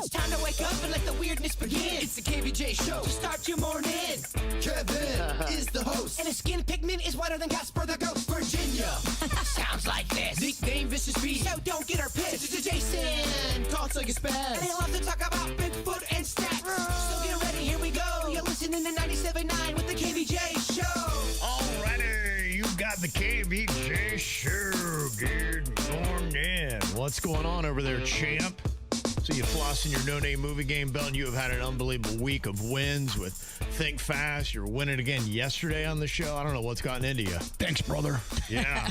It's time to wake up and let the weirdness begin. It's the KVJ Show to start your morning. Kevin is the host, and his skin pigment is whiter than Casper the Ghost. Virginia sounds like this. Nickname Vicious Bee, so don't get her pissed. Jason talks like a spaz, and they love to talk about Bigfoot and stats. So get ready, here we go. You're listening to 97.9 with the KVJ Show. Alrighty, you got the KVJ Show. Good morning. What's going on over there, champ? So you flossing your no-name movie game belt, and you have had an unbelievable week of wins with Think Fast. You're winning again yesterday on the show. I don't know what's gotten into you. Thanks, brother. Yeah.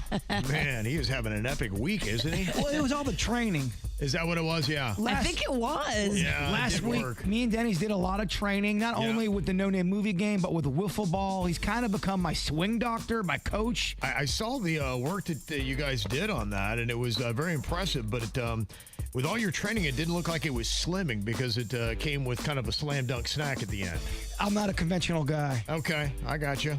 Man, he is having an epic week, isn't he? Well, it was all the training. Is that what it was? Yeah. I think it was. Yeah, Last week, me and Denny's did a lot of training, not only with the no-name movie game, but with the wiffle ball. He's kind of become my swing doctor, my coach. I saw the work that you guys did on that, and it was very impressive, but with all your training, it didn't look like it was slimming because it came with kind of a slam dunk snack at the end. I'm not a conventional guy. Okay, I got you.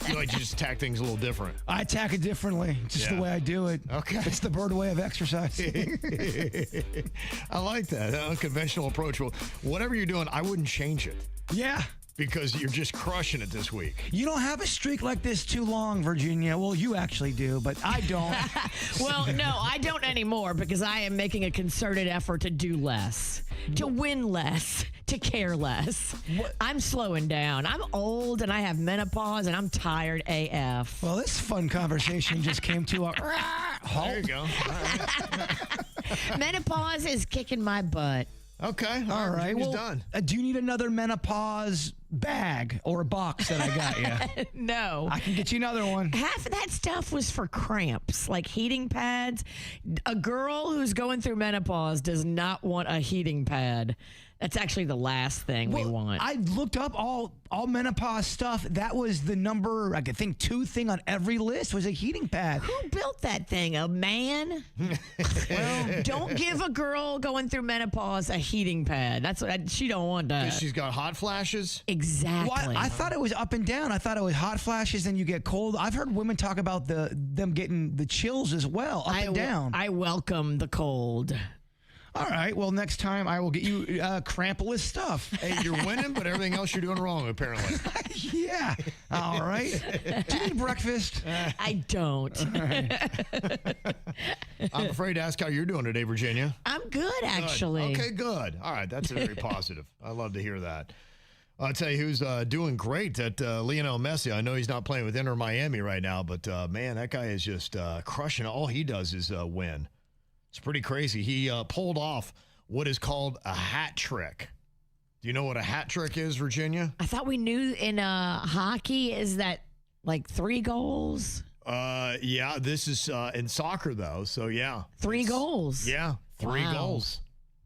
You like to just attack things a little different. I attack it differently. Just the way I do it. Okay. It's the bird way of exercise. I like that unconventional approach. Well, whatever you're doing, I wouldn't change it. Yeah. Because you're just crushing it this week. You don't have a streak like this too long, Virginia. Well, you actually do, but I don't. Well, no, I don't anymore because I am making a concerted effort to do less, to win less, to care less. I'm slowing down. I'm old and I have menopause and I'm tired AF. Well, this fun conversation just came to a halt. There you go. All right. Menopause is kicking my butt. Okay. All right. Well, Done. Do you need another menopause bag or a box that I got you? No. I can get you another one. Half of that stuff was for cramps, like heating pads. A girl who's going through menopause does not want a heating pad. That's actually the last thing we want. I looked up all menopause stuff. That was the number, I think, 2 thing on every list was a heating pad. Who built that thing? A man? Well, don't give a girl going through menopause a heating pad. That's what she don't want that. Because she's got hot flashes? Exactly. Well, I thought it was up and down. I thought it was hot flashes and you get cold. I've heard women talk about them getting the chills as well, up and down. I welcome the cold. All right. Well, next time I will get you crampless stuff. Hey, you're winning, but everything else you're doing wrong, apparently. Yeah. All right. Do you need breakfast? I don't. I'm afraid to ask how you're doing today, Virginia. I'm good, actually. Okay, good. All right. That's very positive. I love to hear that. I'll tell you who's doing great at Lionel Messi. I know he's not playing with Inter Miami right now, but, man, that guy is just crushing. All he does is win. It's pretty crazy. He pulled off what is called a hat trick. Do you know what a hat trick is, Virginia? I thought we knew in hockey, is that like 3 goals? Yeah, this is in soccer, though. So, yeah. 3 goals? Yeah, 3 Wow. goals.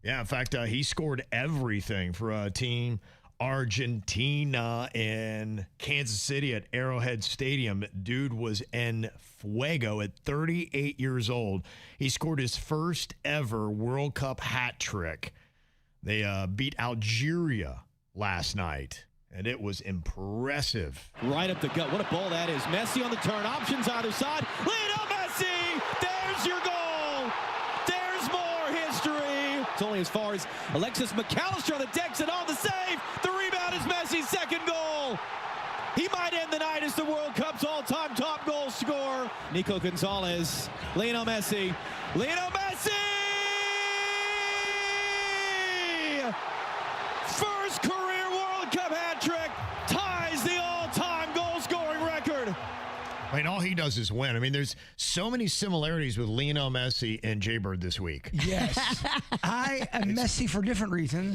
Yeah, in fact, he scored everything for Team Argentina in Kansas City at Arrowhead Stadium. Dude was en fuego at 38 years old. He scored his first ever World Cup hat trick. They beat Algeria last night, and it was impressive. Right up the gut. What a ball that is. Messi on the turn. Options either side. Lionel Messi! There's your goal! There's more history! It's only as far as Alexis McAllister on the decks and on the save. The rebound is Messi's second goal. He might end the night as the World Cup's all-time top goal scorer. Nico Gonzalez, Lionel Messi. Lionel Messi! First career World Cup hat trick ties the all-time goal-scoring record. I mean, all he does is win. I mean, there's so many similarities with Lionel Messi and Jbird this week. Yes. I am messy for different reasons.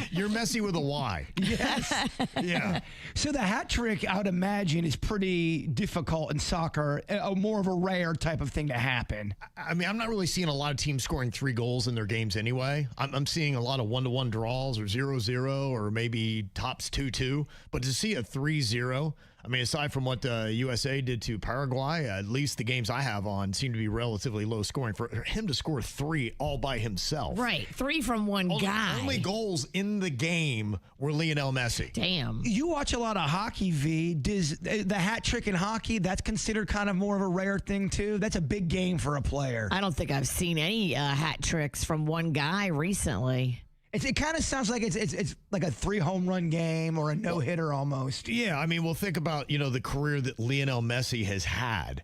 You're Messi with a Y. Yes. Yeah. So the hat trick, I would imagine, is pretty difficult in soccer, more of a rare type of thing to happen. I mean, I'm not really seeing a lot of teams scoring 3 goals in their games anyway. I'm seeing a lot of 1-1 draws or 0-0 or maybe tops 2-2. But to see a 3-0, I mean, aside from what USA did to Paraguay, at least the games I have on seem to be relatively low scoring. For him to score 3 all by himself. Right. 3 from one guy. Only goals in the game were Lionel Messi. Damn. You watch a lot of hockey, V. Does the hat trick in hockey, that's considered kind of more of a rare thing, too? That's a big game for a player. I don't think I've seen any hat tricks from one guy recently. It kind of sounds like it's like a 3 home run game or a no hitter almost. Yeah, I mean, well, think about, the career that Lionel Messi has had.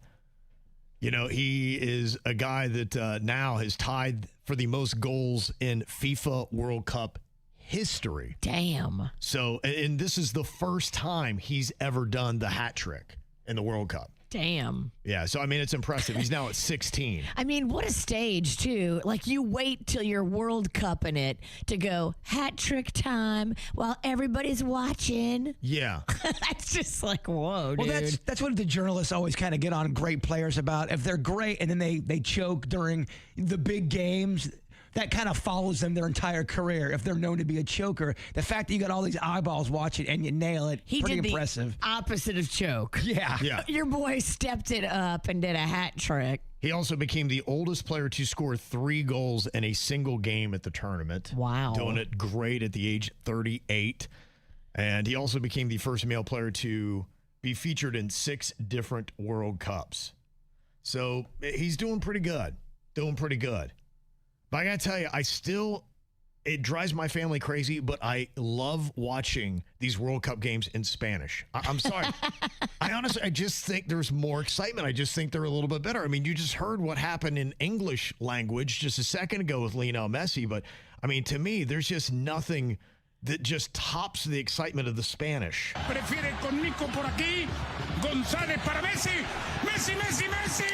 He is a guy that now has tied for the most goals in FIFA World Cup history. Damn. So, and this is the first time he's ever done the hat trick in the World Cup. Damn. Yeah, so I mean, it's impressive. He's now at 16. I mean, what a stage, too. Like, you wait till you're World Cup in it to go hat trick time while everybody's watching. Yeah. That's just like, whoa, dude. Well, that's what the journalists always kind of get on great players about. If they're great and then they choke during the big games, that kind of follows them their entire career if they're known to be a choker. The fact that you got all these eyeballs watching and you nail it, pretty impressive. The opposite of choke. Yeah. Your boy stepped it up and did a hat trick. He also became the oldest player to score 3 goals in a single game at the tournament. Wow. Doing it great at the age of 38. And he also became the first male player to be featured in 6 different World Cups. So he's doing pretty good. But I got to tell you, it drives my family crazy, but I love watching these World Cup games in Spanish. I'm sorry. I just think there's more excitement. I just think they're a little bit better. I mean, you just heard what happened in English language just a second ago with Lionel Messi, but I mean, to me, there's just nothing that just tops the excitement of the Spanish. Prefiere con Nico por aquí. González para Messi. Messi, Messi, Messi.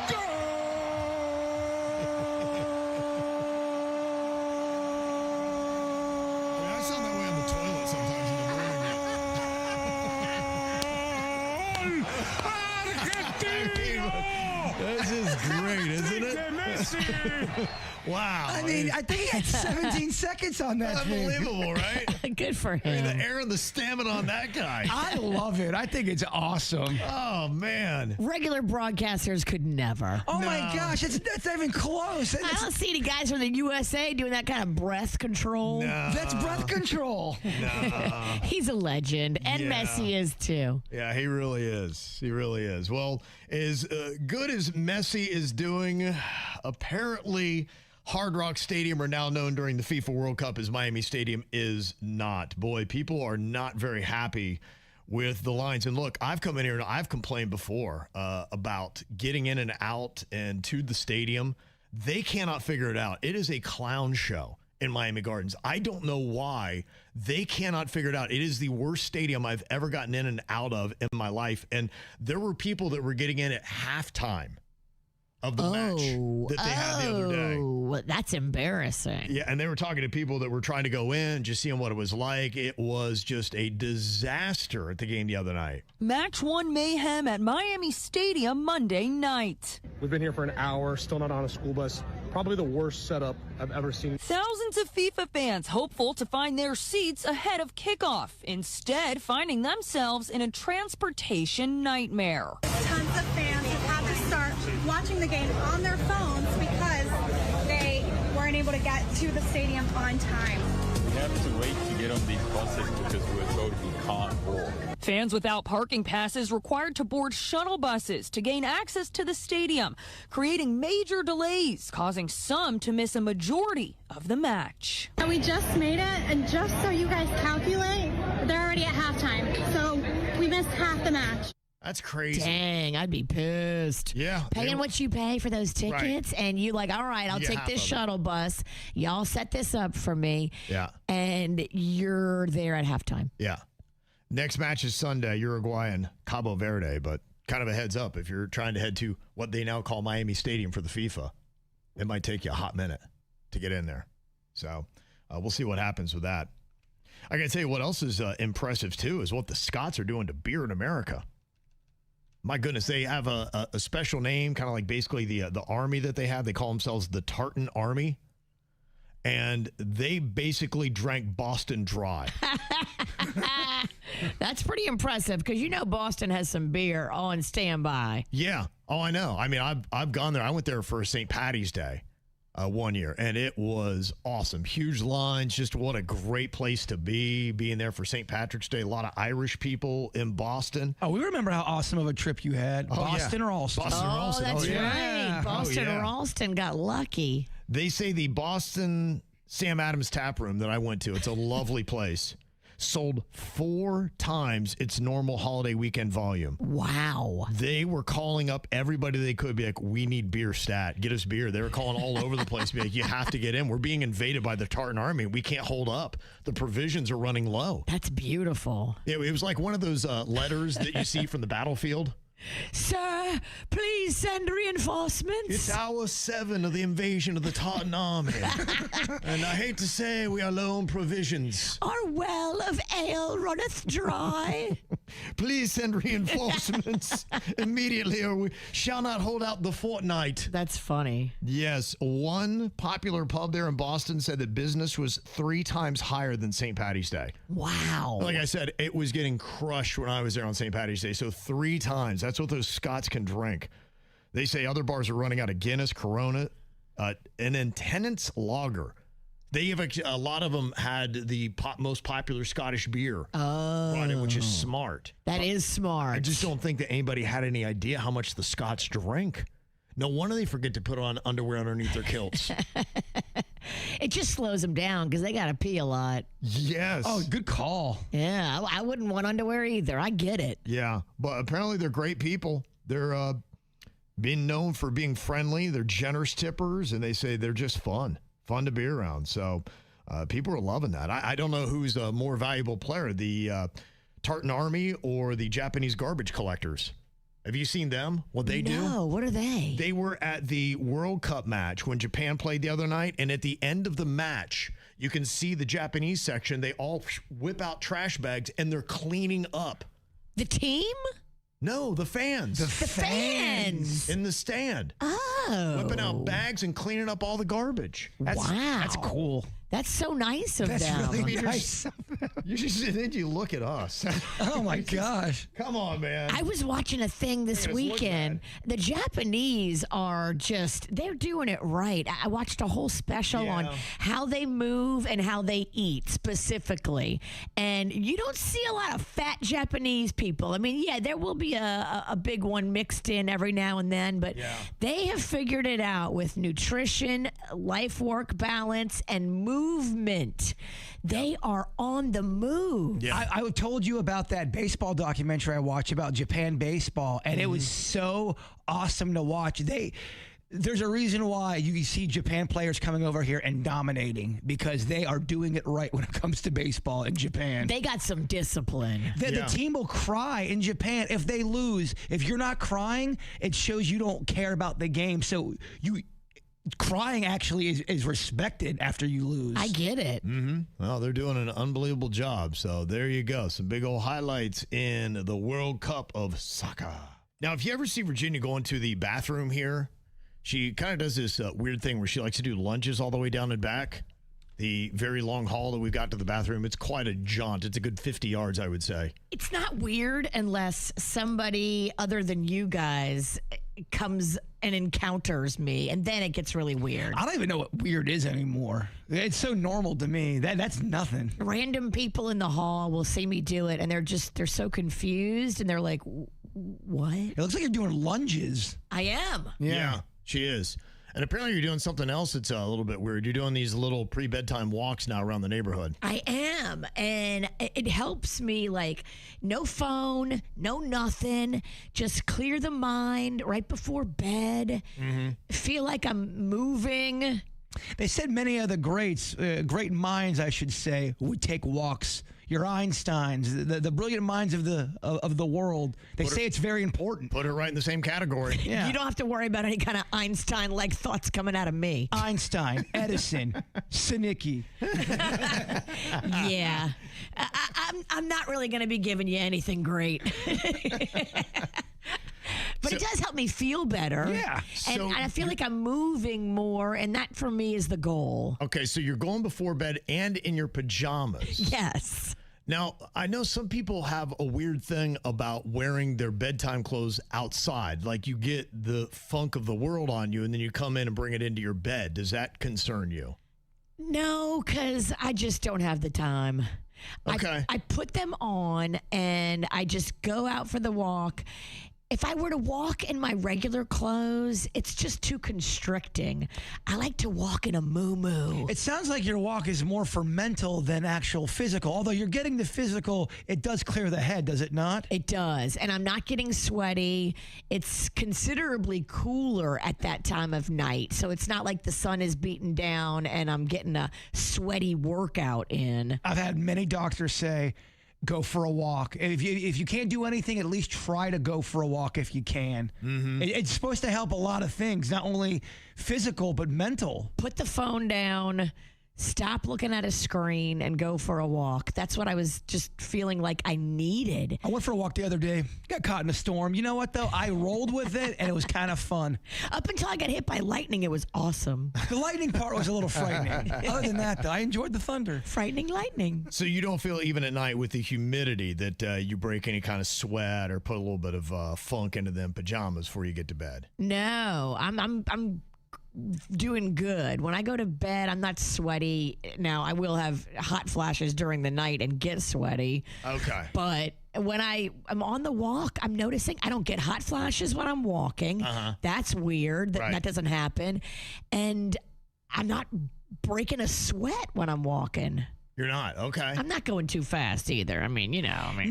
Goal! I sound that way on the toilet sometimes in the morning. Argentina! This is great, isn't it? Messi! Wow. I mean, I think he had 17 seconds on that thing. Unbelievable, right? Good for I mean, him. the air and the stamina on that guy. I love it. I think it's awesome. Oh, man. Regular broadcasters could never. Oh, my gosh. That's not even close. I don't see any guys from the USA doing that kind of breath control. No. That's breath control. No. He's a legend, and Yeah. Messi is too. Yeah, he really is. He really is. Well, as good as Messi is doing, apparently Hard Rock Stadium, or now known during the FIFA World Cup as Miami Stadium, is not. Boy, people are not very happy with the lines. And look, I've come in here and I've complained before about getting in and out and to the stadium. They cannot figure it out. It is a clown show in Miami Gardens. I don't know why they cannot figure it out. It is the worst stadium I've ever gotten in and out of in my life. And there were people that were getting in at halftime of the match that they had the other day. Oh, that's embarrassing. Yeah, and they were talking to people that were trying to go in, just seeing what it was like. It was just a disaster at the game the other night. Match 1 mayhem at Miami Stadium Monday night. We've been here for an hour, still not on a school bus. Probably the worst setup I've ever seen. Thousands of FIFA fans hopeful to find their seats ahead of kickoff, instead finding themselves in a transportation nightmare. Tons of fans have had to start watching the game on their phones because they weren't able to get to the stadium on time. We have to wait to get on these buses because we're told we can't board. Fans without parking passes required to board shuttle buses to gain access to the stadium, creating major delays, causing some to miss a majority of the match. We just made it, and just so you guys calculate, they're already at halftime. So we missed half the match. That's crazy. Dang, I'd be pissed. Yeah. Paying what you pay for those tickets, and you like, all right, I'll Yeah, take half this of it. shuttle bus. Y'all set this up for me. Yeah. And you're there at halftime. Yeah. Next match is Sunday, Uruguay and Cabo Verde, but kind of a heads up, if you're trying to head to what they now call Miami Stadium for the FIFA, it might take you a hot minute to get in there. So we'll see what happens with that. I got to tell you what else is impressive, too, is what the Scots are doing to beer in America. My goodness, they have a special name, kind of like basically the army that they have. They call themselves the Tartan Army. And they basically drank Boston dry. That's pretty impressive because you know Boston has some beer on standby. Yeah. Oh, I know. I mean, I've gone there. I went there for St. Patty's Day one year, and it was awesome. Huge lines. Just what a great place to be, being there for St. Patrick's Day. A lot of Irish people in Boston. Oh, we remember how awesome of a trip you had. Boston or Ralston? Boston or Ralston. That's yeah. right. Boston or Ralston got lucky. They say the Boston Sam Adams Tap Room that I went to, it's a lovely place, sold 4 times its normal holiday weekend volume. Wow. They were calling up everybody they could, be like, we need beer stat. Get us beer. They were calling all over the place, be like, you have to get in. We're being invaded by the Tartan Army. We can't hold up. The provisions are running low. That's beautiful. It was like one of those letters that you see from the battlefield. Sir, please send reinforcements. It's hour 7 of the invasion of the Tartan Army. And I hate to say we are low on provisions. Our well of ale runneth dry. Please send reinforcements immediately, or we shall not hold out the fortnight. That's funny. Yes, one popular pub there in Boston said that business was 3 times higher than St. Patty's Day. Wow. Like I said, it was getting crushed when I was there on St. Patty's Day. So 3 times. That's what those Scots can drink. They say other bars are running out of Guinness, Corona, and then Tennant's Lager. They have a lot of them had the most popular Scottish beer brought in, which is smart. That is smart. I just don't think that anybody had any idea how much the Scots drink. No wonder they forget to put on underwear underneath their kilts. It just slows them down because they got to pee a lot. Yes. Oh, good call. Yeah, I wouldn't want underwear either. I get it. Yeah, but apparently they're great people. They're being known for being friendly. They're generous tippers, and they say they're just fun to be around. So people are loving that. I don't know who's a more valuable player, the Tartan Army or the Japanese garbage collectors. Have you seen them? What they do? No, what are they? They were at the World Cup match when Japan played the other night, and at the end of the match, you can see the Japanese section. They all whip out trash bags, and they're cleaning up. The team? No, the fans. The fans. In the stand. Oh. Whipping out bags and cleaning up all the garbage. Wow. That's cool. That's so nice of That's them. really nice. You look at us. Oh, my gosh. Come on, man. I was watching a thing this weekend. The Japanese are they're doing it right. I watched a whole special on how they move and how they eat specifically. And you don't see a lot of fat Japanese people. I mean, yeah, there will be a big one mixed in every now and then, but they have figured it out with nutrition, life-work balance, and movement. They are on the move. Yeah. I told you about that baseball documentary I watched about Japan baseball, and it was so awesome to watch. There's a reason why you see Japan players coming over here and dominating, because they are doing it right when it comes to baseball in Japan. They got some discipline. The team will cry in Japan if they lose. If you're not crying, it shows you don't care about the game. So crying actually is respected after you lose. I get it. Mm-hmm. Well, they're doing an unbelievable job. So there you go. Some big old highlights in the World Cup of soccer. Now, if you ever see Virginia going to the bathroom here, she kind of does this weird thing where she likes to do lunges all the way down and back. The very long hall that we've got to the bathroom, it's quite a jaunt. It's a good 50 yards, I would say. It's not weird unless somebody other than you guys comes and encounters me, and then it gets really weird. I don't even know what weird is anymore. It's so normal to me. That's nothing. Random people in the hall will see me do it, and they're so confused, and they're like, what? It looks like you're doing lunges. I am. Yeah, she is. And apparently you're doing something else that's a little bit weird. You're doing these little pre-bedtime walks now around the neighborhood. I am. And it helps me, like, no phone, no nothing. Just clear the mind right before bed. Mm-hmm. Feel like I'm moving. They said many of the great minds, I should say, would take walks. Your Einsteins, the brilliant minds of the world. They say it's very important. Put it right in the same category. Yeah. You don't have to worry about any kind of Einstein-like thoughts coming out of me. Einstein, Edison, Sinicki. Yeah. I'm not really going to be giving you anything great. me feel better. Yeah. And I feel like I'm moving more, and that for me is the goal. Okay, so you're going before bed and in your pajamas. Yes. Now, I know some people have a weird thing about wearing their bedtime clothes outside. Like you get the funk of the world on you and then you come in and bring it into your bed. Does that concern you? No, because I just don't have the time. Okay. I put them on and I just go out for the walk. If I were to walk in my regular clothes, it's just too constricting. I like to walk in a moo-moo. It sounds like your walk is more for mental than actual physical. Although you're getting the physical, it does clear the head, does it not? It does. And I'm not getting sweaty. It's considerably cooler at that time of night. So it's not like the sun is beating down and I'm getting a sweaty workout in. I've had many doctors say, go for a walk. If you can't do anything, at least try to go for a walk if you can. Mm-hmm. It's supposed to help a lot of things, not only physical, but mental. Put the phone down, stop looking at a screen, and go for a walk. That's what I was just feeling like I needed. I went for a walk the other day, got caught in a storm. You know what, though? I rolled with it, and it was kind of fun. Up until I got hit by lightning, it was awesome. The lightning part was a little frightening. Other than that, though, I enjoyed the thunder. Frightening lightning. So you don't feel even at night with the humidity that you break any kind of sweat or put a little bit of funk into them pajamas before you get to bed? No, I'm doing good. When I go to bed, I'm not sweaty. Now, I will have hot flashes during the night and get sweaty. Okay. But when I'm on the walk, I'm noticing I don't get hot flashes when I'm walking. Uh-huh. That's weird. Right. That doesn't happen. And I'm not breaking a sweat when I'm walking. You're not? Okay. I'm not going too fast either. I mean,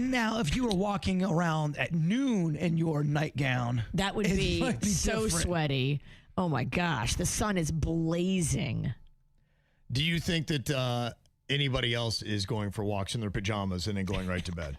Now, if you were walking around at noon in your nightgown, that would it be might be so different. sweaty. Oh my gosh, the sun is blazing. Do you think that anybody else is going for walks in their pajamas and then going right to bed?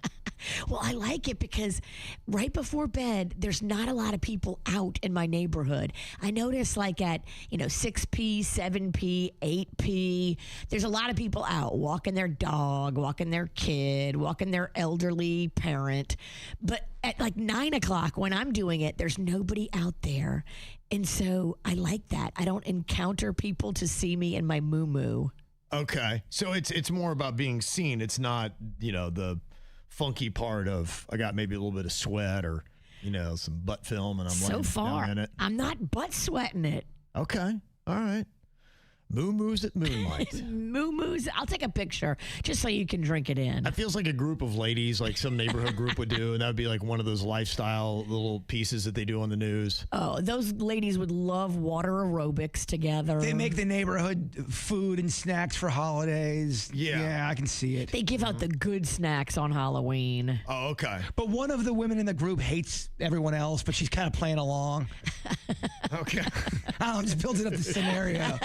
Well, I like it because right before bed, there's not a lot of people out in my neighborhood. I notice like at, 6P, 7P, 8P, there's a lot of people out walking their dog, walking their kid, walking their elderly parent. But at like 9 o'clock when I'm doing it, there's nobody out there. And so I like that. I don't encounter people to see me in my moo-moo. Okay. So it's more about being seen. It's not, the funky part of I got maybe a little bit of sweat or, some butt film and I'm So laying far, down in it. I'm not butt sweating it. Okay. All right. Moo-moos at moonlight. Moo-moos. I'll take a picture just so you can drink it in. That feels like a group of ladies, like some neighborhood group would do, and that would be like one of those lifestyle little pieces that they do on the news. Oh, those ladies would love water aerobics together. They make the neighborhood food and snacks for holidays. Yeah. Yeah, I can see it. They give out the good snacks on Halloween. Oh, okay. But one of the women in the group hates everyone else, but she's kind of playing along. Okay. I don't know, just building up the scenario.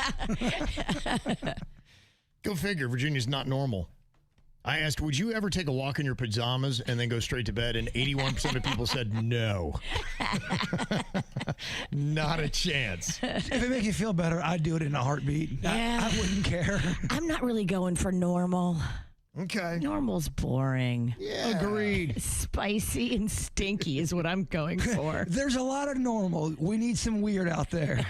Go figure. Virginia's not normal. I asked, would you ever take a walk in your pajamas and then go straight to bed? And 81% of people said no. Not a chance. If it makes you feel better, I'd do it in a heartbeat. Yeah. I wouldn't care. I'm not really going for normal. Okay. Normal's boring. Yeah. Agreed. Spicy and stinky is what I'm going for. There's a lot of normal. We need some weird out there.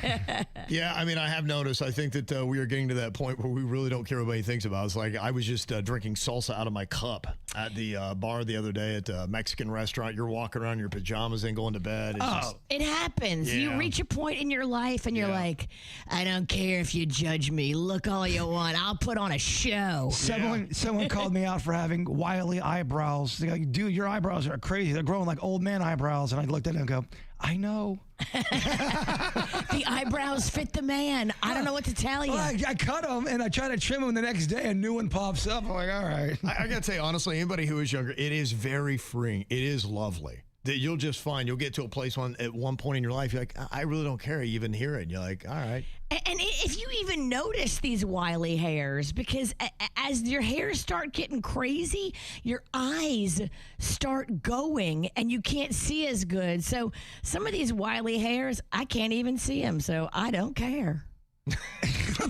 Yeah, I mean, I have noticed. I think that we are getting to that point where we really don't care what anybody thinks about. It's like I was just drinking salsa out of my cup at the bar the other day at a Mexican restaurant. You're walking around in your pajamas and going to bed. It's just, It happens. Yeah. You reach a point in your life and you're like, I don't care if you judge me. Look all you want. I'll put on a show. Someone called me out for having wily eyebrows. They're like, dude, your eyebrows are crazy. They're growing like old man eyebrows. And I looked at him and go, I know. The eyebrows fit the man. I don't know what to tell you. Well, I cut them and I try to trim them the next day. A new one pops up. I'm like, all right. I got to tell you, honestly, anybody who is younger, it is very freeing. It is lovely. That you'll just find, you'll get to a place at one point in your life, you're like, I really don't care. You even hear it. And you're like, all right. And if you even notice these wily hairs, because as your hairs start getting crazy, your eyes start going and you can't see as good. So some of these wily hairs, I can't even see them. So I don't care.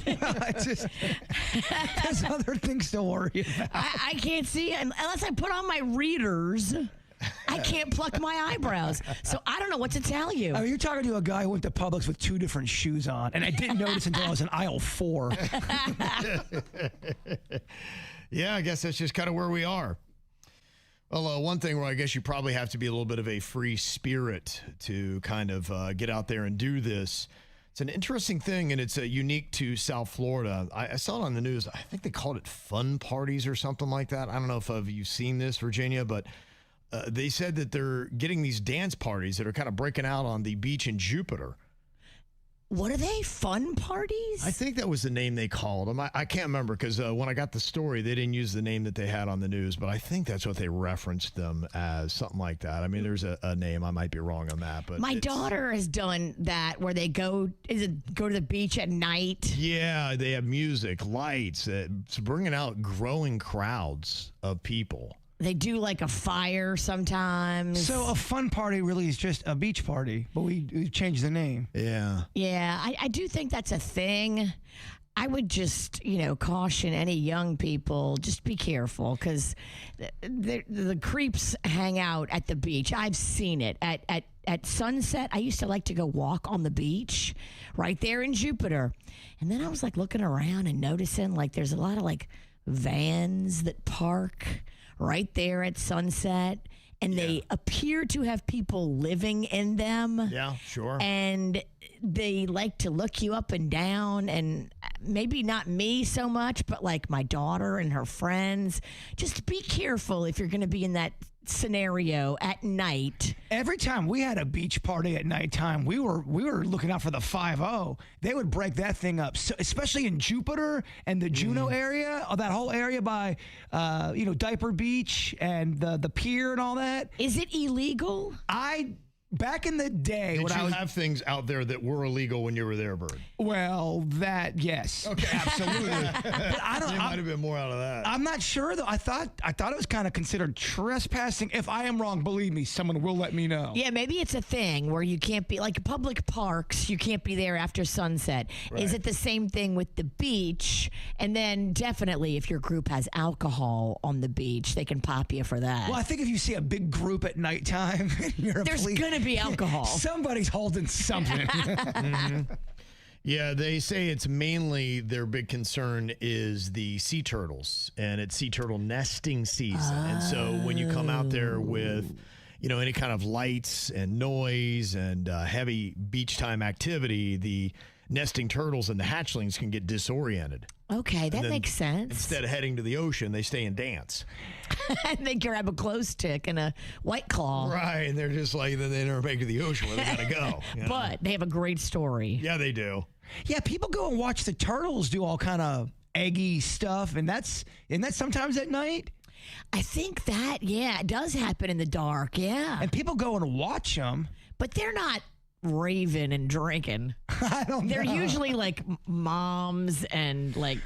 There's other things to worry about. I can't see it unless I put on my readers. I can't pluck my eyebrows. So I don't know what to tell you. I mean, you're talking to a guy who went to Publix with 2 different shoes on, and I didn't notice until I was in aisle 4. Yeah, I guess that's just kind of where we are. Well, one thing where I guess you probably have to be a little bit of a free spirit to kind of get out there and do this. It's an interesting thing, and it's unique to South Florida. I saw it on the news. I think they called it fun parties or something like that. I don't know if you've seen this, Virginia, but they said that they're getting these dance parties that are kind of breaking out on the beach in Jupiter. What are they? Fun parties? I think that was the name they called them. I can't remember because when I got the story, they didn't use the name that they had on the news, but I think that's what they referenced them as, something like that. I mean, there's a name. I might be wrong on that, but my daughter has done that where they go to the beach at night. Yeah, they have music, lights. It's bringing out growing crowds of people. They do like a fire sometimes. So a fun party really is just a beach party, but we changed the name. Yeah. Yeah, I do think that's a thing. I would just, caution any young people, just be careful because the creeps hang out at the beach. I've seen it. At sunset, I used to like to go walk on the beach right there in Jupiter. And then I was like looking around and noticing like there's a lot of like vans that park right there at sunset, and they appear to have people living in them. Yeah, sure. And they like to look you up and down, and maybe not me so much, but like my daughter and her friends. Just be careful if you're going to be in that scenario at night. Every time we had a beach party at nighttime, we were looking out for the 5-0. They would break that thing up, so, especially in Jupiter and the Juneau area, or that whole area by, Diaper Beach and the pier and all that. Is it illegal? Back in the day, Did you have things out there that were illegal when you were there, Bird? Well, yes. Okay, absolutely. But There might have been more out of that. I'm not sure though. I thought it was kind of considered trespassing. If I am wrong, believe me, someone will let me know. Yeah, maybe it's a thing where you can't be like public parks. You can't be there after sunset. Right. Is it the same thing with the beach? And then definitely, if your group has alcohol on the beach, they can pop you for that. Well, I think if you see a big group at nighttime, there's gonna be alcohol. Somebody's holding something. Mm-hmm. Yeah, they say it's mainly their big concern is the sea turtles, and it's sea turtle nesting season. And so when you come out there with, any kind of lights and noise and heavy beach time activity, the nesting turtles and the hatchlings can get disoriented. Okay, that makes sense. Instead of heading to the ocean, they stay and dance. And they grab a glow stick and a White Claw. Right, and they're just like, then they never make it to the ocean where they gotta go. But they have a great story. Yeah, they do. Yeah, people go and watch the turtles do all kind of eggy stuff, and that's sometimes at night. I think that, it does happen in the dark, yeah. And people go and watch them. But they're not raving and drinking. I don't know. They're usually like moms and like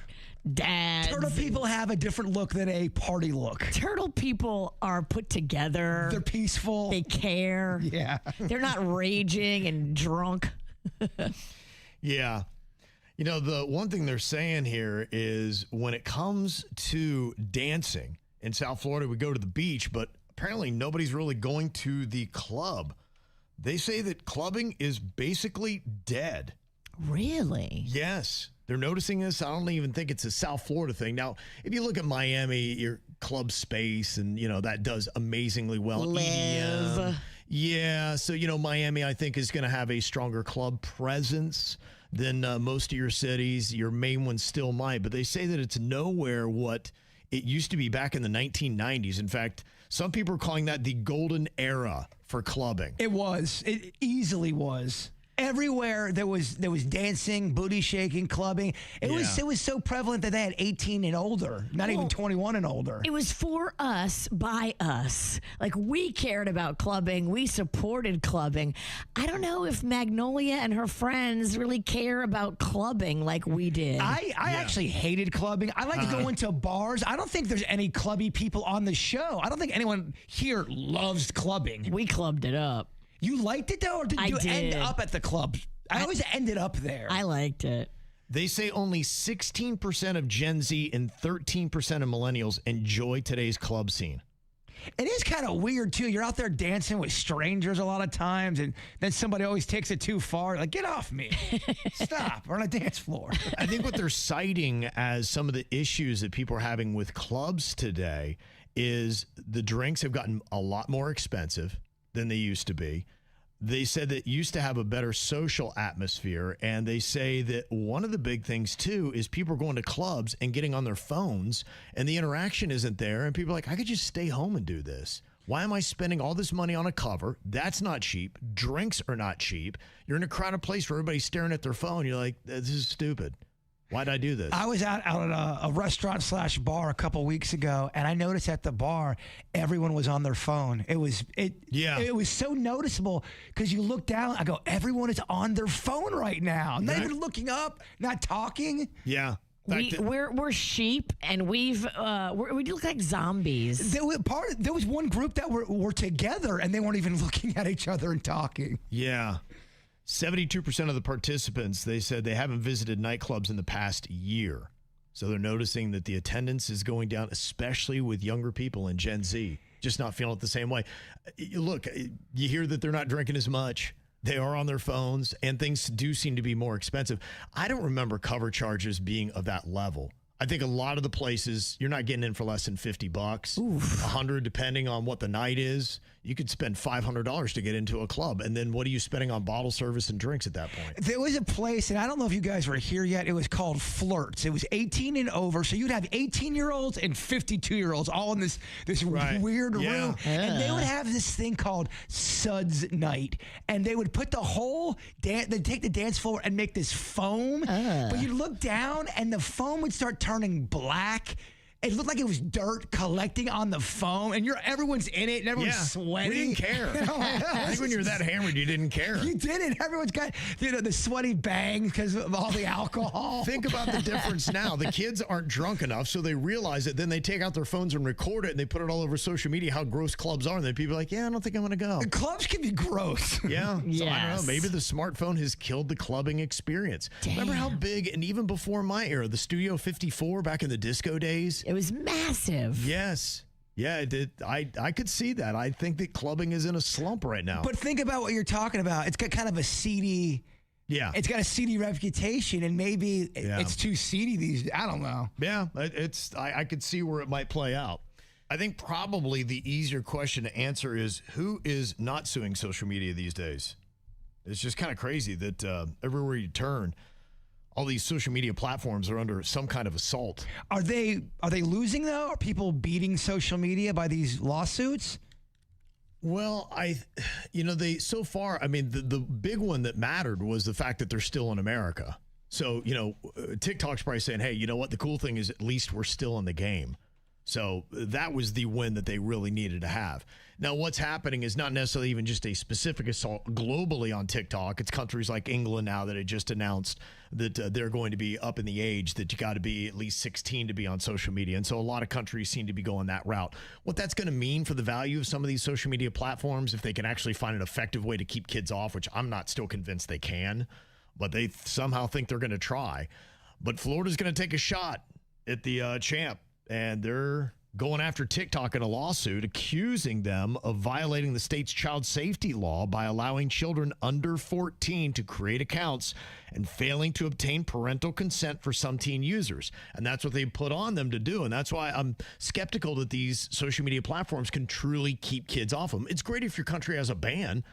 dads. Turtle people have a different look than a party look. Turtle people are put together. They're peaceful. They care. Yeah. They're not raging and drunk. Yeah. The one thing they're saying here is when it comes to dancing in South Florida, we go to the beach, but apparently nobody's really going to the club. They say that clubbing is basically dead. Really? Yes. They're noticing this. I don't even think it's a South Florida thing. Now, if you look at Miami, your club space, and, that does amazingly well. Live. EDM. Yeah. So, Miami, I think, is going to have a stronger club presence than most of your cities. Your main ones still might. But they say that it's nowhere what it used to be back in the 1990s. In fact, some people are calling that the golden era for clubbing. It was. It easily was. Everywhere there was dancing, booty shaking, clubbing. It was so prevalent that they had 18 and older, not even 21 and older. It was for us, by us. Like, we cared about clubbing. We supported clubbing. I don't know if Magnolia and her friends really care about clubbing like we did. I actually hated clubbing. I like to go into bars. I don't think there's any clubby people on the show. I don't think anyone here loves clubbing. We clubbed it up. You liked it, though, or did you end up at the club? I always ended up there. I liked it. They say only 16% of Gen Z and 13% of millennials enjoy today's club scene. It is kind of weird, too. You're out there dancing with strangers a lot of times, and then somebody always takes it too far. Like, get off me. Stop. We're on a dance floor. I think what they're citing as some of the issues that people are having with clubs today is the drinks have gotten a lot more expensive than they used to be. They said that used to have a better social atmosphere, and they say that one of the big things, too, is people are going to clubs and getting on their phones, and the interaction isn't there, and people are like, I could just stay home and do this. Why am I spending all this money on a cover? That's not cheap. Drinks are not cheap. You're in a crowded place where everybody's staring at their phone. You're like, this is stupid. Why'd I do this? I was out at a restaurant/bar a couple weeks ago, and I noticed at the bar everyone was on their phone. It was so noticeable because you look down. I go, everyone is on their phone right now. Not even looking up, not talking. Yeah. We're sheep, and we look like zombies. There was one group that were together, and they weren't even looking at each other and talking. Yeah. 72% of the participants, they said they haven't visited nightclubs in the past year. So they're noticing that the attendance is going down, especially with younger people and Gen Z, just not feeling it the same way. Look, you hear that they're not drinking as much. They are on their phones, and things do seem to be more expensive. I don't remember cover charges being of that level. I think a lot of the places, you're not getting in for less than $50, $100, depending on what the night is. You could spend $500 to get into a club. And then what are you spending on bottle service and drinks at that point? There was a place, and I don't know if you guys were here yet. It was called Flirts. It was 18 and over. So you'd have 18-year-olds and 52-year-olds all in this weird room. And they would have this thing called Suds Night. And they would put the whole they'd take the dance floor and make this foam. But you'd look down, and the foam would start turning black. It looked like it was dirt collecting on the foam, and everyone's in it, and everyone's sweating. We didn't care. I think when you're that hammered, you didn't care. You didn't. Everyone's got the sweaty bangs because of all the alcohol. Think about the difference now. The kids aren't drunk enough, so they realize it. Then they take out their phones and record it, and they put it all over social media how gross clubs are. And then people are like, yeah, I don't think I'm going to go. Clubs can be gross. Yeah. Yes. So I don't know. Maybe the smartphone has killed the clubbing experience. Damn. Remember how big, and even before my era, the Studio 54 back in the disco days? It was massive. Yes. Yeah, it did. I could see that. I think that clubbing is in a slump right now. But think about what you're talking about. It's got kind of a seedy... Yeah. It's got a seedy reputation, and maybe it's too seedy these days. I don't know. Yeah, I could see where it might play out. I think probably the easier question to answer is, who is not suing social media these days? It's just kind of crazy that everywhere you turn, all these social media platforms are under some kind of assault. Are they losing, though? Are people beating social media by these lawsuits? Well, so far, I mean, the big one that mattered was the fact that they're still in America. So, TikTok's probably saying, hey, you know what? The cool thing is at least we're still in the game. So that was the win that they really needed to have. Now, what's happening is not necessarily even just a specific assault globally on TikTok. It's countries like England now that had just announced that they're going to be up in the age that you got to be at least 16 to be on social media. And so a lot of countries seem to be going that route. What that's going to mean for the value of some of these social media platforms, if they can actually find an effective way to keep kids off, which I'm not still convinced they can, but they somehow think they're going to try. But Florida's going to take a shot at the champ. And they're going after TikTok in a lawsuit, accusing them of violating the state's child safety law by allowing children under 14 to create accounts and failing to obtain parental consent for some teen users. And that's what they put on them to do. And that's why I'm skeptical that these social media platforms can truly keep kids off them. It's great if your country has a ban,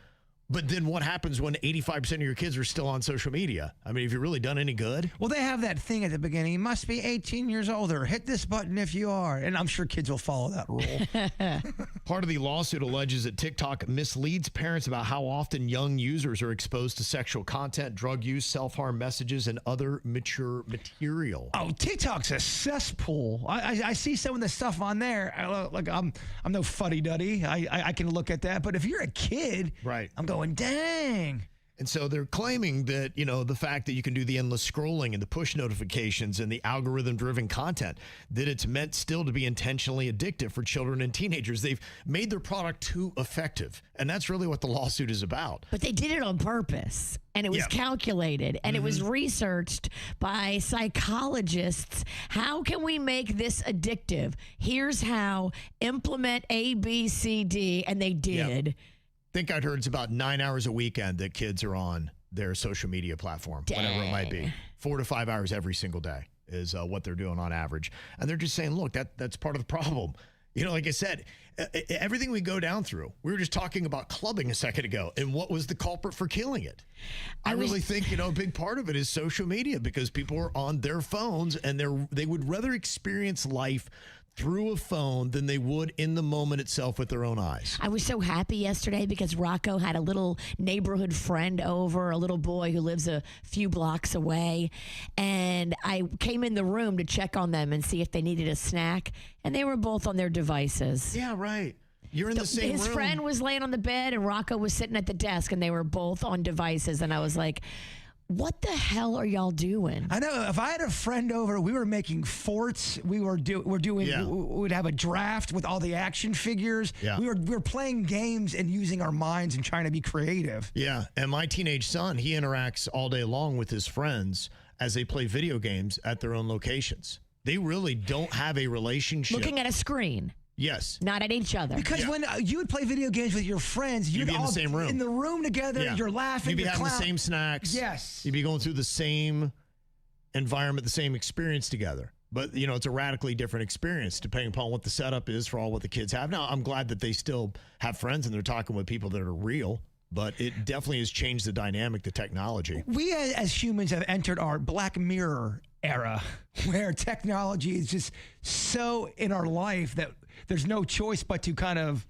but then what happens when 85% of your kids are still on social media? I mean, have you really done any good? Well, they have that thing at the beginning. You must be 18 years old or hit this button if you are. And I'm sure kids will follow that rule. Part of the lawsuit alleges that TikTok misleads parents about how often young users are exposed to sexual content, drug use, self-harm messages, and other mature material. Oh, TikTok's a cesspool. I see some of the stuff on there. I'm no fuddy-duddy. I can look at that. But if you're a kid, right, I'm going, dang. And so they're claiming that, the fact that you can do the endless scrolling and the push notifications and the algorithm-driven content, that it's meant still to be intentionally addictive for children and teenagers. They've made their product too effective. And that's really what the lawsuit is about. But they did it on purpose, and it was calculated, and it was researched by psychologists. How can we make this addictive? Here's how. Implement A, B, C, D, and they did. Yep. I think I'd heard it's about 9 hours a weekend that kids are on their social media platform, whatever it might be. 4 to 5 hours every single day is what they're doing on average. And they're just saying, look, that's part of the problem. Like I said, everything we go down through, we were just talking about clubbing a second ago, and what was the culprit for killing it? I really think, a big part of it is social media, because people are on their phones and they would rather experience life through a phone than they would in the moment itself with their own eyes. I was so happy yesterday because Rocco had a little neighborhood friend over, a little boy who lives a few blocks away. And I came in the room to check on them and see if they needed a snack. And they were both on their devices. Yeah, right. You're in the same room. His friend was laying on the bed and Rocco was sitting at the desk, and they were both on devices. And I was like, what the hell are y'all doing? I know. If I had a friend over, we were making forts. We would have a draft with all the action figures. Yeah. We were playing games and using our minds and trying to be creative. Yeah. And my teenage son, he interacts all day long with his friends as they play video games at their own locations. They really don't have a relationship. Looking at a screen. Yes. Not at each other. Because when you would play video games with your friends, you'd be all in the same room. In the room together, you're laughing. You'd be having the same snacks. Yes. You'd be going through the same environment, the same experience together. But, it's a radically different experience depending upon what the setup is for all what the kids have. Now, I'm glad that they still have friends and they're talking with people that are real. But it definitely has changed the dynamic, the technology. We as humans have entered our Black Mirror era where technology is just so in our life that there's no choice but to kind of,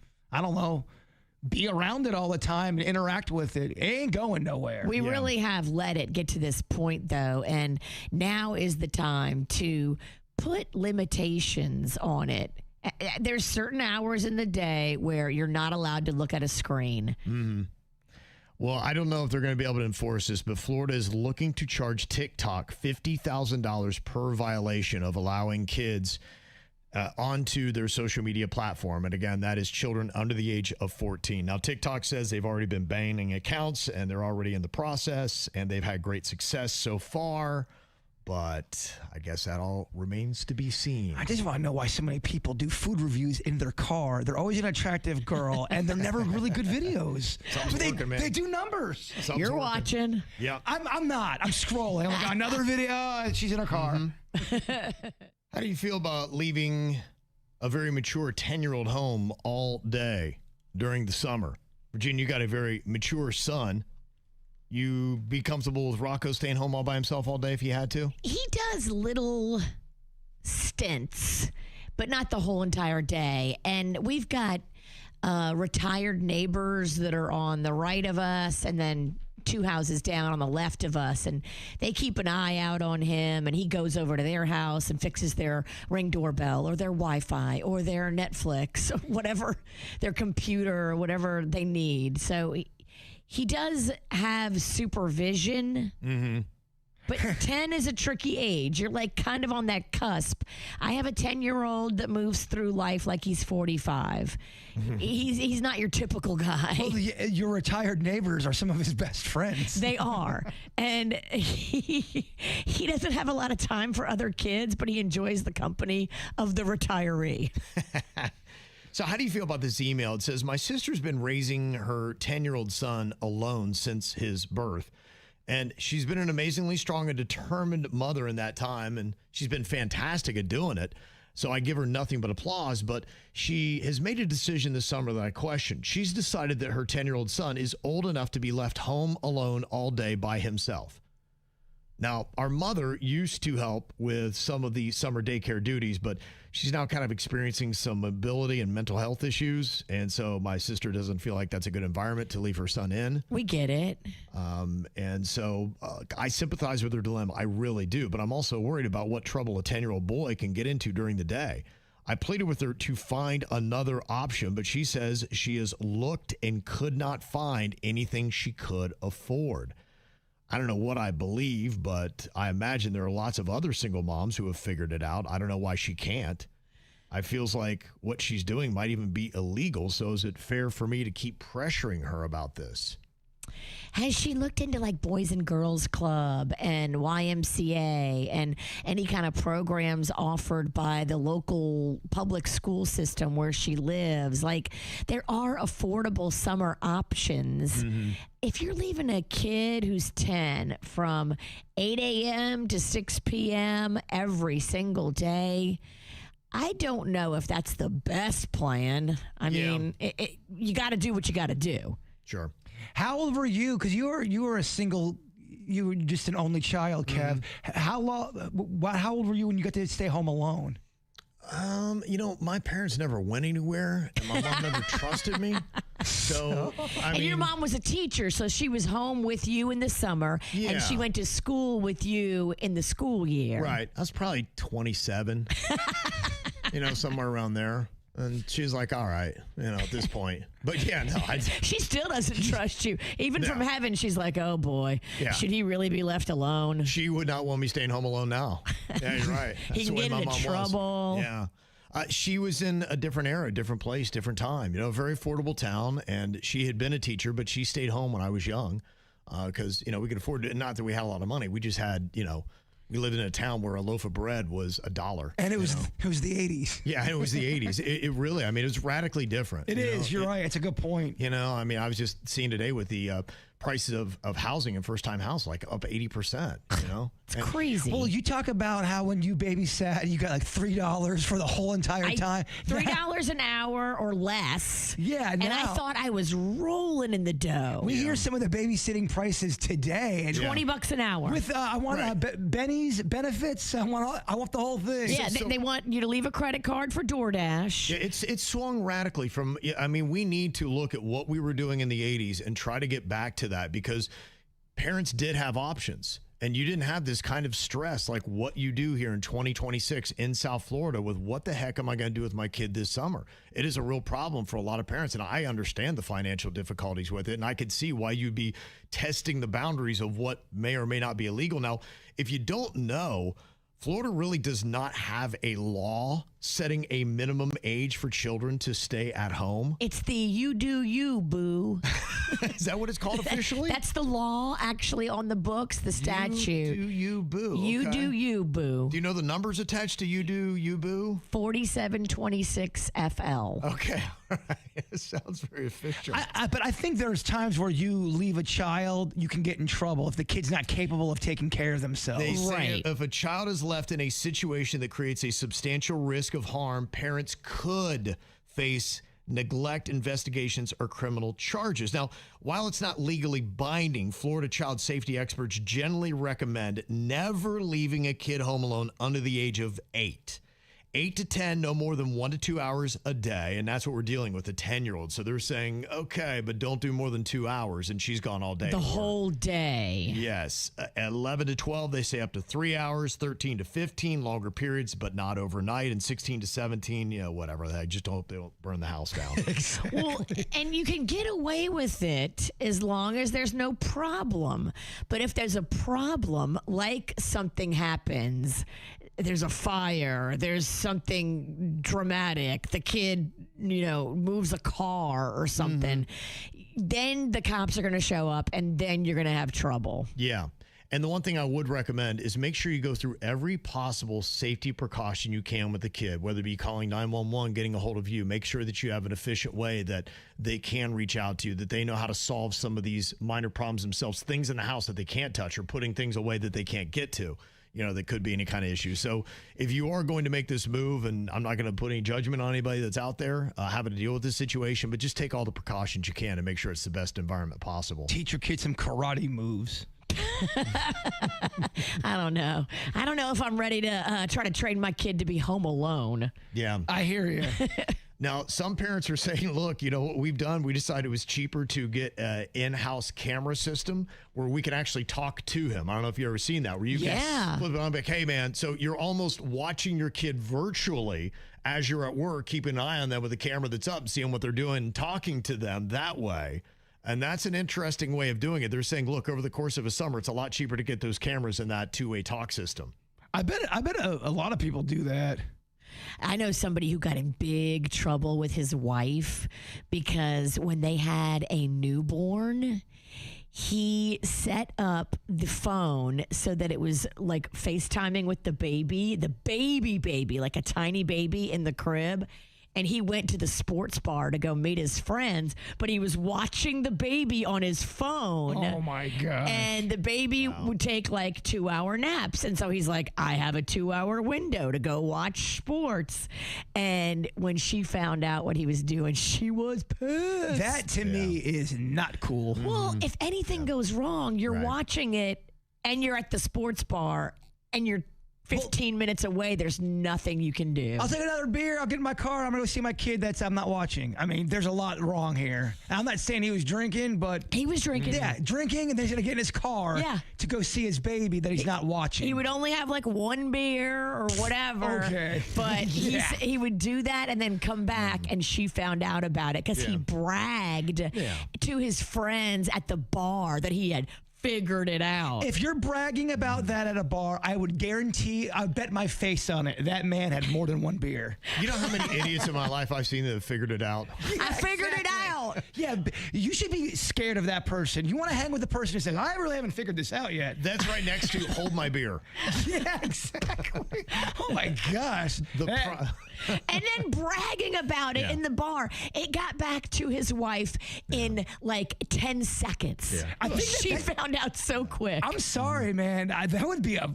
be around it all the time and interact with it. It ain't going nowhere. We really have let it get to this point, though, and now is the time to put limitations on it. There's certain hours in the day where you're not allowed to look at a screen. Mm-hmm. Well, I don't know if they're going to be able to enforce this, but Florida is looking to charge TikTok $50,000 per violation of allowing kids onto their social media platform. And again, that is children under the age of 14. Now, TikTok says they've already been banning accounts and they're already in the process and they've had great success so far. But I guess that all remains to be seen. I just want to know why so many people do food reviews in their car. They're always an attractive girl, and they're never really good videos. They do numbers. You're watching. Yeah. I'm not. I'm scrolling. Like another video, and she's in her car. Mm-hmm. How do you feel about leaving a very mature 10-year-old home all day during the summer? Virginia, you got a very mature son. You be comfortable with Rocco staying home all by himself all day if he had to? He does little stints, but not the whole entire day. And we've got retired neighbors that are on the right of us and then 2 houses down on the left of us. And they keep an eye out on him. And he goes over to their house and fixes their Ring doorbell or their Wi-Fi or their Netflix or whatever, their computer or whatever they need. So he does have supervision, but 10 is a tricky age. You're like kind of on that cusp. I have a 10-year-old that moves through life like he's 45. He's not your typical guy. Well, your retired neighbors are some of his best friends. They are. And he doesn't have a lot of time for other kids, but he enjoys the company of the retiree. So how do you feel about this email? It says, my sister's been raising her 10-year-old son alone since his birth. And she's been an amazingly strong and determined mother in that time. And she's been fantastic at doing it. So I give her nothing but applause. But she has made a decision this summer that I question. She's decided that her 10-year-old son is old enough to be left home alone all day by himself. Now, our mother used to help with some of the summer daycare duties, but she's now kind of experiencing some mobility and mental health issues. And so my sister doesn't feel like that's a good environment to leave her son in. We get it. And so I sympathize with her dilemma. I really do. But I'm also worried about what trouble a 10-year-old boy can get into during the day. I pleaded with her to find another option, but she says she has looked and could not find anything she could afford. I don't know what I believe, but I imagine there are lots of other single moms who have figured it out. I don't know why she can't. I feels like what she's doing might even be illegal. So is it fair for me to keep pressuring her about this? Has she looked into like Boys and Girls Club and YMCA and any kind of programs offered by the local public school system where she lives? Like, there are affordable summer options. If you're leaving a kid who's 10 from 8 a.m. to 6 p.m. every single day, I don't know if that's the best plan. I mean, you got to do what you got to do. Sure. How old were you? Because you were a single, you were just an only child, Kev. How old were you when you got to stay home alone? My parents never went anywhere, and my mom never trusted me. So, and your mom was a teacher, so she was home with you in the summer, and she went to school with you in the school year. Right. I was probably 27, somewhere around there. And she's like, all right, at this point. But yeah, no. She still doesn't trust you. Even from heaven, she's like, oh boy, should he really be left alone? She would not want me staying home alone now. Yeah, you're right. That's he can get into trouble. Yeah. She was in a different era, different place, different time. A very affordable town. And she had been a teacher, but she stayed home when I was young because, we could afford it. Not that we had a lot of money. We just had, we lived in a town where a loaf of bread was $1. And it was the 80s. Yeah, it was the 80s. It really, it was radically different. It is. You're right. It's a good point. I was just seeing today with the prices of housing and first-time house, like up 80%, It's crazy. Well, you talk about how when you babysat, you got like $3 for the whole entire time. $3 an hour or less. Yeah, and I thought I was rolling in the dough. We hear some of the babysitting prices today. And $20 an hour. With I want Benny's benefits. I want the whole thing. Yeah, they want you to leave a credit card for DoorDash. Yeah, it's swung radically from. We need to look at what we were doing in the 80s and try to get back to that because parents did have options. And you didn't have this kind of stress like what you do here in 2026 in South Florida with what the heck am I going to do with my kid this summer? It is a real problem for a lot of parents, and I understand the financial difficulties with it, and I could see why you'd be testing the boundaries of what may or may not be illegal. Now, if you don't know, Florida really does not have a law setting a minimum age for children to stay at home. It's the you do you, boo. Is that what it's called officially? That's the law actually on the books, the statute. You do you, boo. You do you, boo. Do you know the numbers attached to you do you, boo? 4726 FL. Okay. All right. It sounds very official. But I think there's times where you leave a child, you can get in trouble if the kid's not capable of taking care of themselves. They say if a child is left in a situation that creates a substantial risk of harm, parents could face neglect investigations or criminal charges. Now, while it's not legally binding, Florida child safety experts generally recommend never leaving a kid home alone under the age of 8. 8 to 10, no more than 1 to 2 hours a day. And that's what we're dealing with, a 10-year-old. So they're saying, okay, but don't do more than 2 hours. And she's gone all day. The whole day. Yes. 11 to 12, they say up to 3 hours. 13 to 15, longer periods, but not overnight. And 16 to 17, whatever. I just hope they don't burn the house down. Well, and you can get away with it as long as there's no problem. But if there's a problem, like something happens, there's a fire, there's something dramatic, the kid, moves a car or something, then the cops are going to show up and then you're going to have trouble. Yeah. And the one thing I would recommend is make sure you go through every possible safety precaution you can with the kid, whether it be calling 911, getting a hold of you. Make sure that you have an efficient way that they can reach out to you, that they know how to solve some of these minor problems themselves, things in the house that they can't touch or putting things away that they can't get to. That could be any kind of issue. So if you are going to make this move, and I'm not going to put any judgment on anybody that's out there having to deal with this situation, but just take all the precautions you can and make sure it's the best environment possible. Teach your kids some karate moves. I don't know. I don't know if I'm ready to try to train my kid to be home alone. Yeah. I hear you. Now, some parents are saying, look, what we've done, we decided it was cheaper to get an in-house camera system where we can actually talk to him. I don't know if you've ever seen that, where you can flip it on, like, hey, man, so you're almost watching your kid virtually as you're at work, keep an eye on them with a camera that's up, seeing what they're doing, talking to them that way. And that's an interesting way of doing it. They're saying, look, over the course of a summer, it's a lot cheaper to get those cameras in that two-way talk system. I bet a lot of people do that. I know somebody who got in big trouble with his wife because when they had a newborn, he set up the phone so that it was like FaceTiming with the baby, like a tiny baby in the crib. And he went to the sports bar to go meet his friends, but he was watching the baby on his phone. Oh, my God. And the baby would take like 2-hour naps. And so he's like, I have a 2-hour window to go watch sports. And when she found out what he was doing, she was pissed. That to me is not cool. Well, if anything goes wrong, you're watching it and you're at the sports bar and you're 15 minutes away, there's nothing you can do. I'll take another beer. I'll get in my car. I'm going to go see my kid. I'm not watching. I mean, there's a lot wrong here. I'm not saying he was drinking, but... He was drinking. Yeah, drinking, and then he's going to get in his car to go see his baby that he's not watching. He would only have like one beer or whatever. Okay. But he would do that and then come back, and she found out about it because he bragged to his friends at the bar that he had figured it out. If you're bragging about that at a bar, I would guarantee, I bet my face on it, that man had more than one beer. You know how many idiots in my life I've seen that have figured it out? I figured it out. Yeah, you should be scared of that person. You want to hang with the person who says, I really haven't figured this out yet. That's right next to hold my beer. Yeah, exactly. Oh, my gosh. And then bragging about it in the bar. It got back to his wife in like 10 seconds. Yeah. I think she found out so quick. I'm sorry, man. That would be a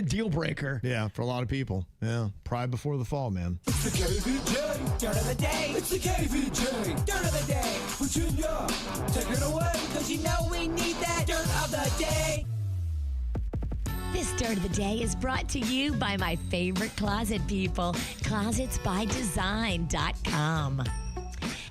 deal breaker. Yeah, for a lot of people. Yeah, pride before the fall, man. It's the KVJ Dirt of the Day. It's the KVJ Dirt of the Day. Virginia, take it away, because you know we need that Dirt of the Day. This Dirt of the Day is brought to you by my favorite closet people, closetsbydesign.com.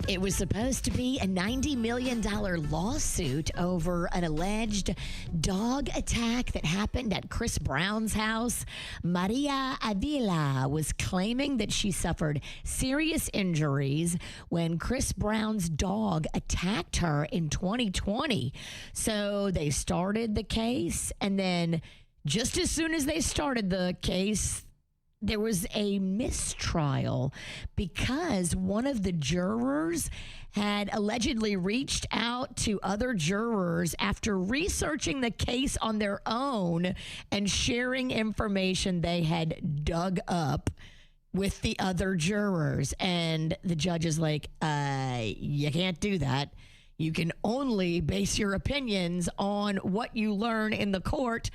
It was supposed to be a $90 million lawsuit over an alleged dog attack that happened at Chris Brown's house. Maria Avila was claiming that she suffered serious injuries when Chris Brown's dog attacked her in 2020. So they started the case, and then just as soon as they started the case, there was a mistrial because one of the jurors had allegedly reached out to other jurors after researching the case on their own and sharing information they had dug up with the other jurors. And the judge is like, you can't do that. You can only base your opinions on what you learn in the court.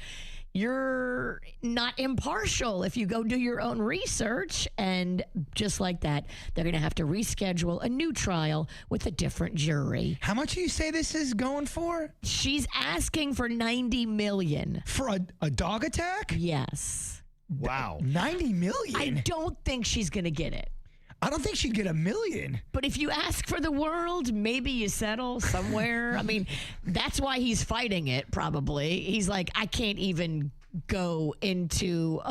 You're not impartial if you go do your own research. And just like that, they're going to have to reschedule a new trial with a different jury. How much do you say this is going for? She's asking for $90 million. For a dog attack? Yes. Wow. $90 million? I don't think she's going to get it. I don't think she'd get $1 million. But if you ask for the world, maybe you settle somewhere. I mean, that's why he's fighting it, probably. He's like, I can't even go into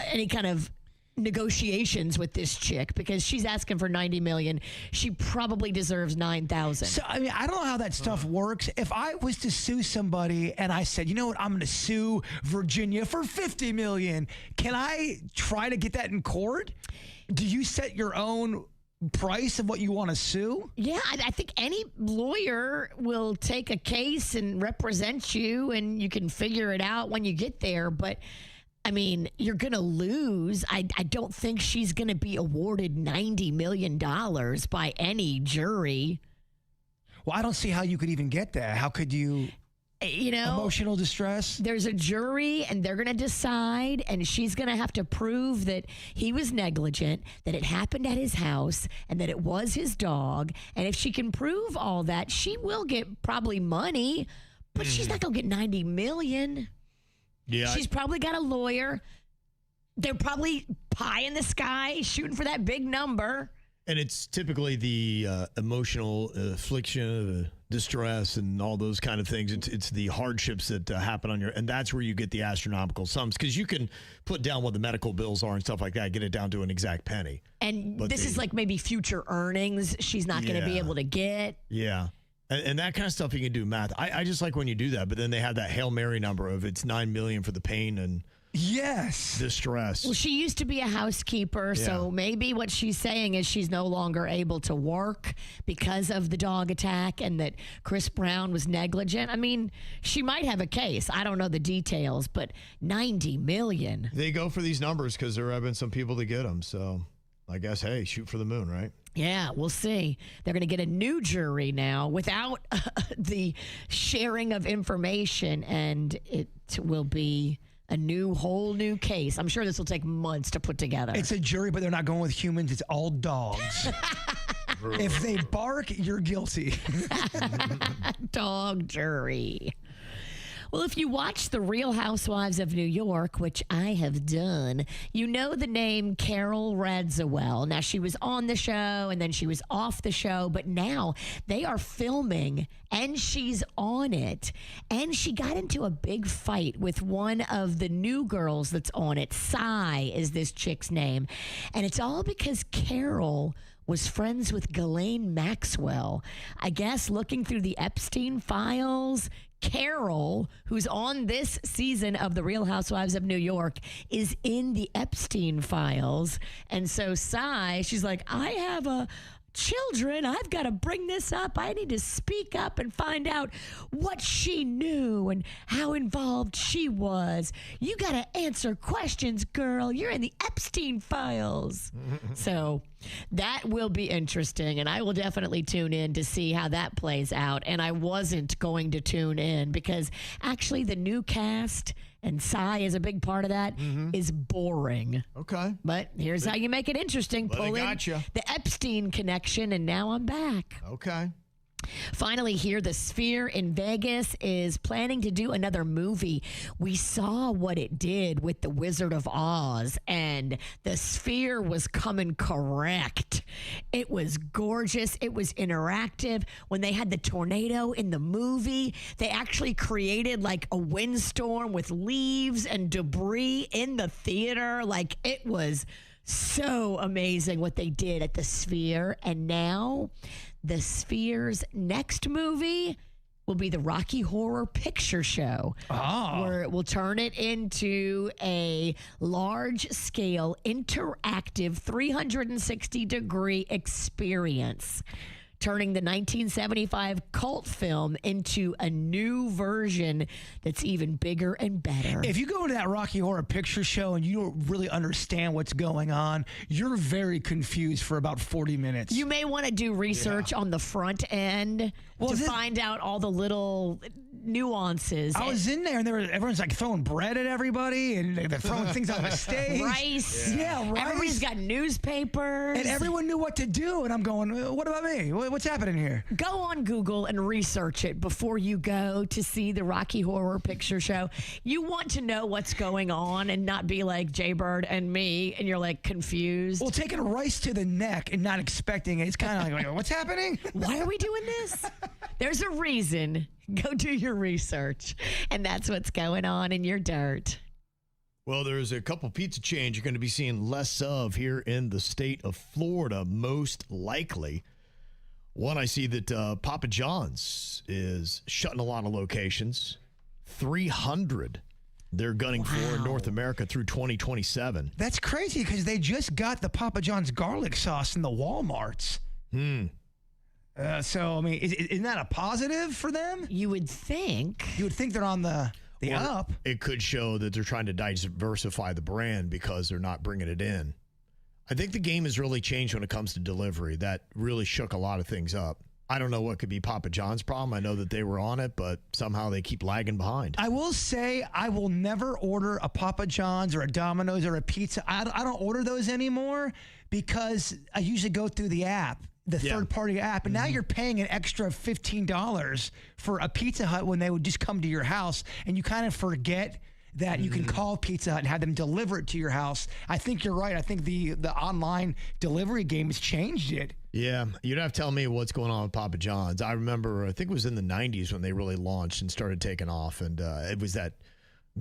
any kind of negotiations with this chick because she's asking for $90 million. She probably deserves $9,000. So, I mean, I don't know how that stuff works. If I was to sue somebody and I said, you know what, I'm going to sue Virginia for $50 million, can I try to get that in court? Do you set your own price of what you want to sue? Yeah, I think any lawyer will take a case and represent you, and you can figure it out when you get there. But, I mean, you're going to lose. I don't think she's going to be awarded $90 million by any jury. Well, I don't see how you could even get that. How could you... You know, emotional distress. There's a jury and they're going to decide, and she's going to have to prove that he was negligent, that it happened at his house, and that it was his dog. And if she can prove all that, she will get probably money, but she's not going to get $90 million. Yeah. She's probably got a lawyer. They're probably pie in the sky shooting for that big number. And it's typically the emotional affliction, distress, and all those kind of things. It's the hardships that happen on and that's where you get the astronomical sums, because you can put down what the medical bills are and stuff like that, get it down to an exact penny. And this is like maybe future earnings she's not going to be able to get. Yeah. And that kind of stuff, you can do math. I just like when you do that, but then they have that Hail Mary number of it's $9 million for the pain and distress. Well, she used to be a housekeeper, so maybe what she's saying is she's no longer able to work because of the dog attack and that Chris Brown was negligent. I mean, she might have a case. I don't know the details, but $90 million. They go for these numbers because there have been some people that get them. So I guess, hey, shoot for the moon, right? Yeah, we'll see. They're going to get a new jury now without the sharing of information, and it will be a whole new case. I'm sure this will take months to put together. It's a jury, but they're not going with humans. It's all dogs. If they bark, you're guilty. Dog jury. Well, if you watch The Real Housewives of New York, which I have done, you know the name Carol Radziwill. Now, she was on the show and then she was off the show, but now they are filming and she's on it. And she got into a big fight with one of the new girls that's on it. Cy is this chick's name. And it's all because Carol was friends with Ghislaine Maxwell. I guess looking through the Epstein files, Carol, who's on this season of The Real Housewives of New York, is in the Epstein files. And so Cy, she's like, I have children. I've got to bring this up. I need to speak up and find out what she knew and how involved she was. You got to answer questions, girl. You're in the Epstein files. So that will be interesting, and I will definitely tune in to see how that plays out. And I wasn't going to tune in because actually the new cast, and Cy is a big part of that, is boring. Okay. But here's how you make it interesting. Pull in the Epstein connection, and now I'm back. Okay. Finally, here, the Sphere in Vegas is planning to do another movie. We saw what it did with The Wizard of Oz, and the Sphere was coming correct. It was gorgeous. It was interactive. When they had the tornado in the movie, they actually created like a windstorm with leaves and debris in the theater. Like, it was so amazing what they did at the Sphere. And now the Sphere's next movie will be the Rocky Horror Picture Show, where it will turn it into a large-scale, interactive, 360-degree experience, turning the 1975 cult film into a new version that's even bigger and better. If you go into that Rocky Horror Picture Show and you don't really understand what's going on, you're very confused for about 40 minutes. You may want to do research on the front end to find out all the little nuances. I was in there and everyone's like throwing bread at everybody and they're throwing things on the stage. Rice. Yeah, rice. Everybody's got newspapers. And everyone knew what to do. And I'm going, what about me? What's happening here? Go on Google and research it before you go to see the Rocky Horror Picture Show. You want to know what's going on and not be like Jbird and me and you're like confused. Well, taking rice to the neck and not expecting it, it's kind of like, what's happening? Why are we doing this? There's a reason. Go do your research. And that's what's going on in your dirt. Well, there's a couple pizza chains you're going to be seeing less of here in the state of Florida, most likely. One, I see that Papa John's is shutting a lot of locations. 300 they're gunning for in North America through 2027. That's crazy because they just got the Papa John's garlic sauce in the Walmarts. So, I mean, isn't that a positive for them? You would think. You would think they're on the up. It could show that they're trying to diversify the brand because they're not bringing it in. I think the game has really changed when it comes to delivery. That really shook a lot of things up. I don't know what could be Papa John's problem. I know that they were on it, but somehow they keep lagging behind. I will say I will never order a Papa John's or a Domino's or a pizza. I don't order those anymore because I usually go through the app. The third-party app, and now you're paying an extra $15 for a Pizza Hut when they would just come to your house, and you kind of forget that you can call Pizza Hut and have them deliver it to your house. I think you're right. I think the online delivery game has changed it. Yeah, you'd have to tell me what's going on with Papa John's. I remember, I think it was in the 90s when they really launched and started taking off, and it was that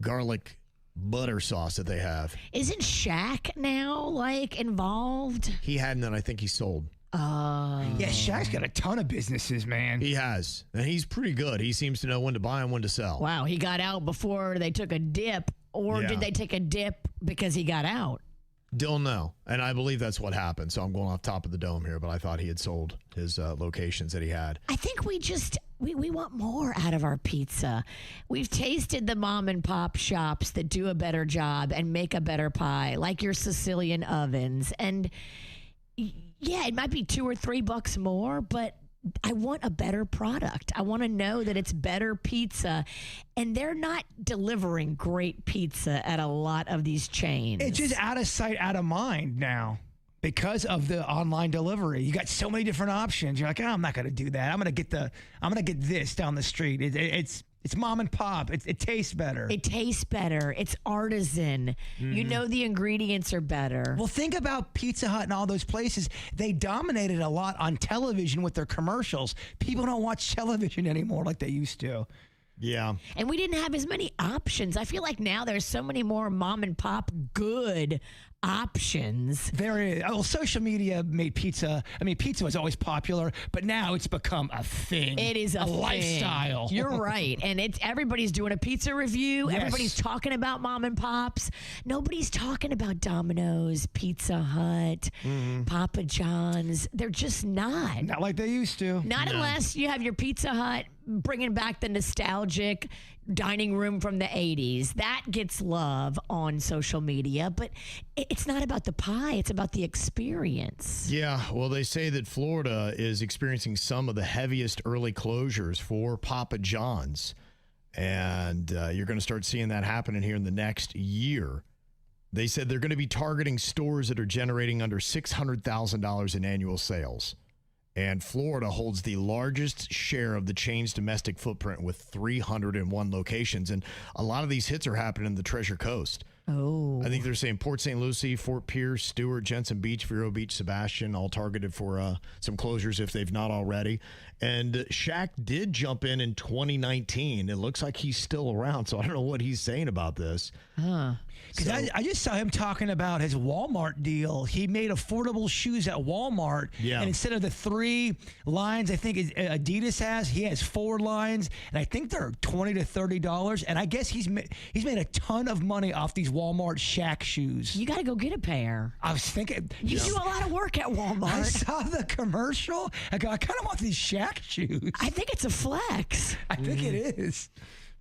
garlic butter sauce that they have. Isn't Shaq now, involved? He hadn't, and I think he sold. Yeah, Shaq's got a ton of businesses, man. He has, and he's pretty good. He seems to know when to buy and when to sell. Wow, he got out before they took a dip, or did they take a dip because he got out? Don't know, and I believe that's what happened. So I'm going off top of the dome here, but I thought he had sold his locations that he had. I think we want more out of our pizza. We've tasted the mom and pop shops that do a better job and make a better pie, like your Sicilian ovens. And yeah, it might be $2 or $3 more, but I want a better product. I want to know that it's better pizza, and they're not delivering great pizza at a lot of these chains. It's just out of sight, out of mind now because of the online delivery. You got so many different options. You're like, I'm not going to do that. I'm going to get this down the street. It's mom and pop. It tastes better. It tastes better. It's artisan. You know the ingredients are better. Well, think about Pizza Hut and all those places. They dominated a lot on television with their commercials. People don't watch television anymore like they used to. Yeah. And we didn't have as many options. I feel like now there's so many more mom and pop good options. Social media made pizza. I mean, pizza was always popular, but now it's become a thing. It is a lifestyle. You're right. And everybody's doing a pizza review. Yes. Everybody's talking about mom and pops. Nobody's talking about Domino's, Pizza Hut, Papa John's. They're just not. Not like they used to. Not unless you have your Pizza Hut bringing back the nostalgic dining room from the 80s. That gets love on social media, but it's not about the pie. It's about the experience. Yeah, well, they say that Florida is experiencing some of the heaviest early closures for Papa John's, and you're going to start seeing that happening here in the next year. They said they're going to be targeting stores that are generating under $600,000 in annual sales. And Florida holds the largest share of the chain's domestic footprint with 301 locations. And a lot of these hits are happening in the Treasure Coast. Oh. I think they're saying Port St. Lucie, Fort Pierce, Stewart, Jensen Beach, Vero Beach, Sebastian, all targeted for some closures if they've not already. And Shaq did jump in 2019. It looks like he's still around, so I don't know what he's saying about this. Because I just saw him talking about his Walmart deal. He made affordable shoes at Walmart. Yeah. And instead of the 3 lines I think Adidas has, he has 4 lines. And I think they're $20 to $30. And I guess he's made a ton of money off these Walmart Shaq shoes. You got to go get a pair. I was thinking. You do a lot of work at Walmart. I saw the commercial. I kind of want these Shaq shoes. I think it's a flex. I think it is.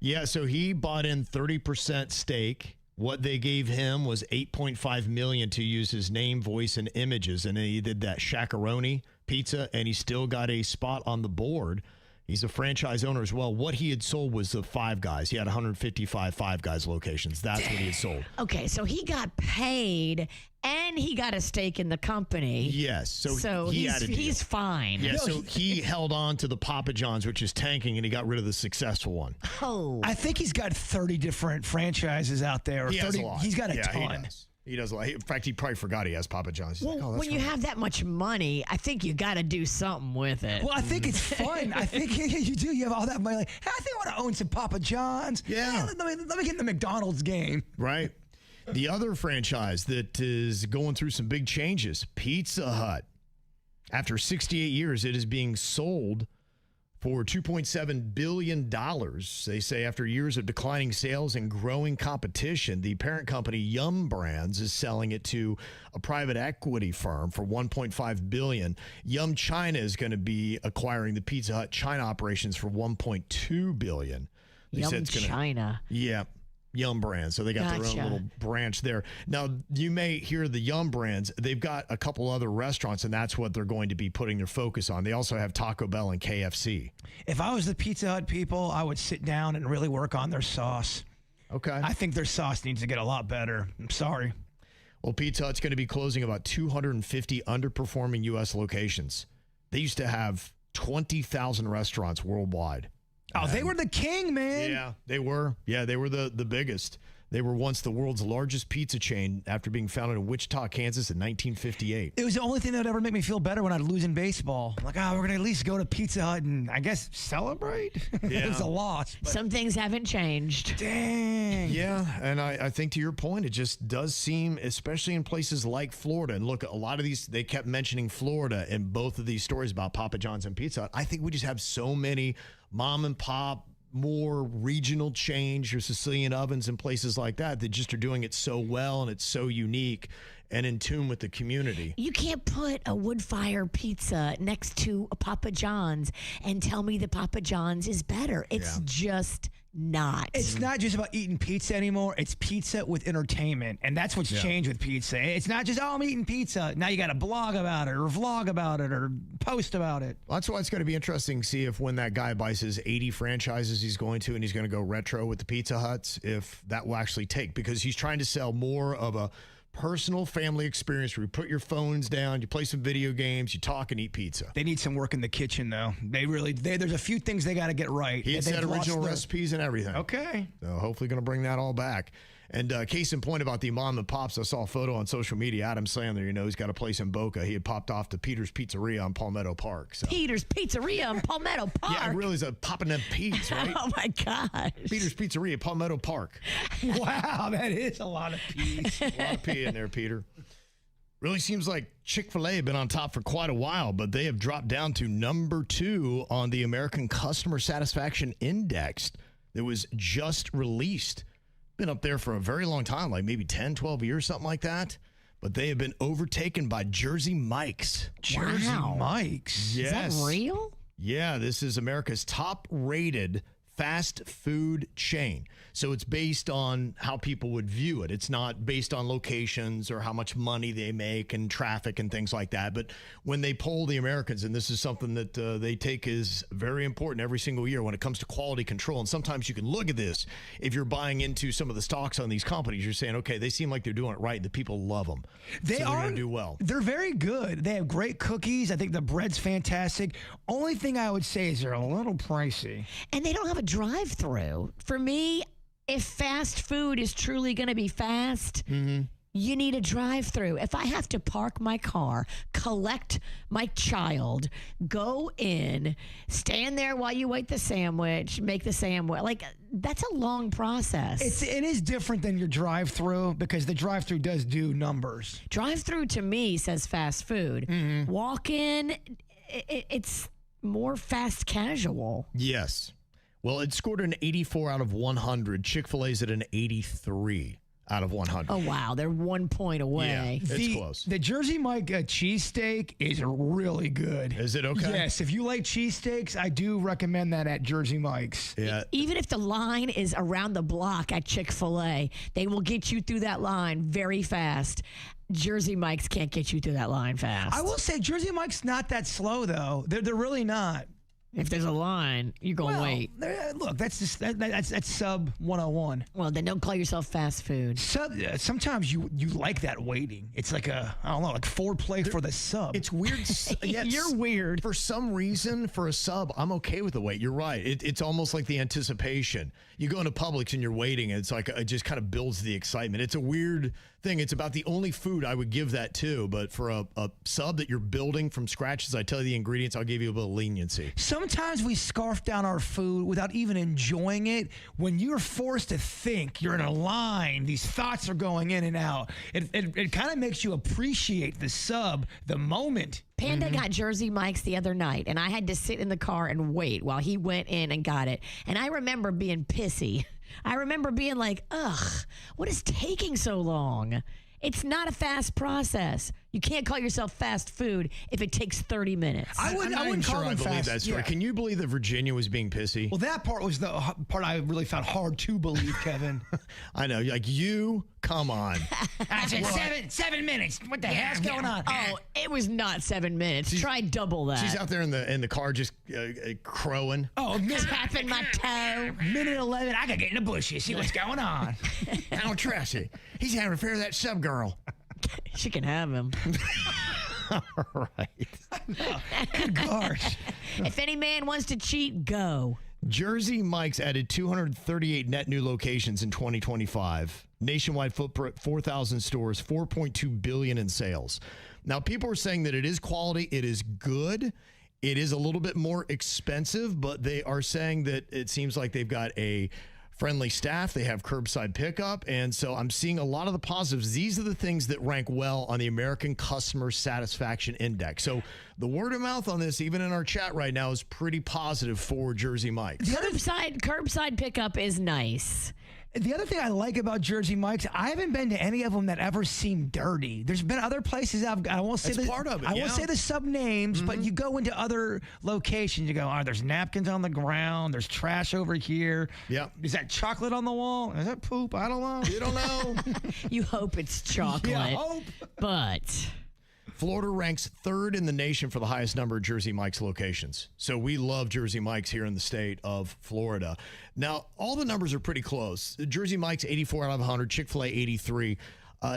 Yeah, so he bought in 30% stake. What they gave him was $8.5 million to use his name, voice, and images. And then he did that Shaq-a-roni pizza, and he still got a spot on the board. He's a franchise owner as well. What he had sold was the Five Guys. He had 155 Five Guys locations. That's what he had sold. Okay, so he got paid and he got a stake in the company. Yes. So he's fine. Yeah, so he held on to the Papa John's, which is tanking, and he got rid of the successful one. Oh. I think he's got 30 different franchises out there. He has a lot. He's got a ton. He does a lot. In fact, he probably forgot he has Papa John's. He's Well, like, oh, that's when you right. have that much money, I think you got to do something with it. Well, I think it's fun. I think you do. You have all that money. Like, hey, I think I want to own some Papa John's. Yeah. Let me get in the McDonald's game. Right. The other franchise that is going through some big changes, Pizza Hut. After 68 years, it is being sold for $2.7 billion. They say after years of declining sales and growing competition, the parent company Yum Brands is selling it to a private equity firm for $1.5 billion. Yum China is going to be acquiring the Pizza Hut China operations for $1.2 billion. Yum China. Yeah. Yum Brands. So they got their own little branch there. Now, you may hear the Yum Brands. They've got a couple other restaurants, and that's what they're going to be putting their focus on. They also have Taco Bell and KFC. If I was the Pizza Hut people, I would sit down and really work on their sauce. Okay. I think their sauce needs to get a lot better. I'm sorry. Well, Pizza Hut's going to be closing about 250 underperforming U.S. locations. They used to have 20,000 restaurants worldwide. Oh, they were the king, man. Yeah, they were. Yeah, they were the biggest. They were once the world's largest pizza chain after being founded in Wichita, Kansas in 1958. It was the only thing that would ever make me feel better when I'd lose in baseball. Like, we're going to at least go to Pizza Hut and, I guess, celebrate? Yeah. It was a loss. But Some things haven't changed. dang. Yeah, and I think to your point, it just does seem, especially in places like Florida, and look, a lot of these, they kept mentioning Florida in both of these stories about Papa John's and Pizza Hut. I think we just have so many mom and pop, more regional chains, your Sicilian ovens and places like that just are doing it so well, and it's so unique and in tune with the community. You can't put a wood fire pizza next to a Papa John's and tell me the Papa John's is better. It's just not. It's not just about eating pizza anymore. It's pizza with entertainment. And that's what's changed with pizza. It's not just, I'm eating pizza. Now you got to blog about it or vlog about it or post about it. Well, that's why it's going to be interesting to see if when that guy buys his 80 franchises he's going to, and he's going to go retro with the Pizza Huts, if that will actually take, because he's trying to sell more of a personal family experience where you put your phones down, you play some video games, you talk and eat pizza. They need some work in the kitchen, though. There's a few things they got to get right. He had said original recipes and everything. Okay. So hopefully going to bring that all back. And case in point about the mom and pops, I saw a photo on social media. Adam Sandler, he's got a place in Boca. He had popped off to Peter's Pizzeria on Palmetto Park. So. Peter's Pizzeria in Palmetto Park. Yeah, I realize popping them peas, right? Oh, my gosh. Peter's Pizzeria, Palmetto Park. Wow, that is a lot of peas. A lot of pea in there, Peter. Really seems like Chick-fil-A have been on top for quite a while, but they have dropped down to number 2 on the American Customer Satisfaction Index that was just released. Been up there for a very long time, like maybe 10, 12 years, something like that. But they have been overtaken by Jersey Mike's. Jersey Mike's? Yes. Is that real? Yeah, this is America's top-rated fast food chain. So it's based on how people would view it. It's not based on locations or how much money they make and traffic and things like that. But when they poll the Americans, and this is something that they take is very important every single year when it comes to quality control. And sometimes you can look at this. If you're buying into some of the stocks on these companies, you're saying, okay, they seem like they're doing it right. The people love them. They're going to do well. They're very good. They have great cookies. I think the bread's fantastic. Only thing I would say is they're a little pricey. And they don't have a drive-through. For me, if fast food is truly going to be fast, you need a drive-through. If I have to park my car, collect my child, go in, stand there while you wait the sandwich, make the sandwich, like that's a long process. It is different than your drive-through because the drive-through does do numbers. Drive-through to me says fast food. Walk-in, it's more fast casual. Yes. Well, it scored an 84 out of 100. Chick-fil-A's at an 83 out of 100. Oh, wow. They're 1 point away. Yeah, it's close. The Jersey Mike cheesesteak is really good. Is it okay? Yes. If you like cheesesteaks, I do recommend that at Jersey Mike's. Yeah. Even if the line is around the block at Chick-fil-A, they will get you through that line very fast. Jersey Mike's can't get you through that line fast. I will say Jersey Mike's not that slow, though. They're really not. If there's a line, you're going to wait. Look, that's just that's sub 101. Well, then don't call yourself fast food. Sometimes you like that waiting. It's like like foreplay for the sub. It's weird. Yes. You're weird. For some reason, for a sub, I'm okay with the wait. You're right. It's almost like the anticipation. You go into Publix and you're waiting, and it's like it just kind of builds the excitement. It's a weird thing. It's about the only food I would give that to. But for a sub that you're building from scratch, as I tell you the ingredients, I'll give you a bit of leniency. Sometimes we scarf down our food without even enjoying it. When you're forced to think, you're in a line, these thoughts are going in and out. It kind of makes you appreciate the sub, the moment. Panda got Jersey Mike's the other night, and I had to sit in the car and wait while he went in and got it. And I remember being pissy. I remember being like, ugh, what is taking so long? It's not a fast process. You can't call yourself fast food if it takes 30 minutes. I wouldn't call them I believe fast. that story. Yeah. Can you believe that Virginia was being pissy? Well, that part was the part I really found hard to believe, Kevin. I know. Like, come on. I said 7 minutes. What the hell's going on? Oh, it was not 7 minutes. Try double that. She's out there in the car just crowing. Oh, tapping my toe. Minute 11, I gotta get in the bushes, see what's going on. How trashy. He's having an affair with that sub girl. She can have him. All right. Good gosh. If any man wants to cheat, go. Jersey Mike's added 238 net new locations in 2025. Nationwide footprint, 4,000 stores, $4.2 billion in sales. Now, people are saying that it is quality. It is good. It is a little bit more expensive, but they are saying that it seems like they've got a friendly staff. They have curbside pickup. And so I'm seeing a lot of the positives. These are the things that rank well on the American Customer Satisfaction Index. So the word of mouth on this, even in our chat right now, is pretty positive for Jersey Mike's. Curbside pickup is nice. The other thing I like about Jersey Mike's, I haven't been to any of them that ever seem dirty. There's been other places I won't say That's part of it, I won't say the sub names, but you go into other locations. You go, there's napkins on the ground. There's trash over here. Yeah. Is that chocolate on the wall? Is that poop? I don't know. You don't know. You hope it's chocolate. Yeah, hope. But Florida ranks third in the nation for the highest number of Jersey Mike's locations. So we love Jersey Mike's here in the state of Florida. Now, all the numbers are pretty close. Jersey Mike's 84 out of 100, Chick-fil-A 83.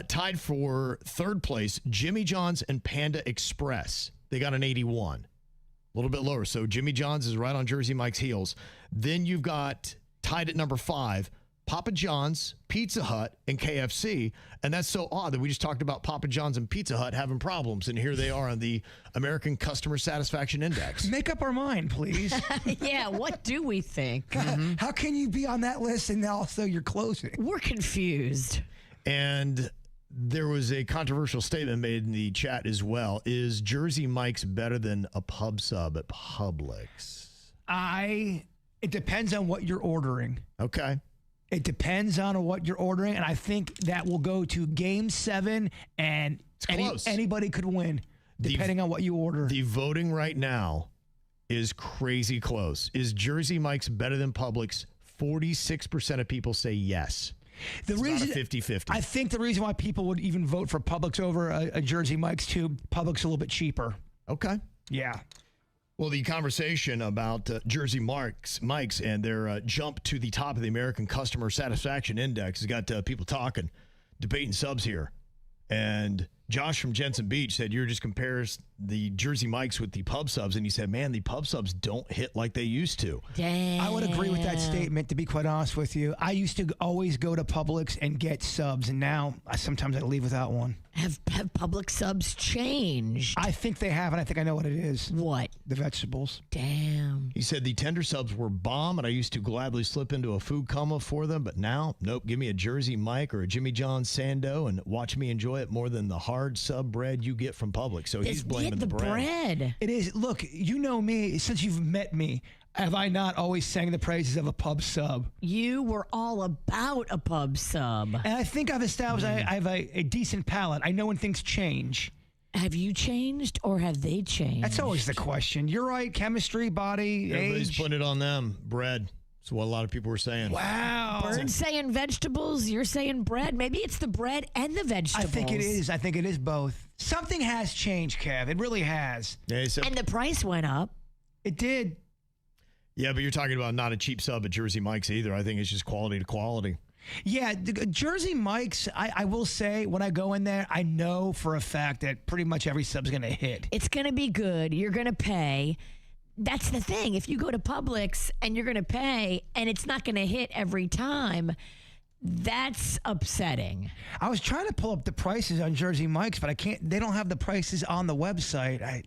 Tied for third place, Jimmy John's and Panda Express. They got an 81. A little bit lower. So Jimmy John's is right on Jersey Mike's heels. Then you've got tied at number 5, Papa John's, Pizza Hut, and KFC. And that's so odd that we just talked about Papa John's and Pizza Hut having problems. And here they are on the American Customer Satisfaction Index. Make up our mind, please. yeah, what do we think? How can you be on that list and also you're closing? We're confused. And there was a controversial statement made in the chat as well. Is Jersey Mike's better than a pub sub at Publix? It depends on what you're ordering. Okay. It depends on what you're ordering, and I think that will go to Game 7, and anybody could win, depending on what you order. The voting right now is crazy close. Is Jersey Mike's better than Publix? 46% of people say yes. The reason, about a 50-50. I think the reason why people would even vote for Publix over a Jersey Mike's too, Publix a little bit cheaper. Okay. Yeah. Well, the conversation about Jersey Mike's and their jump to the top of the American Customer Satisfaction Index has got people talking, debating subs here. And Josh from Jensen Beach said you just compares the Jersey Mike's with the pub subs, and he said, man, the pub subs don't hit like they used to. Damn. I would agree with that statement, to be quite honest with you. I used to always go to Publix and get subs, and now sometimes I leave without one. Have Publix subs changed? I think they have, and I think I know what it is. What? The vegetables. Damn. He said the tender subs were bomb, and I used to gladly slip into a food coma for them, but now, nope, give me a Jersey Mike or a Jimmy John's Sando and watch me enjoy it more than the hard sub bread you get from Publix. So he's blaming the bread. It is. Look, you know me. Since you've met me, have I not always sang the praises of a pub sub? You were all about a pub sub. And I think I've established I have a decent palate. I know when things change. Have you changed or have they changed? That's always the question. You're right. Chemistry, body, Everybody's age. putting it on them. Bread. That's what a lot of people were saying. Wow. Bird's saying vegetables. You're saying bread. Maybe it's the bread and the vegetables. I think it is. I think it is both. Something has changed, Kev. It really has. Yeah, he said, and the price went up. It did. Yeah, but you're talking about not a cheap sub at Jersey Mike's either. I think it's just quality to quality. Yeah, Jersey Mike's, I will say, when I go in there, I know for a fact that pretty much every sub's going to hit. It's going to be good. You're going to pay. That's the thing. If you go to Publix and you're going to pay and it's not going to hit every time, that's upsetting. I was trying to pull up the prices on Jersey Mike's, but I can't. They don't have the prices on the website.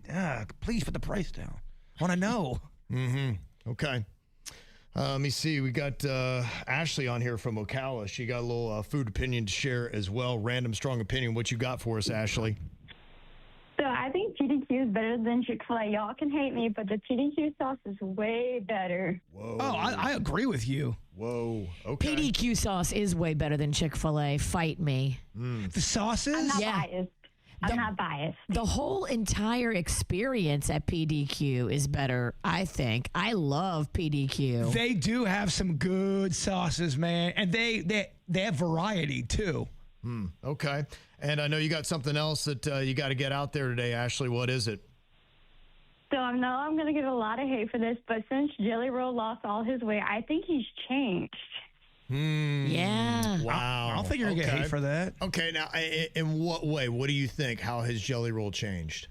Please put the price down. I want to know. Mm-hmm. Okay. Let me see. We got Ashley on here from Ocala. She got a little food opinion to share as well. Random strong opinion. What you got for us, Ashley? So I think PDQ is better than Chick-fil-A. Y'all can hate me, but the PDQ sauce is way better. Whoa. Oh, I agree with you. Whoa. Okay. PDQ sauce is way better than Chick-fil-A. Fight me. The sauces? I'm not biased. I'm not biased. The whole entire experience at PDQ is better, I think. I love PDQ. They do have some good sauces, man. And they have variety, too. Okay. And I know you got something else that you got to get out there today, Ashley. What is it? So I know I'm going to get a lot of hate for this, but since Jelly Roll lost all his weight, I think he's changed. Yeah. Wow. I don't think you're going to get hate for that. Okay. Now, in what way? What do you think? How has Jelly Roll changed?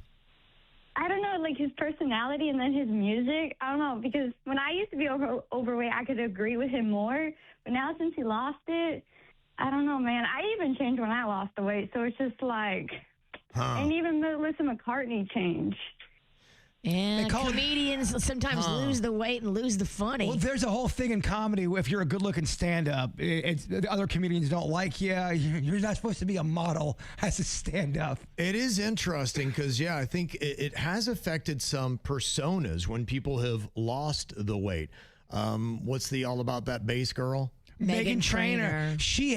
I don't know. but like his personality and then his music, I don't know, because when I used to be overweight, I could agree with him more. But now since he lost it, I don't know, man. I even changed when I lost the weight, so it's just like, and even Melissa McCartnhy changed. Yeah, comedians sometimes lose the weight and lose the funny. Well, there's a whole thing in comedy where if you're a good-looking stand-up, the other comedians don't like you. You're not supposed to be a model as a stand-up. It is interesting because, I think it has affected some personas when people have lost the weight. What's the All About That Bass girl? Meghan Trainor. She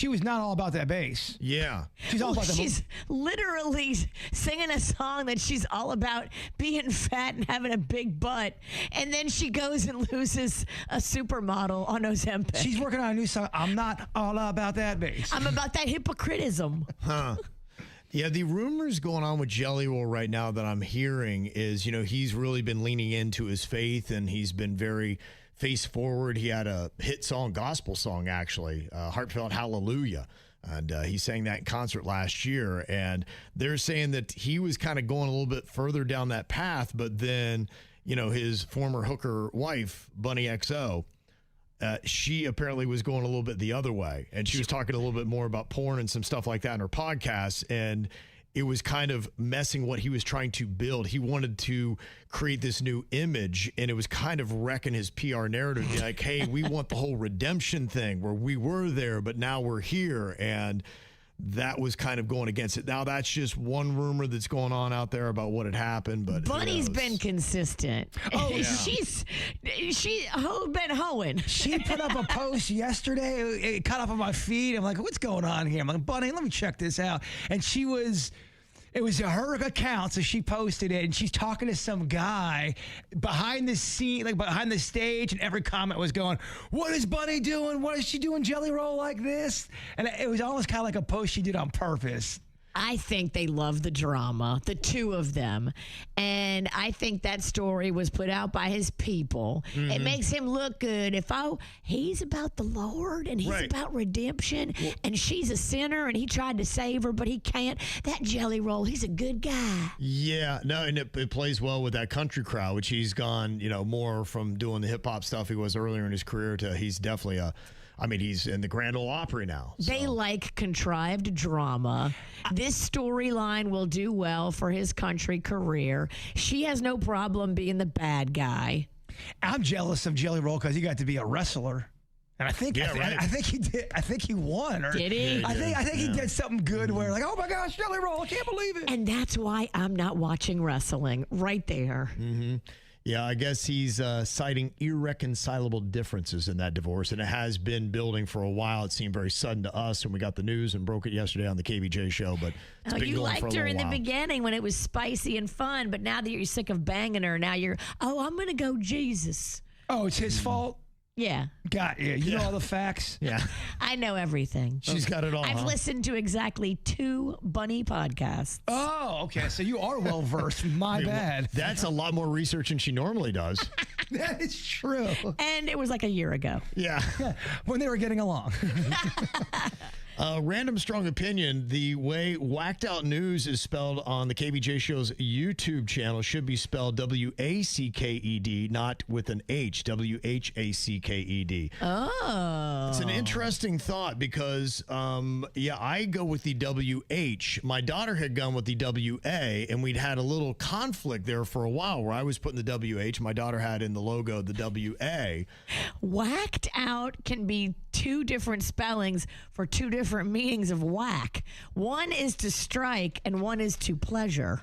was not all about that bass. Yeah. She's all about She's literally singing a song that she's all about being fat and having a big butt. And then she goes and loses a supermodel on Ozempic. She's working on a new song. I'm not all about that bass. I'm about that hypocritism. Yeah, the rumors going on with Jelly Roll right now that I'm hearing is, he's really been leaning into his faith and he's been very face forward. He had a hit song, gospel song, actually, Heartfelt Hallelujah. And he sang that in concert last year. And they're saying that he was kind of going a little bit further down that path. But then, his former hooker wife, Bunny XO, she apparently was going a little bit the other way. And she was talking a little bit more about porn and some stuff like that in her podcast. And it was kind of messing what he was trying to build. He wanted to create this new image, and it was kind of wrecking his PR narrative. Be like, hey, we want the whole redemption thing where we were there, but now we're here. And that was kind of going against it. Now, that's just one rumor that's going on out there about what had happened. But Bunny's been consistent. Oh, yeah. She's been hoeing. She put up a post yesterday. It caught up on my feed. I'm like, what's going on here? I'm like, Bunny, let me check this out. And it was her account, so she posted it, and she's talking to some guy behind the scene, like behind the stage, and every comment was going, what is Bunny doing? What is she doing Jelly Roll like this? And it was almost kind of like a post she did on purpose. I think they love the drama, the two of them. And I think that story was put out by his people. Mm-hmm. It makes him look good. He's about the Lord and he's about redemption, and she's a sinner and he tried to save her, but he can't. That Jelly Roll, he's a good guy. Yeah, no, and it plays well with that country crowd, which he's gone, more from doing the hip hop stuff he was earlier in his career to he's definitely he's in the Grand Ole Opry now. So. They like contrived drama. This storyline will do well for his country career. She has no problem being the bad guy. I'm jealous of Jelly Roll because he got to be a wrestler. And I think he did. I think he won. Or did he? I think he did something good where like, oh my gosh, Jelly Roll, I can't believe it. And that's why I'm not watching wrestling right there. Mm-hmm. Yeah, I guess he's citing irreconcilable differences in that divorce, and it has been building for a while. It seemed very sudden to us, and we got the news and broke it yesterday on the KVJ show, but it's been you going for a liked her in while. The beginning when it was spicy and fun, but now that you're sick of banging her, now I'm going to go Jesus. Oh, it's his fault? Yeah. Got you. You know all the facts? Yeah. I know everything. She's got it all. I've listened to exactly 2 Bunny podcasts. Oh, okay. So you are well versed. My bad. That's a lot more research than she normally does. That is true. And it was like a year ago. Yeah. When they were getting along. Random strong opinion. The way Whacked Out News is spelled on the KVJ Show's YouTube channel should be spelled W-A-C-K-E-D, not with an H, W-H-A-C-K-E-D. Oh. It's an interesting thought because, I go with the W-H. My daughter had gone with the W-A, and we'd had a little conflict there for a while where I was putting the W-H. My daughter had in the logo the W-A. Whacked out can be 2 different spellings for 2 different meanings of whack. One is to strike and one is to pleasure.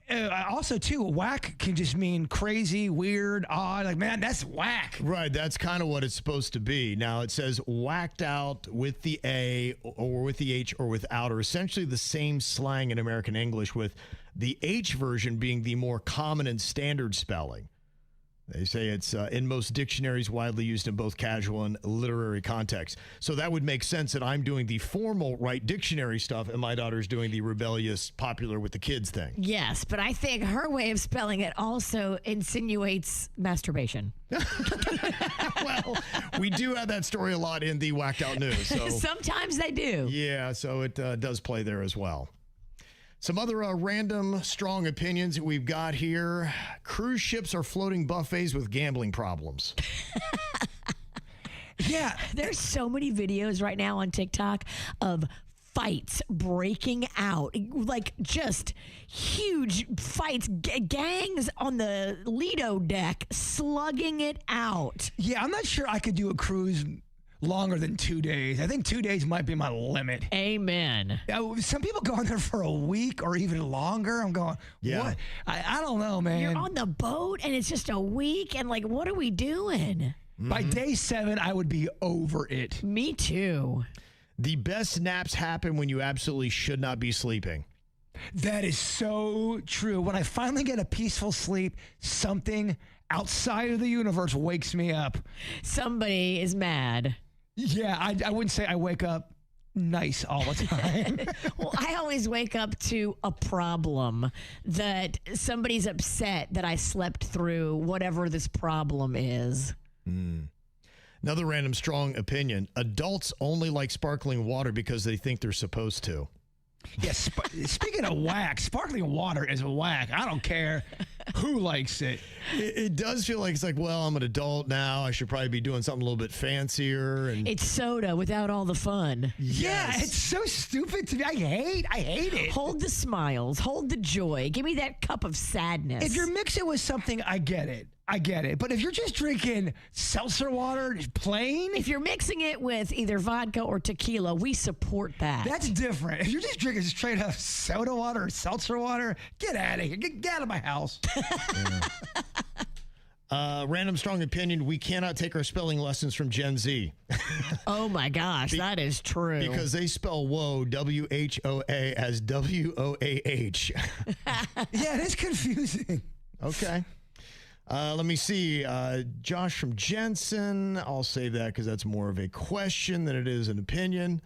Also, too, whack can just mean crazy, weird, odd. Like, man, that's whack. Right. That's kind of what it's supposed to be. Now, it says whacked out with the A or with the H or without, or essentially the same slang in American English, with the H version being the more common and standard spelling. They say it's in most dictionaries widely used in both casual and literary contexts. So that would make sense that I'm doing the formal right dictionary stuff and my daughter's doing the rebellious popular with the kids thing. Yes, but I think her way of spelling it also insinuates masturbation. Well, we do have that story a lot in the Whacked Out News. So. Sometimes they do. Yeah, so it does play there as well. Some other random strong opinions that we've got here. Cruise ships are floating buffets with gambling problems. Yeah. There's so many videos right now on TikTok of fights breaking out, like just huge fights, gangs on the Lido deck slugging it out. Yeah, I'm not sure I could do a cruise longer than 2 days. I think 2 days might be my limit. Amen. Some people go on there for a week or even longer. I'm going, what? I don't know, man. You're on the boat and it's just a week and like, what are we doing? By day 7, I would be over it. Me too. The best naps happen when you absolutely should not be sleeping. That is so true. When I finally get a peaceful sleep, something outside of the universe wakes me up. Somebody is mad. Yeah, I wouldn't say I wake up nice all the time. Well, I always wake up to a problem that somebody's upset that I slept through whatever this problem is. Another random strong opinion. Adults only like sparkling water because they think they're supposed to. Yes. Speaking of whack, sparkling water is whack. I don't care who likes it. It does feel like it's like, well, I'm an adult now. I should probably be doing something a little bit fancier. And it's soda without all the fun. Yes. Yeah, it's so stupid to me. I hate it. Hold the smiles. Hold the joy. Give me that cup of sadness. If you're mixing with something, I get it. But if you're just drinking seltzer water, just plain. If you're mixing it with either vodka or tequila, we support that. That's different. If you're just drinking straight up soda water or seltzer water, get out of here. Get out of my house. Random strong opinion. We cannot take our spelling lessons from Gen Z. Oh my gosh, that is true. Because they spell whoa, W-H-O-A, as W-O-A-H. Yeah, it is confusing. Okay. Let me see. Josh from Jensen. I'll save that because that's more of a question than it is an opinion.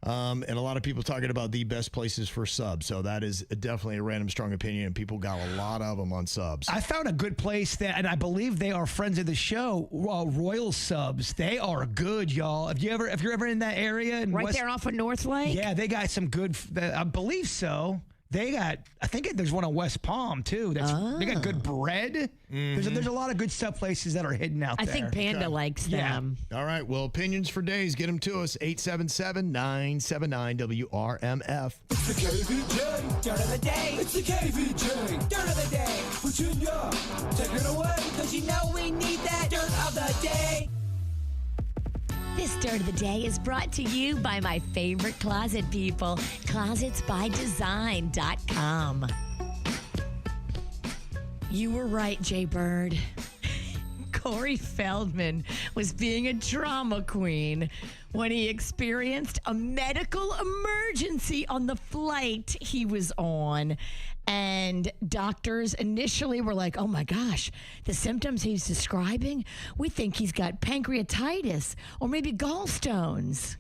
And a lot of people talking about the best places for subs. So that is definitely a random strong opinion. And people got a lot of them on subs. I found a good place that, and I believe they are friends of the show, Royal Subs. They are good, y'all. If you're ever in that area. Right there off of North Lake? Yeah, they got some good, I believe so. They got, I think there's one in West Palm, too. They got good bread. Mm-hmm. There's a lot of good sub places that are hidden out there. I think Panda likes them. All right. Well, opinions for days. Get them to us. 877-979-WRMF. It's the KVJ Dirt of the Day. It's the KVJ Dirt of the Day. Virginia, take it away. Because you know we need that Dirt of the Day. This Dirt of the Day is brought to you by my favorite closet people, closetsbydesign.com. You were right, Jbird. Corey Feldman was being a drama queen when he experienced a medical emergency on the flight he was on. And doctors initially were like, oh my gosh, the symptoms he's describing, we think he's got pancreatitis or maybe gallstones.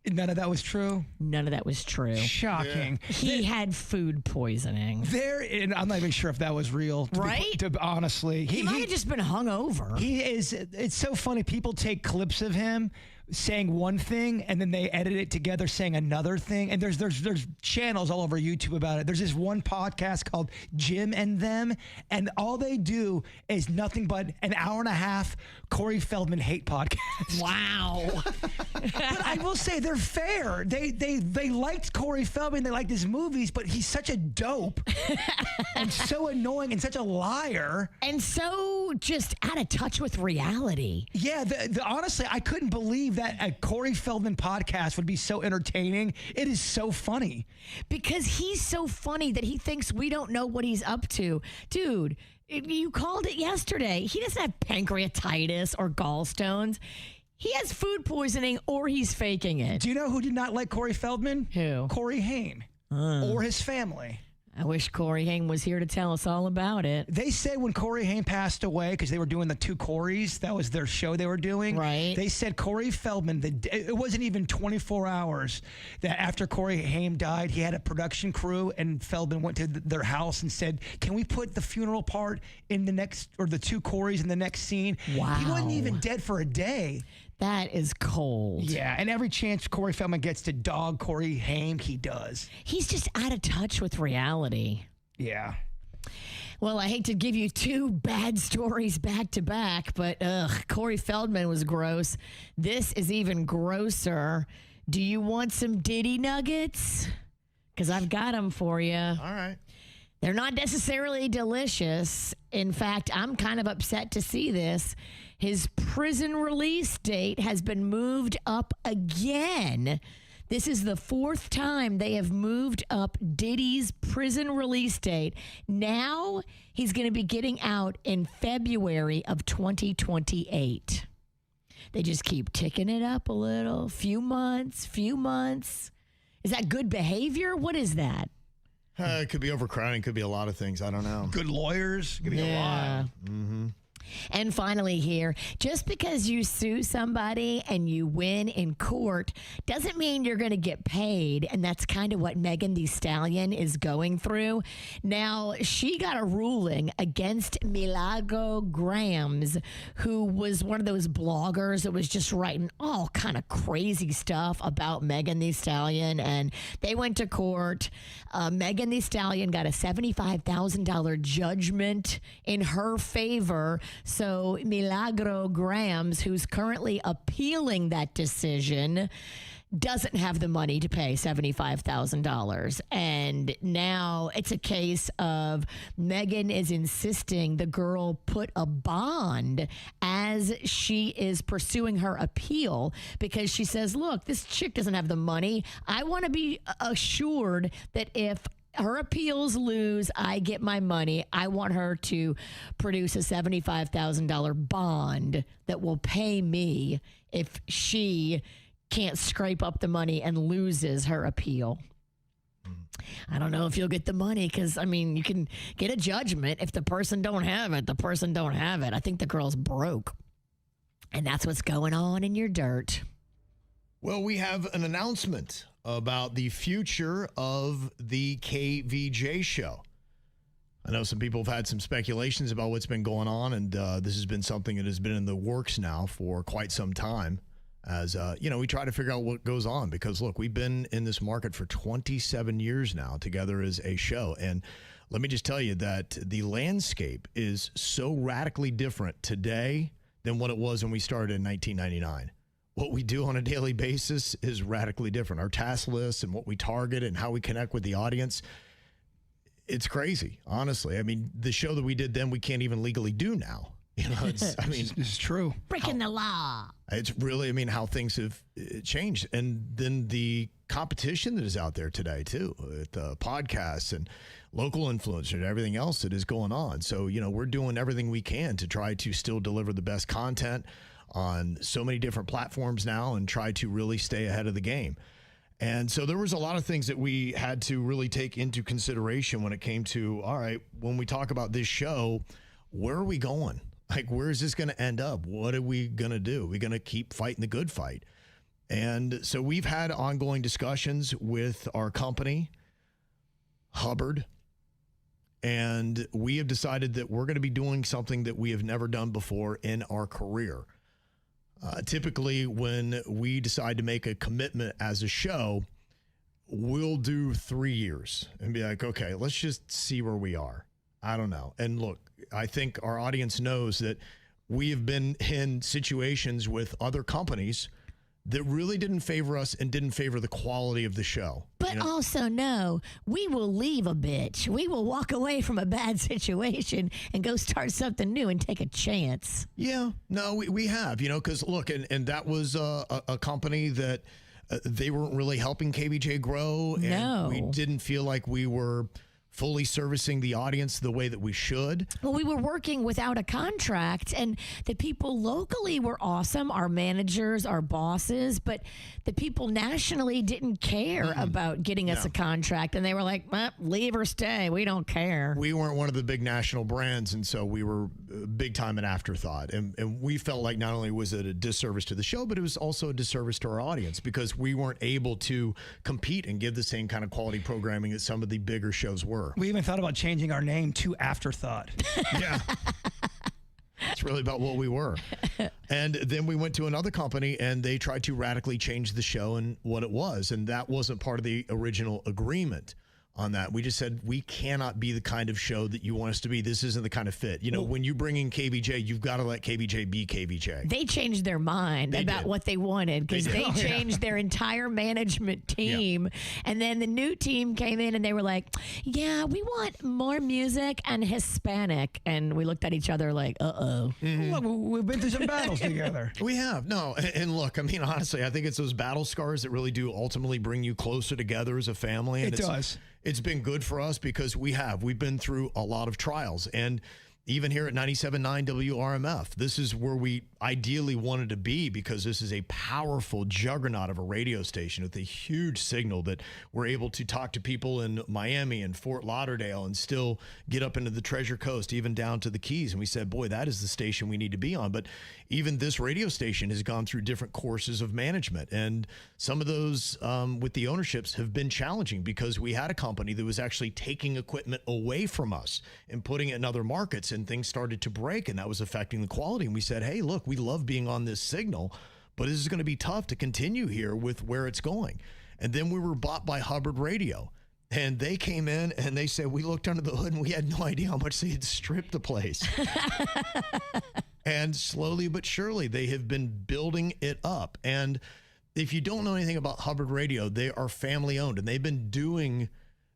None of that was true? None of that was true. Shocking. Yeah. He had food poisoning. And I'm not even sure if that was real. Right? Honestly. He might have just been hungover. It's so funny. People take clips of him saying one thing and then they edit it together saying another thing. And there's channels all over YouTube about it. There's this one podcast called Jim and Them, and all they do is nothing but an hour and a half Corey Feldman hate podcast. Wow. But I will say they're fair. They liked Corey Feldman. They liked his movies, but he's such a dope and so annoying and such a liar. And so just out of touch with reality. Yeah, honestly, I couldn't believe that a Corey Feldman podcast would be so entertaining. It is so funny. Because he's so funny that he thinks we don't know what he's up to. Dude, you called it yesterday. He doesn't have pancreatitis or gallstones. He has food poisoning or he's faking it. Do you know who did not like Corey Feldman? Who? Corey Haim or his family. I wish Corey Haim was here to tell us all about it. They said when Corey Haim passed away, because they were doing the Two Coreys, that was their show they were doing. Right. They said Corey Feldman, it wasn't even 24 hours that after Corey Haim died, he had a production crew, and Feldman went to their house and said, can we put the funeral part in the next, or the Two Coreys in the next scene? Wow. He wasn't even dead for a day. That is cold. Yeah, and every chance Corey Feldman gets to dog Corey Haim, he does. He's just out of touch with reality. Yeah. Well, I hate to give you two bad stories back to back, but Corey Feldman was gross. This is even grosser. Do you want some Diddy nuggets? Because I've got them for you. All right. They're not necessarily delicious. In fact, I'm kind of upset to see this. His prison release date has been moved up again. This is the fourth time they have moved up Diddy's prison release date. Now he's going to be getting out in February of 2028. They just keep ticking it up a little. Few months. Is that good behavior? What is that? It could be overcrowding. Could be a lot of things. I don't know. Good lawyers. Could be a lot. Mm-hmm. And finally here, just because you sue somebody and you win in court doesn't mean you're going to get paid. And that's kind of what Megan Thee Stallion is going through. Now, she got a ruling against Milagro Grams, who was one of those bloggers that was just writing all kind of crazy stuff about Megan Thee Stallion. And they went to court. Megan Thee Stallion got a $75,000 judgment in her favor. So Milagro Grams, who's currently appealing that decision, doesn't have the money to pay $75,000. And now it's a case of Megan is insisting the girl put a bond as she is pursuing her appeal, because she says, look, this chick doesn't have the money. I want to be assured that if her appeals lose, I get my money. I want her to produce a $75,000 bond that will pay me if she can't scrape up the money and loses her appeal. I don't know if you'll get the money because, I mean, you can get a judgment. If the person don't have it, the person don't have it. I think the girl's broke. And that's what's going on in your dirt. Well, we have an announcement about the future of the KVJ show. I know some people have had some speculations about what's been going on, and this has been something that has been in the works now for quite some time. As, we try to figure out what goes on because, look, we've been in this market for 27 years now together as a show. And let me just tell you that the landscape is so radically different today than what it was when we started in 1999. What we do on a daily basis is radically different. Our task lists and what we target and how we connect with the audience, it's crazy, honestly. I mean, the show that we did then, we can't even legally do now. You know, it's true. Breaking the law. It's really, how things have changed. And then the competition that is out there today, too, with podcasts and local influencers and everything else that is going on. So, we're doing everything we can to try to still deliver the best content on so many different platforms now and try to really stay ahead of the game. And so there was a lot of things that we had to really take into consideration when it came to, all right, when we talk about this show, where are we going? Like, where is this going to end up? What are we going to do? We're going to keep fighting the good fight. And so we've had ongoing discussions with our company, Hubbard, and we have decided that we're going to be doing something that we have never done before in our career. Typically, when we decide to make a commitment as a show, we'll do 3 years and be like, okay, let's just see where we are. I don't know. And look, I think our audience knows that we have been in situations with other companies that really didn't favor us and didn't favor the quality of the show. But also know, we will leave a bitch. We will walk away from a bad situation and go start something new and take a chance. Yeah, no, we have, because look, and that was a company that they weren't really helping KVJ grow. And no. We didn't feel like we were fully servicing the audience the way that we should. Well, we were working without a contract, and the people locally were awesome, our managers, our bosses, but the people nationally didn't care about getting us a contract, and they were like, leave or stay, we don't care. We weren't one of the big national brands, and so we were big time an afterthought, and we felt like not only was it a disservice to the show, but it was also a disservice to our audience because we weren't able to compete and give the same kind of quality programming that some of the bigger shows were. We even thought about changing our name to Afterthought. Yeah. It's really about what we were. And then we went to another company, and they tried to radically change the show and what it was. And that wasn't part of the original agreement on that. We just said, we cannot be the kind of show that you want us to be. This isn't the kind of fit. You know, when you bring in KVJ, you've got to let KVJ be KVJ. They changed their mind about what they wanted because they changed their entire management team. And then the new team came in and they were like, yeah, we want more music and Hispanic. And we looked at each other like, uh-oh. Look, we've been through some battles together. We have. No, and look, I mean, honestly, I think it's those battle scars that really do ultimately bring you closer together as a family. And it does. It's been good for us because we've been through a lot of trials. And even here at 97.9 WRMF, this is where we ideally wanted to be because this is a powerful juggernaut of a radio station with a huge signal that we're able to talk to people in Miami and Fort Lauderdale and still get up into the Treasure Coast, even down to the Keys. And we said, boy, that is the station we need to be on. But even this radio station has gone through different courses of management. And some of those with the ownerships have been challenging because we had a company that was actually taking equipment away from us and putting it in other markets, and things started to break, and that was affecting the quality. And we said, hey, look, we love being on this signal, but this is going to be tough to continue here with where it's going. And then we were bought by Hubbard Radio, and they came in and they said, we looked under the hood and we had no idea how much they had stripped the place. And slowly but surely, they have been building it up. And if you don't know anything about Hubbard Radio, they are family owned, and they've been doing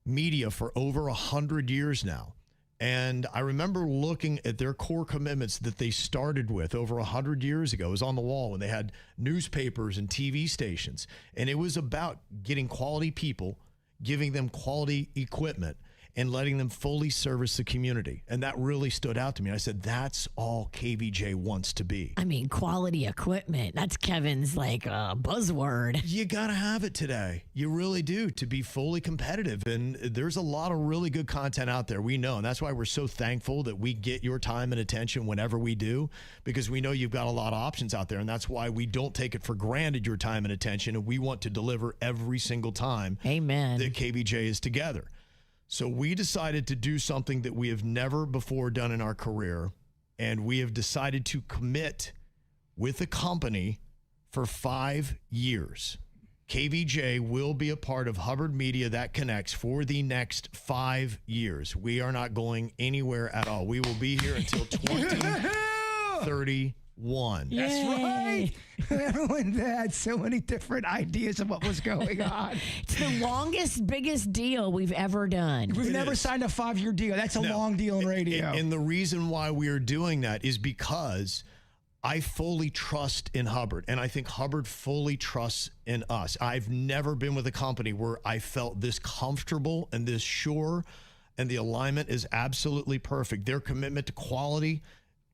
media for over 100 years now. And I remember looking at their core commitments that they started with over 100 years ago. It was on the wall when they had newspapers and TV stations. And it was about getting quality people, giving them quality equipment, and letting them fully service the community. And that really stood out to me. I said, that's all KVJ wants to be. I mean, quality equipment. That's Kevin's buzzword. You got to have it today. You really do, to be fully competitive. And there's a lot of really good content out there. We know. And that's why we're so thankful that we get your time and attention whenever we do, because we know you've got a lot of options out there. And that's why we don't take it for granted, your time and attention. And we want to deliver every single time Amen. That KVJ is together. So we decided to do something that we have never before done in our career, and we have decided to commit with a company for 5 years. KVJ will be a part of Hubbard Media That Connects for the next 5 years. We are not going anywhere at all. We will be here until 2031. That's right. Everyone had so many different ideas of what was going on. It's the longest, biggest deal we've ever done. We've never signed a 5-year deal. That's a long deal in radio. And the reason why we are doing that is because I fully trust in Hubbard, and I think Hubbard fully trusts in us. I've never been with a company where I felt this comfortable and this sure, and the alignment is absolutely perfect. Their commitment to quality,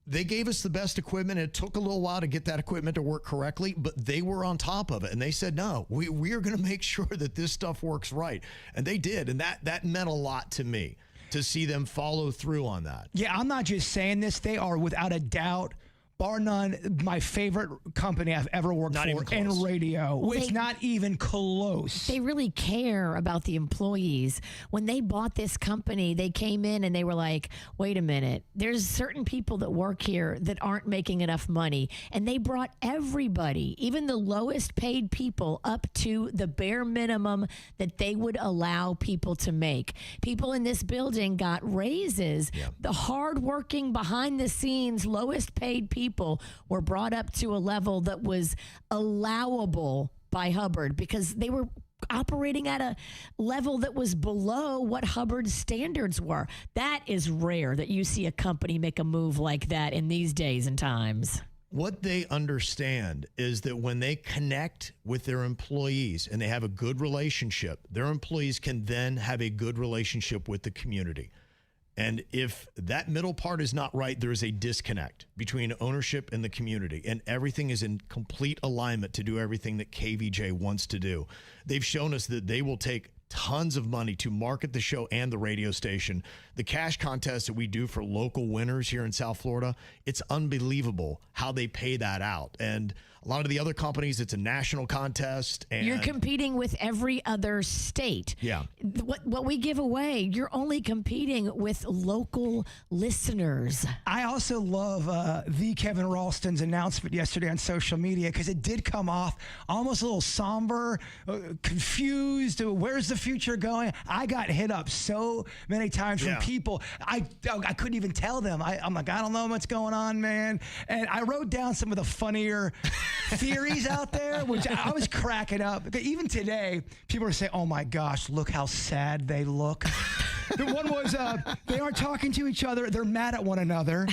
they gave us the best equipment. It took a little while to get that equipment to work correctly, but they were on top of it. And they said, no, we are going to make sure that this stuff works right. And they did. And that meant a lot to me to see them follow through on that. Yeah, I'm not just saying this. They are without a doubt, bar none, my favorite company I've ever worked for in radio. Well, it's not even close. They really care about the employees. When they bought this company, they came in and they were like, wait a minute, there's certain people that work here that aren't making enough money. And they brought everybody, even the lowest paid people, up to the bare minimum that they would allow people to make. People in this building got raises. Yeah. The hardworking, behind the scenes, lowest paid people were brought up to a level that was allowable by Hubbard because they were operating at a level that was below what Hubbard's standards were. That is rare that you see a company make a move like that in these days and times. What they understand is that when they connect with their employees and they have a good relationship, their employees can then have a good relationship with the community. And if that middle part is not right, there is a disconnect between ownership and the community. And everything is in complete alignment to do everything that KVJ wants to do. They've shown us that they will take tons of money to market the show and the radio station. The cash contest that we do for local winners here in South Florida, it's unbelievable how they pay that out. And A lot of the other companies, it's a national contest. And You're competing with every other state. Yeah. What we give away, you're only competing with local listeners. I also love the Kevin Ralston's announcement yesterday on social media because it did come off almost a little somber, confused. Where's the future going? I got hit up so many times from people. I couldn't even tell them. I'm like, I don't know what's going on, man. And I wrote down some of the funnier theories out there, which I was cracking up. Even today, people are saying, oh my gosh, look how sad they look. The one was, they aren't talking to each other. They're mad at one another.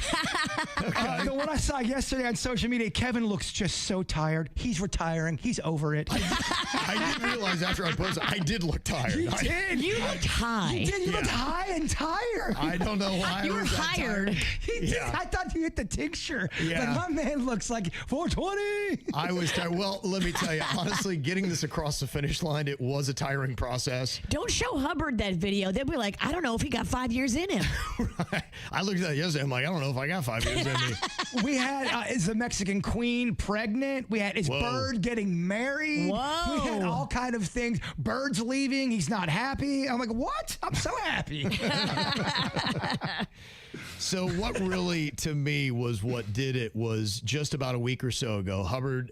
The one I saw yesterday on social media, Kevin looks just so tired. He's retiring. He's over it. I didn't realize after I posted, I did look tired. You did. You looked high. You did. You looked high and tired. I don't know why. You were hired. He did. I thought you hit the tincture. Yeah. Like, my man looks like 420. I was tired. Well, let me tell you, honestly, getting this across the finish line, it was a tiring process. Don't show Hubbard that video. They'll be like, I don't know if he got 5 years in him. Right. I looked at that yesterday. I'm like, I don't know if I got 5 years in me. We had, is the Mexican queen pregnant? We had, is Bird getting married? Whoa. We had all kind of things. Bird's leaving. He's not happy. I'm like, what? I'm so happy. So what really, to me, was what did it was just about a week or so ago, Hubbard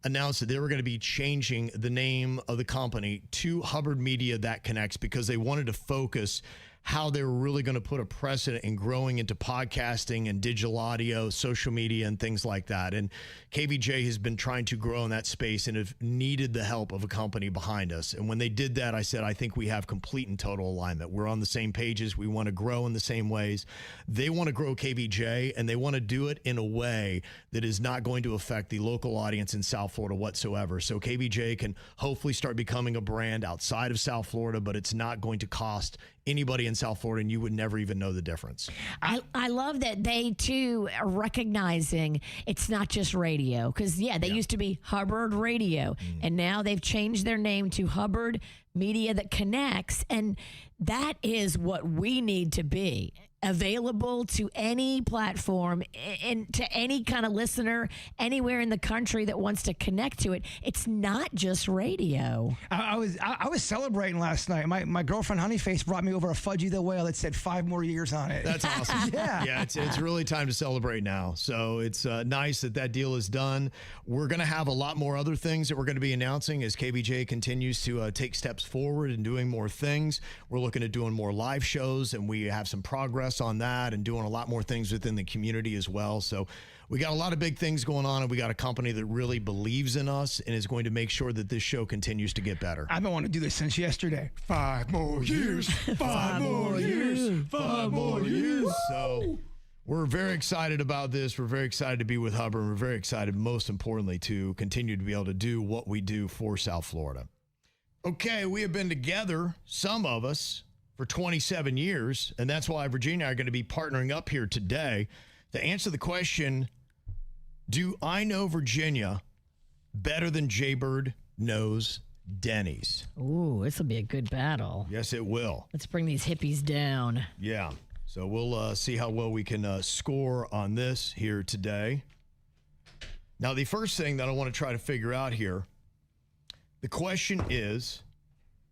announced that they were going to be changing the name of the company to Hubbard Media That Connects because they wanted to focus how they were really going to put a precedent in growing into podcasting and digital audio, social media, and things like that. And KVJ has been trying to grow in that space and have needed the help of a company behind us. And when they did that, I said, I think we have complete and total alignment. We're on the same pages. We want to grow in the same ways. They want to grow KVJ, and they want to do it in a way that is not going to affect the local audience in South Florida whatsoever. So KVJ can hopefully start becoming a brand outside of South Florida, but it's not going to cost anybody in South Florida, and you would never even know the difference. I love that they, too, are recognizing it's not just radio. Because, they used to be Hubbard Radio, and now they've changed their name to Hubbard Media That Connects, and that is what we need to be. Available to any platform and to any kind of listener anywhere in the country that wants to connect to it. It's not just radio. I was celebrating last night. My girlfriend Honeyface brought me over a Fudgy the Whale that said 5 more years on it. That's awesome. Yeah, it's really time to celebrate now. So it's nice that deal is done. We're going to have a lot more other things that we're going to be announcing as KVJ continues to take steps forward and doing more things. We're looking at doing more live shows, and we have some progress on that and doing a lot more things within the community as well. So we got a lot of big things going on, and we got a company that really believes in us and is going to make sure that this show continues to get better. I've been wanting to do this since yesterday. 5 more years, 5 more years, 5 more years. So we're very excited about this. We're very excited to be with Hubbard. We're very excited, most importantly, to continue to be able to do what we do for South Florida. Okay, we have been together, some of us, for 27 years, and that's why Virginia and I are going to be partnering up here today to answer the question, do I know Virginia better than Jbird knows Denny's? Ooh, this will be a good battle. Yes, it will. Let's bring these hippies down. Yeah, so we'll see how well we can score on this here today. Now, the first thing that I want to try to figure out here, the question is,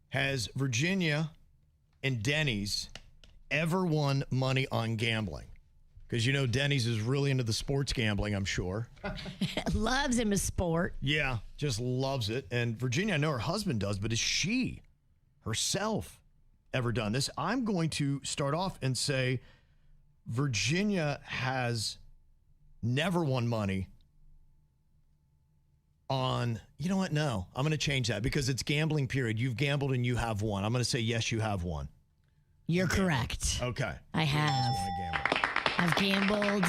has Virginia and Denny's ever won money on gambling? Because, Denny's is really into the sports gambling, I'm sure. Loves him a sport. Yeah, just loves it. And Virginia, I know her husband does, but has she herself ever done this? I'm going to start off and say Virginia has never won money on, you know what? No, I'm going to change that because it's gambling period. You've gambled and you have won. I'm going to say, yes, you have won. You're correct. Okay. I have. I've gambled.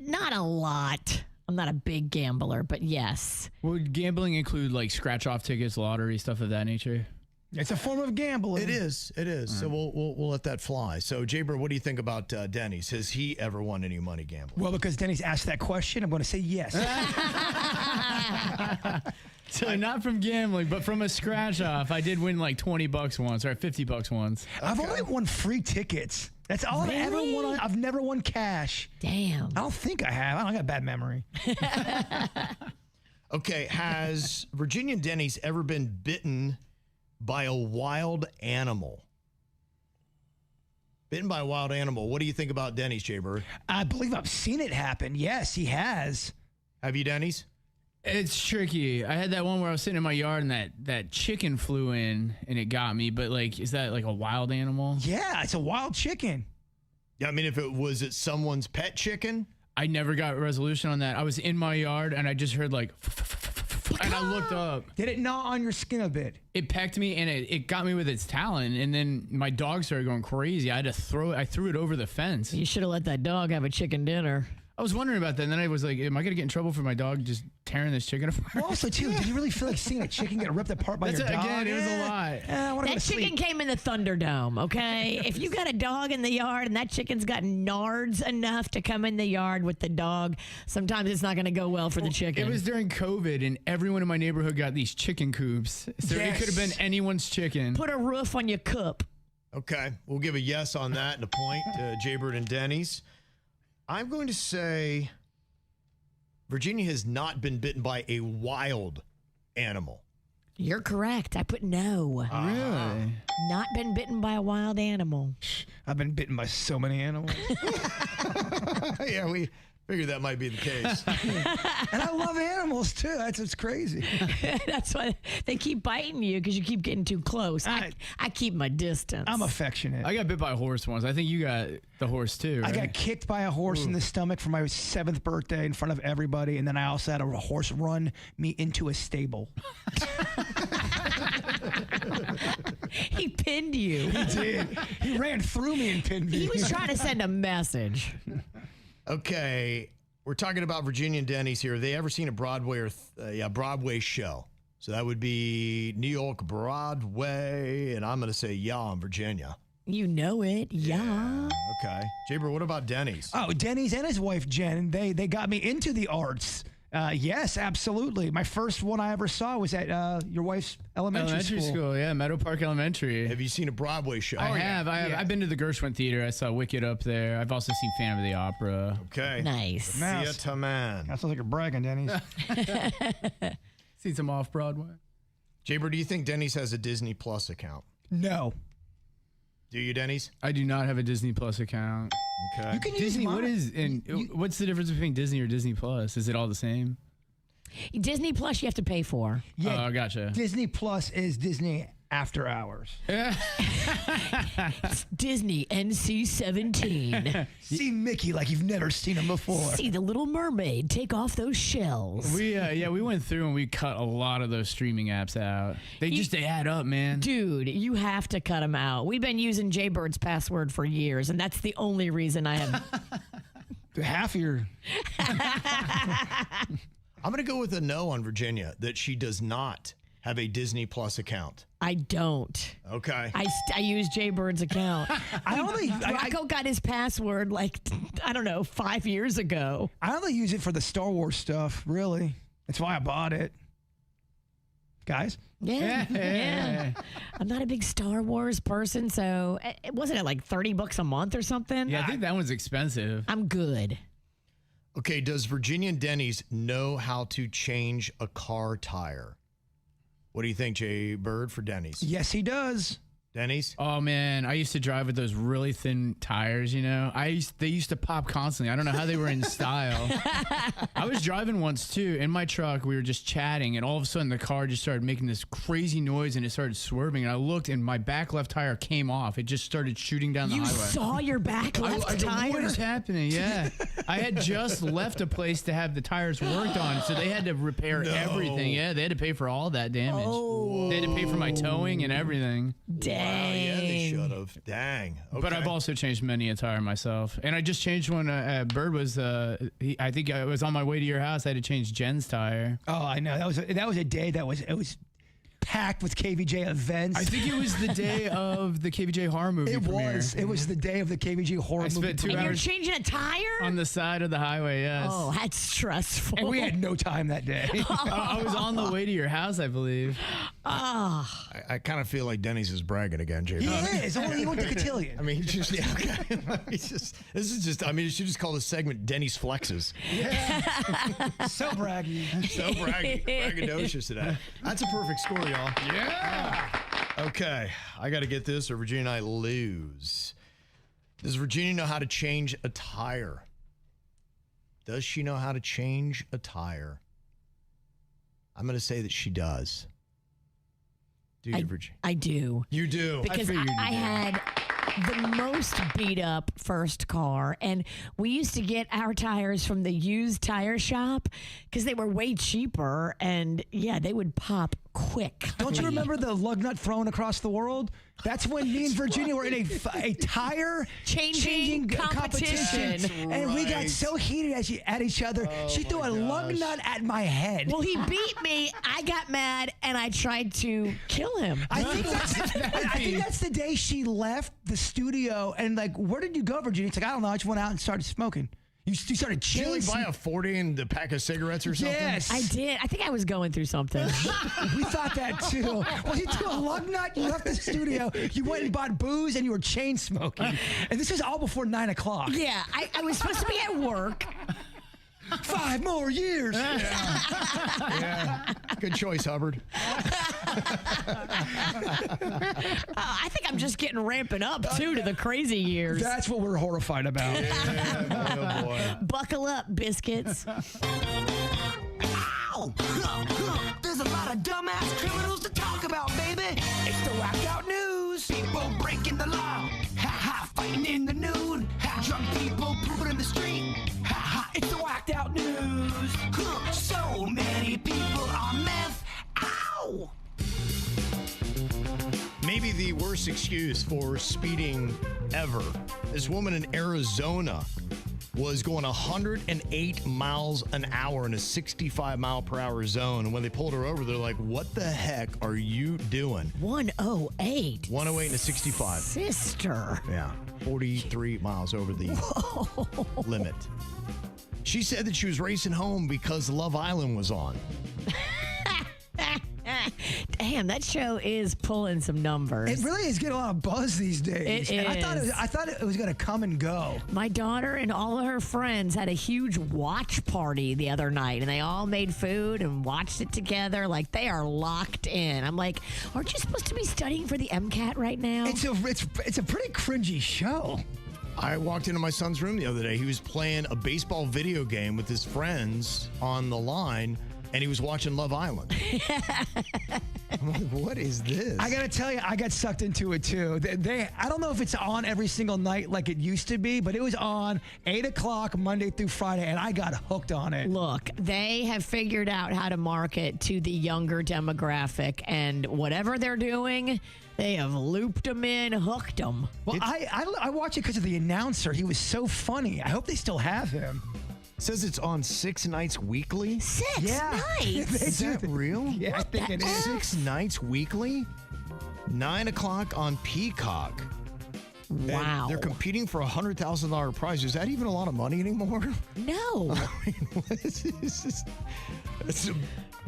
Not a lot. I'm not a big gambler, but yes. Would gambling include like scratch-off tickets, lottery, stuff of that nature? It's a form of gambling. It is. It is. So we'll let that fly. So, Jbird, what do you think about Denny's? Has he ever won any money gambling? Well, because Denny's asked that question, I'm going to say yes. So not from gambling, but from a scratch-off. I did win like $20 once or $50 once. I've only won free tickets. That's all I ever won. I've never won cash. Damn. I don't think I have. I got a bad memory. Okay, has Virginia Denny's ever been bitten by a wild animal? Bitten by a wild animal. What do you think about Denny's, Jbird? I believe I've seen it happen. Yes, he has. Have you, Denny's? It's tricky. I had that one where I was sitting in my yard and that chicken flew in and it got me. But like, is that like a wild animal? Yeah, it's a wild chicken. Yeah, I mean, if it was someone's pet chicken? I never got a resolution on that. I was in my yard and I just heard like, and I looked up. Did it gnaw on your skin a bit? It pecked me and it got me with its talon. And then my dog started going crazy. I had to I threw it over the fence. You should have let that dog have a chicken dinner. I was wondering about that. And then I was like, am I going to get in trouble for my dog just tearing this chicken apart? Well, also, too, did you really feel like seeing a chicken get ripped apart by your dog? Again, it was a lot. I wanna go That to chicken sleep. came in the Thunderdome, okay? If you got a dog in the yard and that chicken's got nards enough to come in the yard with the dog, sometimes it's not going to go well for the chicken. It was during COVID, and everyone in my neighborhood got these chicken coops. So it could have been anyone's chicken. Put a roof on your cup. Okay, we'll give a yes on that and a point to Jbird and Denny's. I'm going to say Virginia has not been bitten by a wild animal. You're correct. I put no. Really? Not been bitten by a wild animal. I've been bitten by so many animals. Yeah, we figured that might be the case. And I love animals, too. It's crazy. That's why they keep biting you, because you keep getting too close. I keep my distance. I'm affectionate. I got bit by a horse once. I think you got the horse too, right? I got kicked by a horse in the stomach for my 7th birthday in front of everybody, and then I also had a horse run me into a stable. He pinned you. He did. He ran through me and pinned me. He was trying to send a message. Okay, we're talking about Virginia and Denny's here. Have they ever seen a Broadway or Broadway show? So that would be New York Broadway, and I'm going to say in Virginia. You know it, yeah. Okay, Jbird, what about Denny's? Oh, Denny's and his wife Jen, they got me into the arts. Yes, absolutely. My first one I ever saw was at your wife's elementary school. Yeah, Meadow Park Elementary. Have you seen a Broadway show? I have. I've been to the Gershwin Theater. I saw Wicked up there. I've also seen Phantom of the Opera. Okay. Nice. Theater man. That sounds like you're bragging, Denny's. Seen some off-Broadway. Jbird, do you think Denny's has a Disney Plus account? No. Do you, Denny's? I do not have a Disney Plus account. Okay. You can Disney, use what's the difference between Disney or Disney Plus? Is it all the same? Disney Plus you have to pay for. Yeah, gotcha. Disney Plus is Disney After Hours. It's Disney NC-17. See Mickey like you've never seen him before. See the Little Mermaid take off those shells. We went through and we cut a lot of those streaming apps out. They add up, man. Dude, you have to cut them out. We've been using Jbird's password for years, and that's the only reason I have. Half your. I'm going to go with a no on Virginia, that she does not have a Disney Plus account. I don't. Okay. I use Jbird's account. Rocco got his password like, I don't know, 5 years ago. I only use it for the Star Wars stuff, really. That's why I bought it. Guys? Yeah. I'm not a big Star Wars person, so it wasn't it like $30 a month or something? Yeah, I think that one's expensive. I'm good. Okay, does Virginia and Denny's know how to change a car tire? What do you think, Jbird, for Denny's? Yes, he does. Denny's? Oh, man. I used to drive with those really thin tires, you know. They used to pop constantly. I don't know how they were in style. I was driving once, too. In my truck, we were just chatting, and all of a sudden, the car just started making this crazy noise, and it started swerving. And I looked, and my back left tire came off. It just started shooting down the highway. You saw your back left I tire? What is happening? Yeah. I had just left a place to have the tires worked on, so they had to repair everything. Yeah, they had to pay for all that damage. Oh. They had to pay for my towing and everything. Dang. Wow, yeah, they should have. Dang. Okay. But I've also changed many a tire myself. And I just changed one. Bird was, I think I was on my way to your house. I had to change Jen's tire. Oh, I know. That was a day it was packed with KVJ events. I think it was the day of the KVJ horror movie premiere. It was the day of the KVJ horror movie. Spent 2 And hours you're changing a tire? on the side of the highway, yes. Oh, that's stressful. And we had no time that day. I was on the way to your house, I believe. I kind of feel like Denny's is bragging again, Jbird. He is. Only he went to cotillion. I mean, he's just, yeah, okay. This is just, I mean, you should just call this segment Denny's Flexes. Yeah. So braggy. So braggadocious today. That's a perfect score, y'all. Yeah. Okay, I got to get this or Virginia and I lose. Does Virginia know how to change a tire? Does she know how to change a tire? I'm going to say that she does. Do you, Virginia? I do. You do. Because I had the most beat up first car, and we used to get our tires from the used tire shop because they were way cheaper, and yeah, they would pop quick. Don't you remember the lug nut thrown across the world? That's when me and Virginia were in a tire changing competition. And we got so heated at each other. She threw a lug nut at my head. Well, he beat me. I got mad, and I tried to kill him. I think that's the day she left the studio. And like, where did you go, Virginia? It's like, I don't know. I just went out and started smoking. You started chasing. Did you buy a 40 and a pack of cigarettes or something? Yes. I did. I think I was going through something. We thought that too. Well, you threw a lug nut, you left the studio, you went and bought booze, and you were chain smoking. And this was all before 9 o'clock. Yeah, I was supposed to be at work. 5 more years. Yeah. Good choice, Hubbard. I think I'm just getting ramping up, too, to the crazy years. That's what we're horrified about. Yeah, boy, oh boy. Buckle up, biscuits. Ow! There's a lot of dumbass criminals to talk about, baby. It's the whacked out news. People breaking the law. Ha ha, fighting in the nude. Ha, drunk people pooping in the street. Ha ha, it's the whacked out news. So many people on meth. Ow! Maybe the worst excuse for speeding ever. This woman in Arizona was going 108 miles an hour in a 65 mile per hour zone. And when they pulled her over, they're like, what the heck are you doing? 108. 108 and a 65. Sister. Yeah. 43 miles over the limit. She said that she was racing home because Love Island was on. Damn, that show is pulling some numbers. It really is getting a lot of buzz these days. It and is. I thought it was going to come and go. My daughter and all of her friends had a huge watch party the other night, and they all made food and watched it together. Like, they are locked in. I'm like, aren't you supposed to be studying for the MCAT right now? It's a pretty cringy show. I walked into my son's room the other day. He was playing a baseball video game with his friends on the line, and he was watching Love Island. I'm like, what is this? I got to tell you, I got sucked into it too. I don't know if it's on every single night like it used to be, but it was on 8 o'clock Monday through Friday, and I got hooked on it. Look, they have figured out how to market to the younger demographic, and whatever they're doing, they have looped them in, hooked them. Well, I watch it because of the announcer. He was so funny. I hope they still have him. Says it's on 6 nights weekly. 6 Yeah. nights? Is that real? Yeah, I think it is. 6 nights weekly? 9 o'clock on Peacock. Wow. And they're competing for a $100,000 prize. Is that even a lot of money anymore? No. I mean, what is this? It's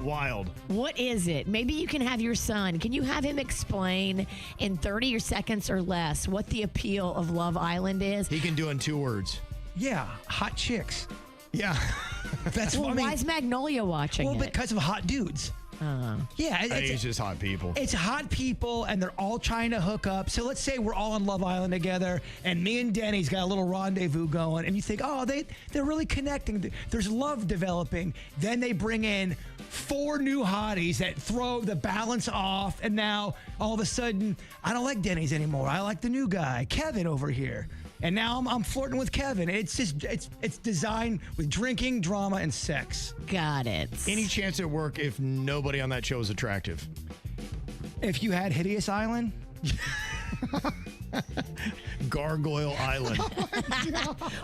wild. What is it? Maybe you can have your son. Can you have him explain in 30 seconds or less what the appeal of Love Island is? He can do it in 2 words. Yeah, hot chicks. Yeah. That's Well, what I mean. why is Magnolia watching Well, it? because of hot dudes. Yeah, It's just hot people. It's hot people, and they're all trying to hook up. So let's say we're all on Love Island together, and me and Denny's got a little rendezvous going, and you think, oh, they're really connecting. There's love developing. Then they bring in 4 new hotties that throw the balance off, and now all of a sudden, I don't like Denny's anymore. I like the new guy, Kevin, over here. And now I'm flirting with Kevin. It's just it's designed with drinking, drama, and sex. Got it. Any chance at work if nobody on that show is attractive? If you had Hideous Island, Gargoyle Island.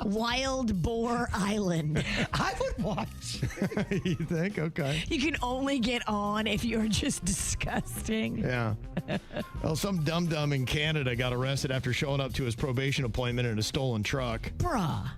Wild Boar Island. I would watch. You think? Okay. You can only get on if you're just disgusting. Yeah. Well, some dum-dum in Canada got arrested after showing up to his probation appointment in a stolen truck. Bruh.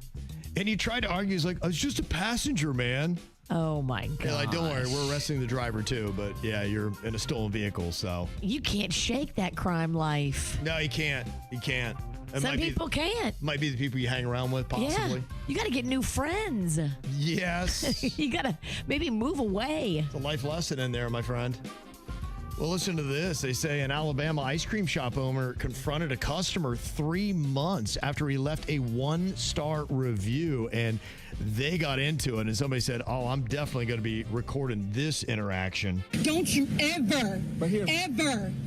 And he tried to argue, he's like, I was just a passenger, man. Oh, my God. They're like, don't worry, we're arresting the driver too, but yeah, you're in a stolen vehicle, so. You can't shake that crime life. No, you can't. You can't. It Some people can't. Might be the people you hang around with, possibly. Yeah. You got to get new friends. Yes. You got to maybe move away. It's a life lesson in there, my friend. Well, listen to this. They say an Alabama ice cream shop owner confronted a customer 3 months after he left a 1-star review, and they got into it. And somebody said, oh, I'm definitely going to be recording this interaction. Don't you ever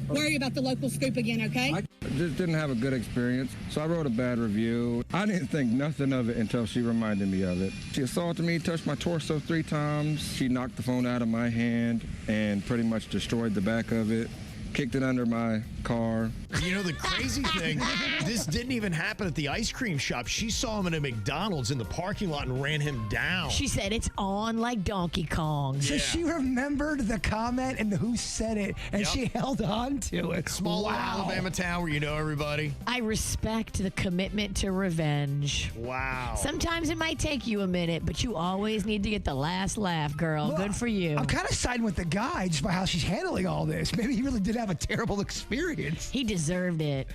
worry about the local scoop again, okay? I just didn't have a good experience, so I wrote a bad review. I didn't think nothing of it until she reminded me of it. She assaulted me, touched my torso 3 times. She knocked the phone out of my hand and pretty much destroyed the back of it. Kicked it under my car. You know, the crazy thing, this didn't even happen at the ice cream shop. She saw him at a McDonald's in the parking lot and ran him down. She said it's on like Donkey Kong. So she remembered the comment and who said it, and she held on to it. Small Alabama town where you know everybody. I respect the commitment to revenge. Wow. Sometimes it might take you a minute, but you always need to get the last laugh, girl. Well, good for you. I'm kind of siding with the guy just by how she's handling all this. Maybe he really did have a terrible experience. He deserved it.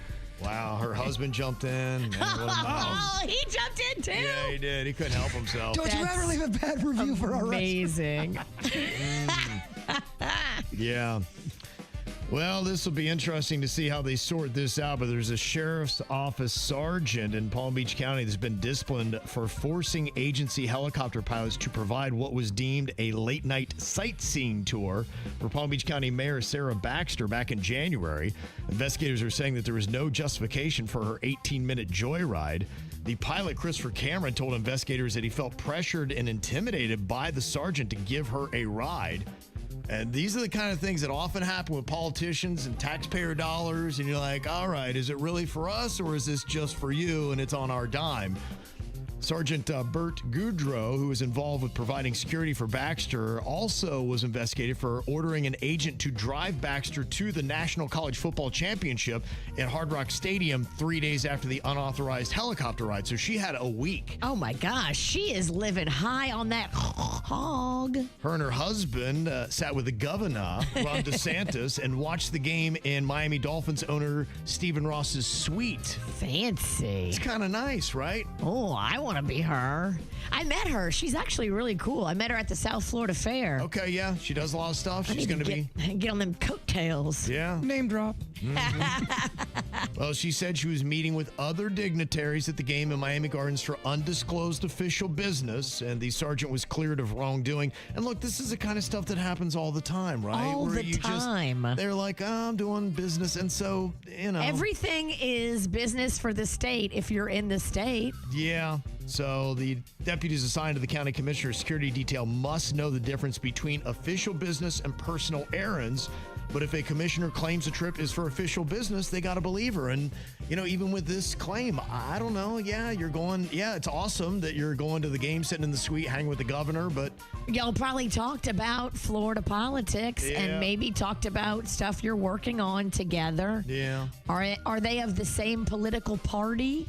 Wow, her husband jumped in. Oh, he jumped in too. Yeah, he did. He couldn't help himself. Don't you ever leave a bad review for a amazing. Yeah. Well, this will be interesting to see how they sort this out, but there's a sheriff's office sergeant in Palm Beach County that's been disciplined for forcing agency helicopter pilots to provide what was deemed a late-night sightseeing tour for Palm Beach County Mayor Sarah Baxter back in January. Investigators are saying that there was no justification for her 18-minute joyride. The pilot, Christopher Cameron, told investigators that he felt pressured and intimidated by the sergeant to give her a ride. And these are the kind of things that often happen with politicians and taxpayer dollars. And you're like, all right, is it really for us or is this just for you and it's on our dime? Sergeant Bert Goudreau, who was involved with providing security for Baxter, also was investigated for ordering an agent to drive Baxter to the National College Football Championship at Hard Rock Stadium 3 days after the unauthorized helicopter ride. So she had a week. Oh, my gosh. She is living high on that hog. Her and her husband sat with the governor, Ron DeSantis, and watched the game in Miami Dolphins owner Stephen Ross's suite. Fancy. It's kind of nice, right? Oh, I want to be her. I met her. She's actually really cool. I met her at the South Florida Fair. Okay, yeah. She does a lot of stuff. She's going to be... Get on them coattails. Yeah. Name drop. Well, she said she was meeting with other dignitaries at the game in Miami Gardens for undisclosed official business, and the sergeant was cleared of wrongdoing. And look, this is the kind of stuff that happens all the time, right? All Where the time. They're like, oh, I'm doing business, and so, you know. Everything is business for the state if you're in the state. Yeah. So the deputies assigned to the county commissioner's security detail must know the difference between official business and personal errands. But if a commissioner claims a trip is for official business, they got to believe her. And, you know, even with this claim, I don't know. Yeah, you're going. Yeah, it's awesome that you're going to the game, sitting in the suite, hanging with the governor. But y'all probably talked about Florida politics and maybe talked about stuff you're working on together. Yeah. Are they of the same political party?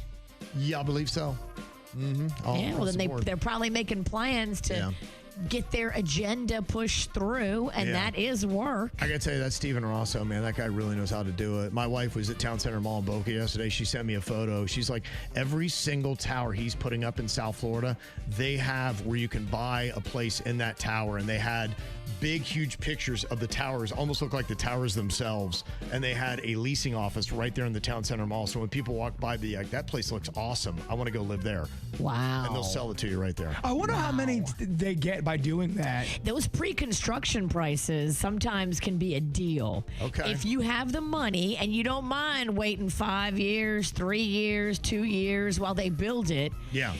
Yeah, I believe so. Mm-hmm. Yeah, well, then they're probably making plans to get their agenda pushed through, and that is work. I got to tell you, that Stephen Rosso, man, that guy really knows how to do it. My wife was at Town Center Mall in Boca yesterday. She sent me a photo. She's like, every single tower he's putting up in South Florida, they have where you can buy a place in that tower, and they had big, huge pictures of the towers, almost look like the towers themselves. And they had a leasing office right there in the Town Center Mall. So when people walk by, they're like, that place looks awesome. I want to go live there. Wow. And they'll sell it to you right there. I wonder how many they get by doing that. Those pre-construction prices sometimes can be a deal. Okay. If you have the money and you don't mind waiting 5 years, 3 years, 2 years while they build it. Yeah.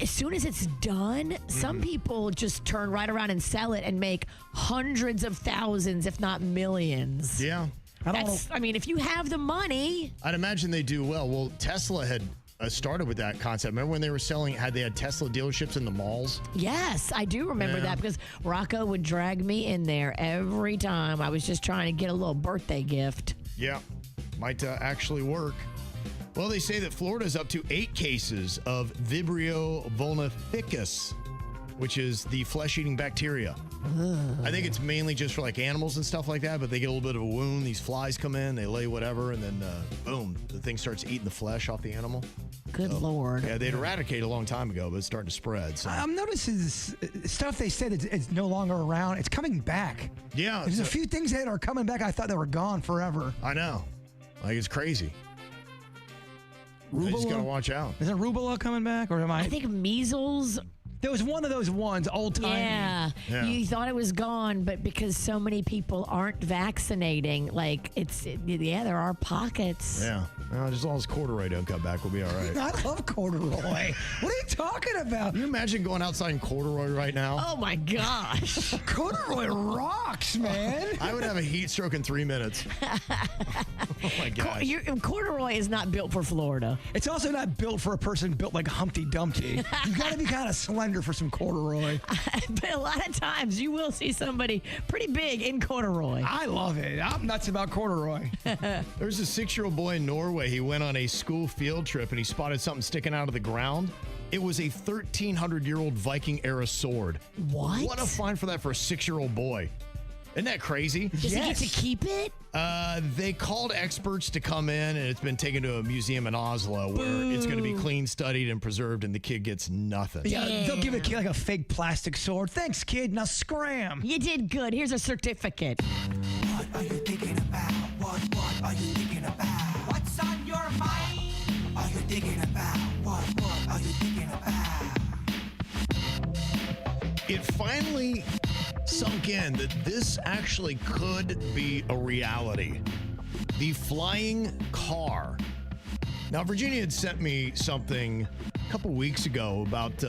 As soon as it's done, some people just turn right around and sell it and make hundreds of thousands, if not millions. Yeah. I mean, if you have the money. I'd imagine they do well. Well, Tesla had started with that concept. Remember when they were selling, they had Tesla dealerships in the malls? Yes, I do remember that because Rocco would drag me in there every time I was just trying to get a little birthday gift. Yeah, might actually work. Well, they say that Florida is up to 8 cases of Vibrio vulnificus. which is the flesh-eating bacteria. I think it's mainly just for like animals and stuff like that, but they get a little bit of a wound. These flies come in, they lay whatever, and then boom, the thing starts eating the flesh off the animal. Good Lord. Yeah, they'd eradicated a long time ago, but it's starting to spread. So. I'm noticing this stuff they said it's no longer around. It's coming back. Yeah. There's a few things that are coming back. I thought they were gone forever. I know. Like, it's crazy. You just got to watch out. Is it rubella coming back? Or am I think measles. There was one of those ones, old time. Yeah. You thought it was gone, but because so many people aren't vaccinating, like there are pockets. Yeah. Well, just as long as corduroy don't come back, we'll be all right. I love corduroy. What are you talking about? Can you imagine going outside in corduroy right now? Oh my gosh. Corduroy rocks, man. I would have a heat stroke in 3 minutes. Oh my gosh. Corduroy is not built for Florida. It's also not built for a person built like Humpty Dumpty. You got to be kind of slender for some corduroy. But a lot of times you will see somebody pretty big in corduroy. I love it. I'm nuts about corduroy. There's a 6-year-old boy in Norway. He went on a school field trip and he spotted something sticking out of the ground. It was a 1,300-year-old Viking-era sword. What? What a find for that for a 6-year-old boy. Isn't that crazy? Does he get to keep it? They called experts to come in, and it's been taken to a museum in Oslo where it's going to be clean, studied, and preserved, and the kid gets nothing. Yeah, they'll give a kid like a fake plastic sword. Thanks, kid. Now scram. You did good. Here's a certificate. What are you thinking about? What are you thinking about? What's on your mind? Are you thinking about? What are you thinking about? It finally sunk in that this actually could be a reality. The flying car. Now, Virginia had sent me something a couple weeks ago about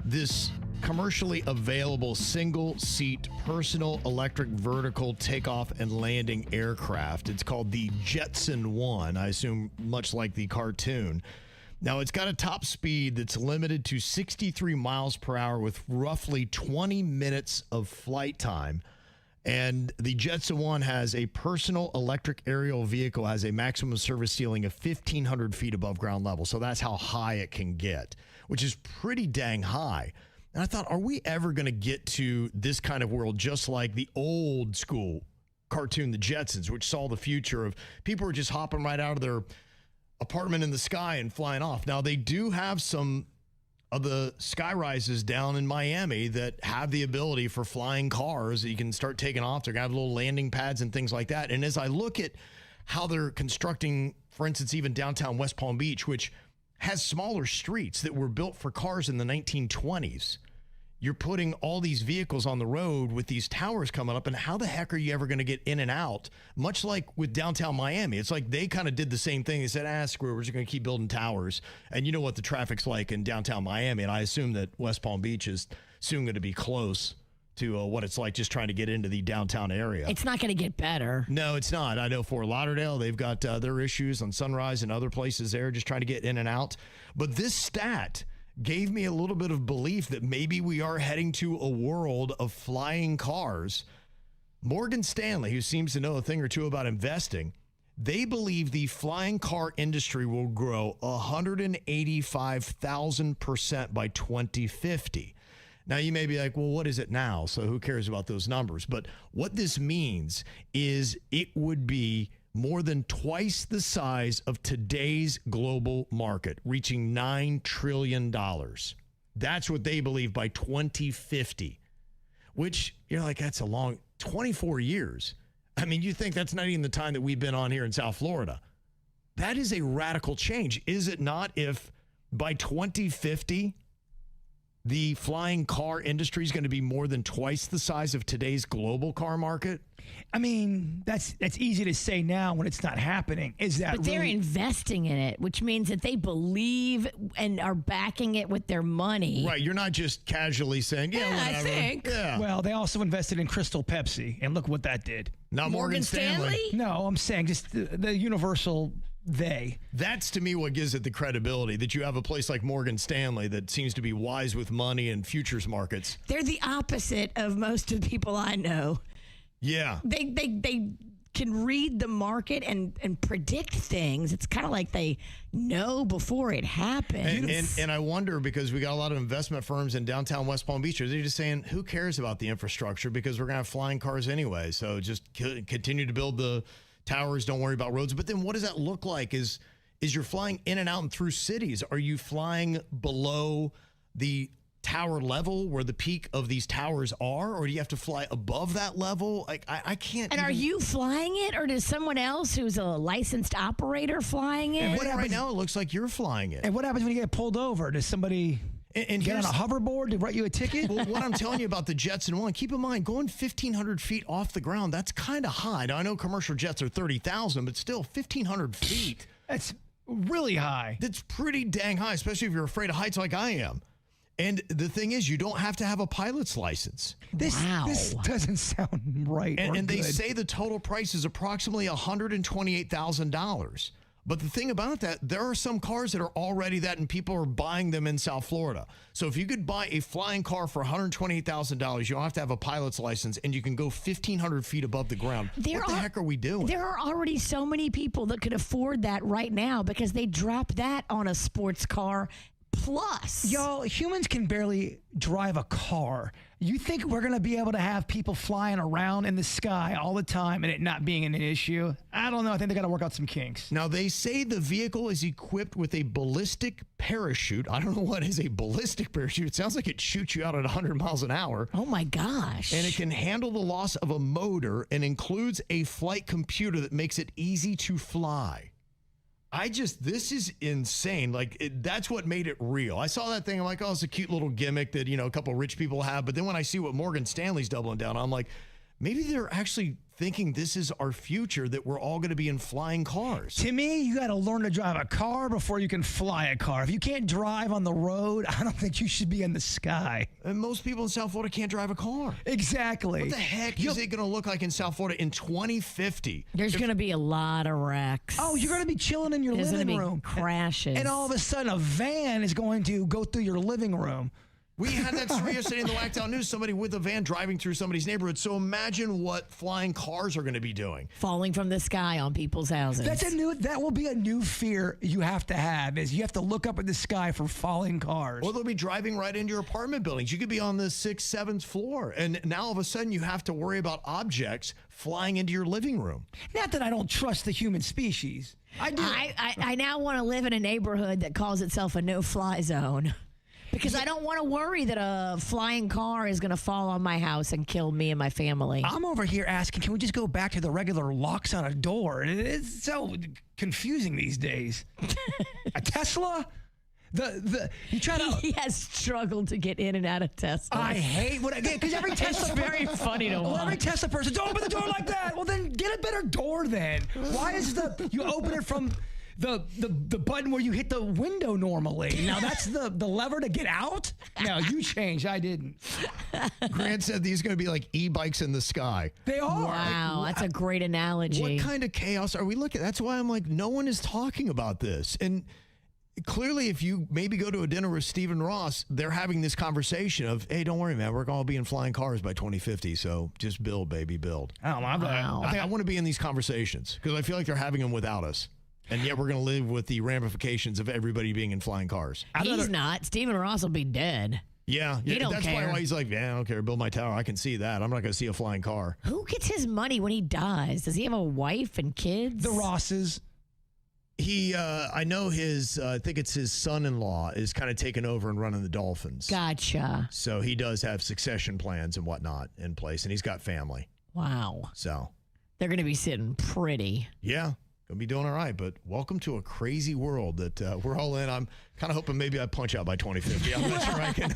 this commercially available single-seat personal electric vertical takeoff and landing aircraft. It's called the Jetson 1, I assume much like the cartoon. Now, it's got a top speed that's limited to 63 miles per hour with roughly 20 minutes of flight time. And the Jetson 1 has a personal electric aerial vehicle, has a maximum service ceiling of 1,500 feet above ground level. So that's how high it can get, which is pretty dang high. And I thought, are we ever going to get to this kind of world just like the old school cartoon, The Jetsons, which saw the future of people were just hopping right out of their apartment in the sky and flying off. Now, they do have some of the sky rises down in Miami that have the ability for flying cars that you can start taking off. They're going to have little landing pads and things like that. And as I look at how they're constructing, for instance, even downtown West Palm Beach, which has smaller streets that were built for cars in the 1920s, you're putting all these vehicles on the road with these towers coming up, and how the heck are you ever going to get in and out? Much like with downtown Miami, it's like they kind of did the same thing. They said, screw it, we're just going to keep building towers. And you know what the traffic's like in downtown Miami, and I assume that West Palm Beach is soon going to be close to what it's like just trying to get into the downtown area. It's not going to get better. No, it's not. I know Fort Lauderdale, they've got their issues on Sunrise and other places there, just trying to get in and out. But this stat gave me a little bit of belief that maybe we are heading to a world of flying cars. Morgan Stanley, who seems to know a thing or two about investing, they believe the flying car industry will grow 185,000% by 2050. Now, you may be like, well, what is it now? So who cares about those numbers? But what this means is it would be more than twice the size of today's global market, reaching $9 trillion. That's what they believe by 2050, which you're like, that's a long 24 years. I mean, you think that's not even the time that we've been on here in South Florida. That is a radical change, is it not? If by 2050, the flying car industry is going to be more than twice the size of today's global car market? I mean, that's easy to say now when it's not happening. Is that But they're really investing in it, which means that they believe and are backing it with their money. Right. You're not just casually saying, yeah, whatever. I think. Yeah. Well, they also invested in Crystal Pepsi, and look what that did. Not Morgan Stanley? No, I'm saying just the universal they. That's to me what gives it the credibility, that you have a place like Morgan Stanley that seems to be wise with money and futures markets. They're the opposite of most of the people I know. Yeah. They can read the market and predict things. It's kind of like they know before it happens. And I wonder, because we got a lot of investment firms in downtown West Palm Beach, they're just saying, who cares about the infrastructure, because we're going to have flying cars anyway. So just continue to build the towers. Don't worry about roads. But then what does that look like? Is you're flying in and out and through cities? Are you flying below the tower level where the peak of these towers are, or do you have to fly above that level? Like I can't. And are you flying it, or does someone else who's a licensed operator flying it? And right now it looks like you're flying it. And what happens when you get pulled over? Does somebody get on a hoverboard to write you a ticket? Well, what I'm telling you about the Jetson 1, keep in mind, going 1,500 feet off the ground, that's kind of high. Now, I know commercial jets are 30,000, but still 1,500 feet. That's really high. That's pretty dang high, especially if you're afraid of heights like I am. And the thing is, you don't have to have a pilot's license. This doesn't sound right. And they say the total price is approximately $128,000. But the thing about that, there are some cars that are already that, and people are buying them in South Florida. So if you could buy a flying car for $128,000, you don't have to have a pilot's license, and you can go 1,500 feet above the ground. What the heck are we doing? There are already so many people that could afford that right now because they drop that on a sports car plus. Y'all, humans can barely drive a car. You think we're going to be able to have people flying around in the sky all the time and it not being an issue? I don't know. I think they got to work out some kinks. Now, they say the vehicle is equipped with a ballistic parachute. I don't know what is a ballistic parachute. It sounds like it shoots you out at 100 miles an hour. Oh, my gosh. And it can handle the loss of a motor and includes a flight computer that makes it easy to fly. This is insane. Like, that's what made it real. I saw that thing. I'm like, oh, it's a cute little gimmick that, a couple of rich people have. But then when I see what Morgan Stanley's doubling down on, I'm like, maybe they're actually thinking this is our future, that we're all going to be in flying cars. To me, you got to learn to drive a car before you can fly a car. If you can't drive on the road, I don't think you should be in the sky. And most people in South Florida can't drive a car. Exactly. What the heck is it going to look like in South Florida in 2050? There's going to be a lot of wrecks. Oh, you're going to be chilling in your living room. Crashes. And all of a sudden, a van is going to go through your living room. We had that story yesterday in the Whacked Out News, somebody with a van driving through somebody's neighborhood. So imagine what flying cars are going to be doing. Falling from the sky on people's houses. That will be a new fear you have to have, is you have to look up at the sky for falling cars. Or they'll be driving right into your apartment buildings. You could be on the 6th, 7th floor. And now all of a sudden you have to worry about objects flying into your living room. Not that I don't trust the human species. I do. I now want to live in a neighborhood that calls itself a no-fly zone. Because I don't want to worry that a flying car is going to fall on my house and kill me and my family. I'm over here asking, can we just go back to the regular locks on a door? It's so confusing these days. A Tesla? He has struggled to get in and out of Tesla. I hate because every Tesla. It's very funny to watch. Every Tesla person, don't open the door like that. Well, then get a better door then. Why is you open it from the button where you hit the window normally? Now that's the lever to get out? No, you changed. I didn't. Grant said these are going to be like e-bikes in the sky. They are. Wow, that's a great analogy. What kind of chaos are we looking at? That's why I'm like, no one is talking about this. And clearly, if you maybe go to a dinner with Stephen Ross, they're having this conversation of, hey, don't worry, man, we're going to be in flying cars by 2050, so just build, baby, build. I want to be in these conversations because I feel like they're having them without us. And yet we're going to live with the ramifications of everybody being in flying cars. He's not. Stephen Ross will be dead. Yeah, that's care. why he's like, yeah, I don't care. Build my tower. I can see that. I'm not going to see a flying car. Who gets his money when he dies? Does he have a wife and kids? The Rosses. I know I think it's his son-in-law is kind of taking over and running the Dolphins. Gotcha. So he does have succession plans and whatnot in place, and he's got family. Wow. So they're going to be sitting pretty. Yeah. Gonna be doing all right, but welcome to a crazy world that we're all in. I'm kind of hoping maybe I punch out by 2050. I'm not sure I can.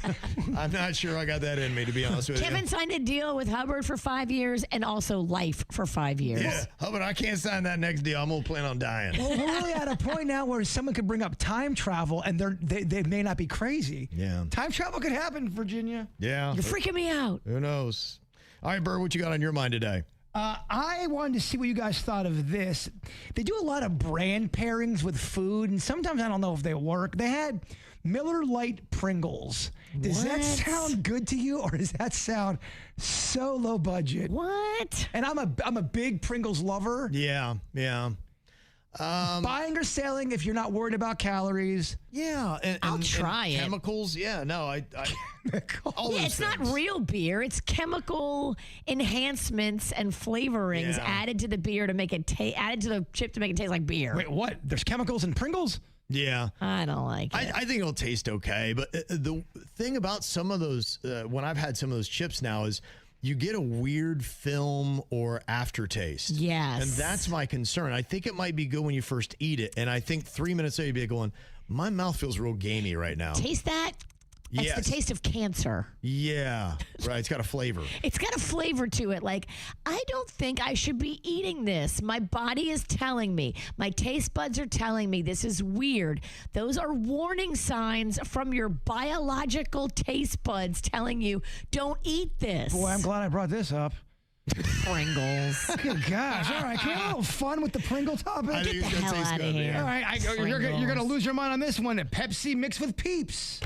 I'm not sure I got that in me, to be honest with you. Kevin signed a deal with Hubbard for 5 years and also life for 5 years. Yeah, Hubbard, I can't sign that next deal. I'm gonna plan on dying. Well, we're really at a point now where someone could bring up time travel, and they may not be crazy. Yeah, time travel could happen, Virginia. Yeah, you're freaking me out. Who knows? All right, Bird, what you got on your mind today? I wanted to see what you guys thought of this. They do a lot of brand pairings with food, and sometimes I don't know if they work. They had Miller Lite Pringles. Does that sound good to you, or does that sound so low budget? What? And I'm a big Pringles lover. Yeah. Buying or selling if you're not worried about calories. Yeah, I'll try it. Chemicals, yeah, no, all those It's not things. real beer. It's chemical enhancements and flavorings added to the beer to make it added to the chip to make it taste like beer. Wait, what? There's chemicals in Pringles? Yeah. I don't like it. I think it'll taste okay, but the thing about some of those, when I've had some of those chips now, is you get a weird film or aftertaste. Yes. And that's my concern. I think it might be good when you first eat it, and I think 3 minutes later you'd be going, my mouth feels real gamey right now. Taste that? That's Yes. the taste of cancer. Yeah, right. It's got a flavor. It's got a flavor to it. Like, I don't think I should be eating this. My body is telling me. My taste buds are telling me this is weird. Those are warning signs from your biological taste buds telling you, don't eat this. Boy, I'm glad I brought this up. Pringles. Good gosh. All right, can we have a little fun with the Pringle topic? I think Get the it's gonna hell taste out of good, here. yeah. All right, you're going to lose your mind on this one. Pepsi mixed with Peeps.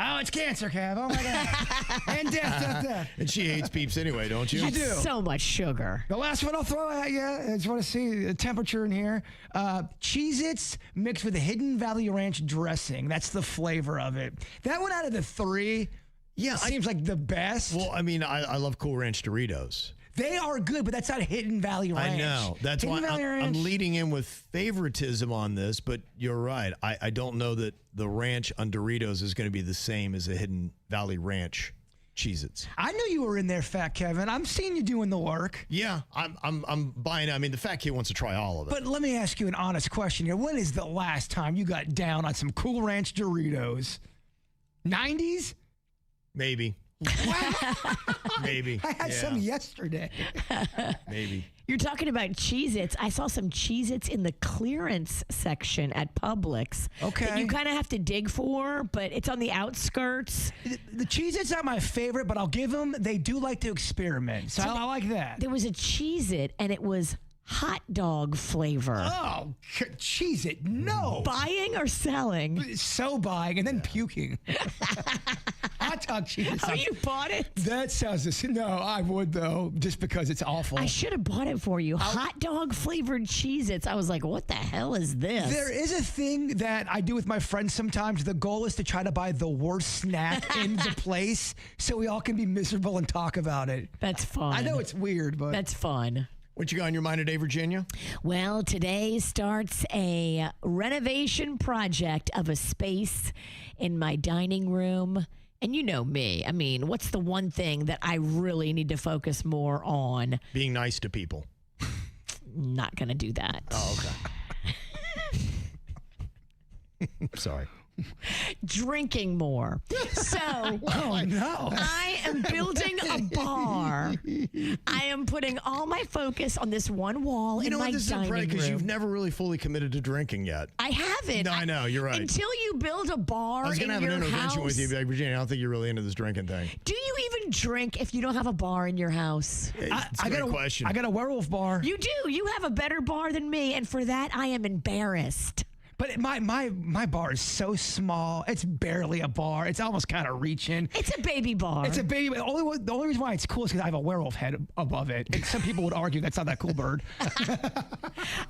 Oh, it's cancer, Cav. Oh, my God. And death. And she hates Peeps anyway, don't you? You do. So much sugar. The last one I'll throw at you, I just want to see the temperature in here. Cheez-Its mixed with Hidden Valley Ranch dressing. That's the flavor of it. That one out of the three seems like the best. Well, I mean, I love Cool Ranch Doritos. They are good, but that's not Hidden Valley Ranch. I know. That's Hidden why Valley I'm Ranch- leading in with favoritism on this, but you're right. I don't know that the ranch on Doritos is going to be the same as the Hidden Valley Ranch Cheez-Its. I knew you were in there, Fat Kevin. I'm seeing you doing the work. Yeah, I'm buying it. I mean, the fat kid wants to try all of it. But let me ask you an honest question here. When is the last time you got down on some Cool Ranch Doritos? 90s? Maybe. Maybe. I had some yesterday. Maybe. You're talking about Cheez-Its. I saw some Cheez-Its in the clearance section at Publix. Okay. That you kind of have to dig for, but it's on the outskirts. The Cheez-Its not my favorite, but I'll give them, they do like to experiment. So I like that. There was a Cheez-It, and it was hot dog flavor. Oh, Cheez-It, no. Buying or selling? So buying and then puking. Hot dog Cheez-Its. Oh, you bought it? That sounds, no, I would though, just because it's awful. I should have bought it for you. Hot dog flavored Cheez-Its. I was like, what the hell is this? There is a thing that I do with my friends sometimes. The goal is to try to buy the worst snack in the place so we all can be miserable and talk about it. That's fun. I know it's weird, but That's fun. What you got on your mind today, Virginia? Well, today starts a renovation project of a space in my dining room. And you know me. I mean, what's the one thing that I really need to focus more on? Being nice to people. Not going to do that. Oh, okay. Sorry. Drinking more. So, oh no. I am building a bar. I am putting all my focus on this one wall in my this dining is room. because you've never really fully committed to drinking yet. I haven't. No, I know. You're right. Until you build a bar I was in going to have your an intervention with you, house. but like, Virginia, I don't think you're really into this drinking thing. Do you even drink if you don't have a bar in your house? It's a great question. I got a werewolf bar. You do. You have a better bar than me, and for that, I am embarrassed. But my bar is so small. It's barely a bar. It's almost kind of reaching. It's a baby bar. It's a baby. The only reason why it's cool is because I have a werewolf head above it. And some people would argue that's not that cool, Bird.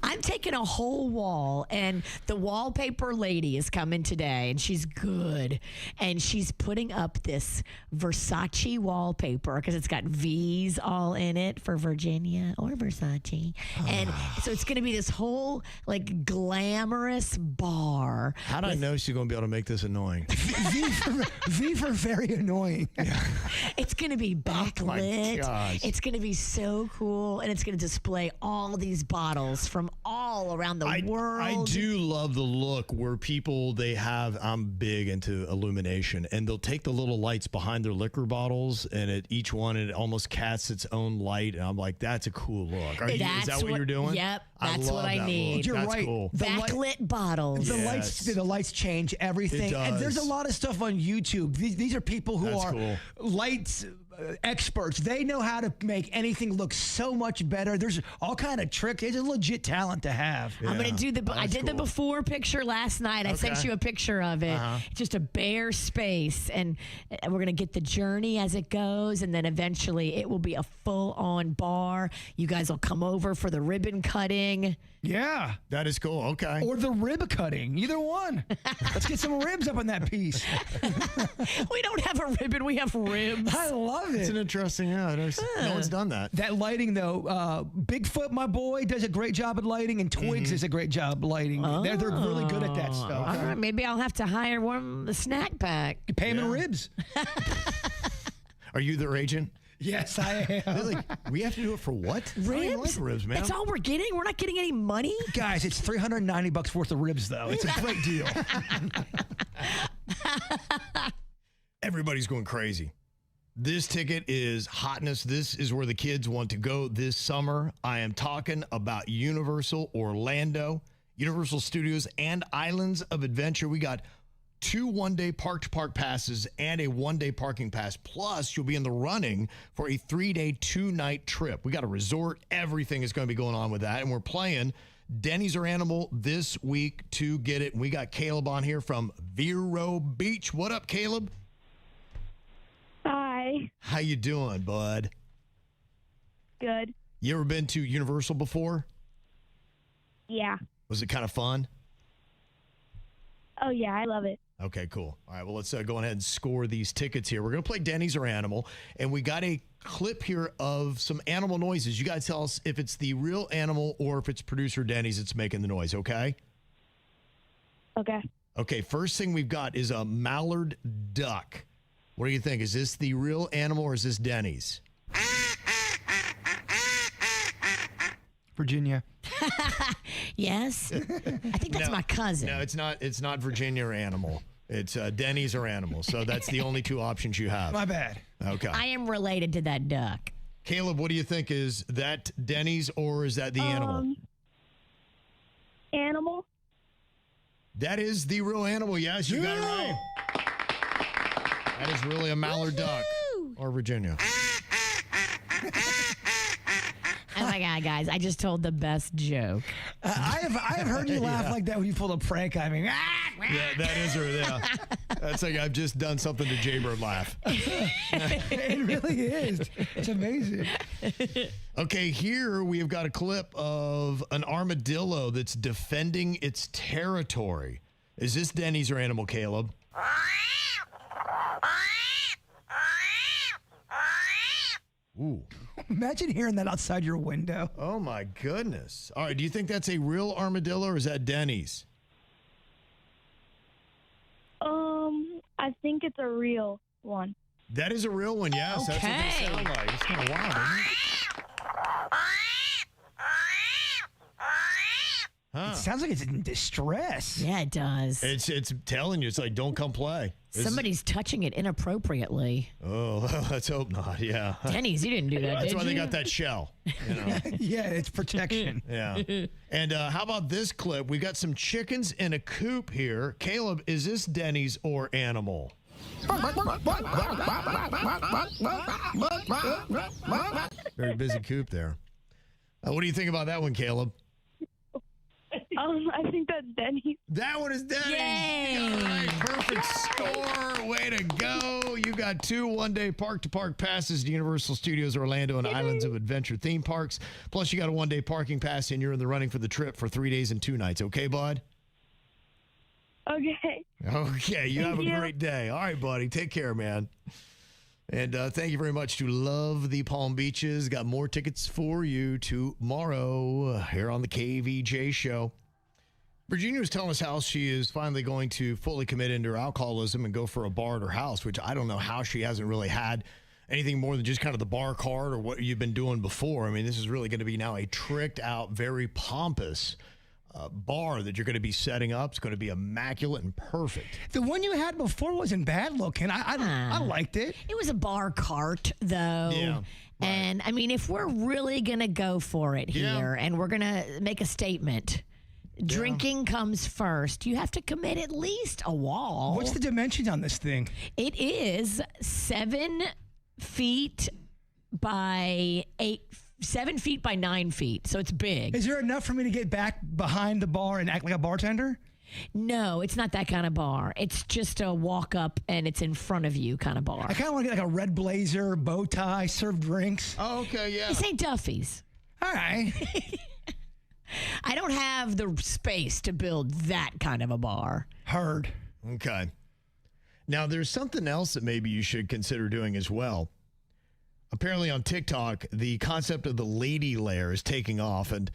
I'm taking a whole wall, and the wallpaper lady is coming today, and she's good. And she's putting up this Versace wallpaper because it's got V's all in it for Virginia or Versace. And so it's going to be this whole like glamorous bar. How do I know she's going to be able to make this annoying? V for very annoying. It's going to be backlit. gosh. It's going to be so cool, and it's going to display all these bottles from all around the world. I do love the look where people, I'm big into illumination, and they'll take the little lights behind their liquor bottles, and at each one, it almost casts its own light, and I'm like, that's a cool look. Is that what you're doing? Yep, I that's love what I that need. look. You're That's right. cool. Backlit bottles. The lights change everything. It And there's a does. lot of stuff on YouTube. These are people who That's are cool. lights experts. They know how to make anything look so much better. There's all kind of tricks. It's a legit talent to have. I'm going to do I did the before picture last night. I sent you a picture of it. It's just a bare space, and we're going to get the journey as it goes, and then eventually it will be a full-on bar. You guys will come over for the ribbon cutting. Yeah. That is cool. Okay. Or the rib cutting. Either one. Let's get some ribs up on that piece. We don't have a ribbon. We have ribs. I love it. It's an interesting, no one's done that. That lighting, though, Bigfoot, my boy, does a great job at lighting, and Twigs does a great job lighting. They're really good at that stuff. All right, maybe I'll have to hire one the snack pack. You pay them in ribs. Are you their agent? Yes, I am. They're like, we have to do it for what? Ribs? I don't even like ribs, man. That's all we're getting? We're not getting any money? Guys, it's $390 worth of ribs, though. It's a great deal. Everybody's going crazy. This ticket is hotness. This is where the kids want to go this summer. I am talking about Universal Orlando, Universal Studios, and Islands of Adventure. We got 2 one-day park-to-park passes and a one-day parking pass. Plus, you'll be in the running for a 3-day, 2-night trip. We got a resort. Everything is going to be going on with that. And we're playing Denny's or Animal this week to get it. And we got Caleb on here from Vero Beach. What up, Caleb? Hi. How you doing, bud? Good. You ever been to Universal before? Yeah. Was it kind of fun? Oh, yeah, I love it. Okay, cool. All right, well, let's go ahead and score these tickets here. We're going to play Denny's or Animal, and we got a clip here of some animal noises. You guys tell us if it's the real animal or if it's producer Denny's that's making the noise, okay? Okay. Okay, first thing we've got is a mallard duck. What do you think? Is this the real animal or is this Denny's? Virginia. Yes? I think that's my cousin. No, it's not. It's not Virginia or Animal. It's Denny's or Animal. So that's the only 2 options you have. My bad. Okay. I am related to that duck. Caleb, what do you think? Is that Denny's or is that the animal? Animal. That is the real animal. Yes, you got it right. That is really a mallard duck or Virginia. Oh my God, guys! I just told the best joke. I have heard you laugh like that when you pulled a prank on me. Yeah, that is her. Yeah, that's like I've just done something to Jbird laugh. It really is. It's amazing. Okay, here we have got a clip of an armadillo that's defending its territory. Is this Denny's or Animal, Caleb? Ooh. Imagine hearing that outside your window. Oh, my goodness. All right, do you think that's a real armadillo or is that Denny's? I think it's a real one. That is a real one, yes. Okay. That's what they sound like. It's kind of wild, isn't it? Huh. It sounds like it's in distress. Yeah, it does. It's telling you, it's like, don't come play. Somebody's touching it inappropriately. Oh, let's hope not. Yeah. Denny's, you didn't do that, That's did why they you? got that shell. You know? Yeah, it's protection. Yeah. And how about this clip? We got some chickens in a coop here. Caleb, is this Denny's or Animal? Very busy coop there. What do you think about that one, Caleb? I think that's Denny. That one is Denny's. Yay. You got it right. Perfect score. Way to go. You got 2 one-day park-to-park passes to Universal Studios Orlando and Islands of Adventure theme parks. Plus, you got a one-day parking pass, and you're in the running for the trip for 3 days and 2 nights. Okay, bud? Okay. Okay. You have a you. great day. All right, buddy. Take care, man. And thank you very much to Love the Palm Beaches. Got more tickets for you tomorrow here on the KVJ Show. Virginia was telling us how she is finally going to fully commit into her alcoholism and go for a bar at her house, which I don't know how she hasn't really had anything more than just kind of the bar card or what you've been doing before. I mean, this is really going to be now a tricked out, very pompous bar that you're going to be setting up. It's going to be immaculate and perfect. The one you had before wasn't bad looking. I liked it. It was a bar cart, though. Yeah. Right. And, I mean, if we're really going to go for it here and we're going to make a statement, drinking comes first, you have to commit at least a wall. What's the dimensions on this thing? It is 7 feet by 7 feet by 9 feet. So it's big. Is there enough for me to get back behind the bar and act like a bartender? No, it's not that kind of bar. It's just a walk up and it's in front of you kind of bar. I kind of want to get like a red blazer, bow tie, serve drinks. Oh, okay, yeah. This ain't Duffy's. All right. I don't have the space to build that kind of a bar. Heard. Okay. Now, there's something else that maybe you should consider doing as well. Apparently on TikTok, the concept of the Lady Lair is taking off, and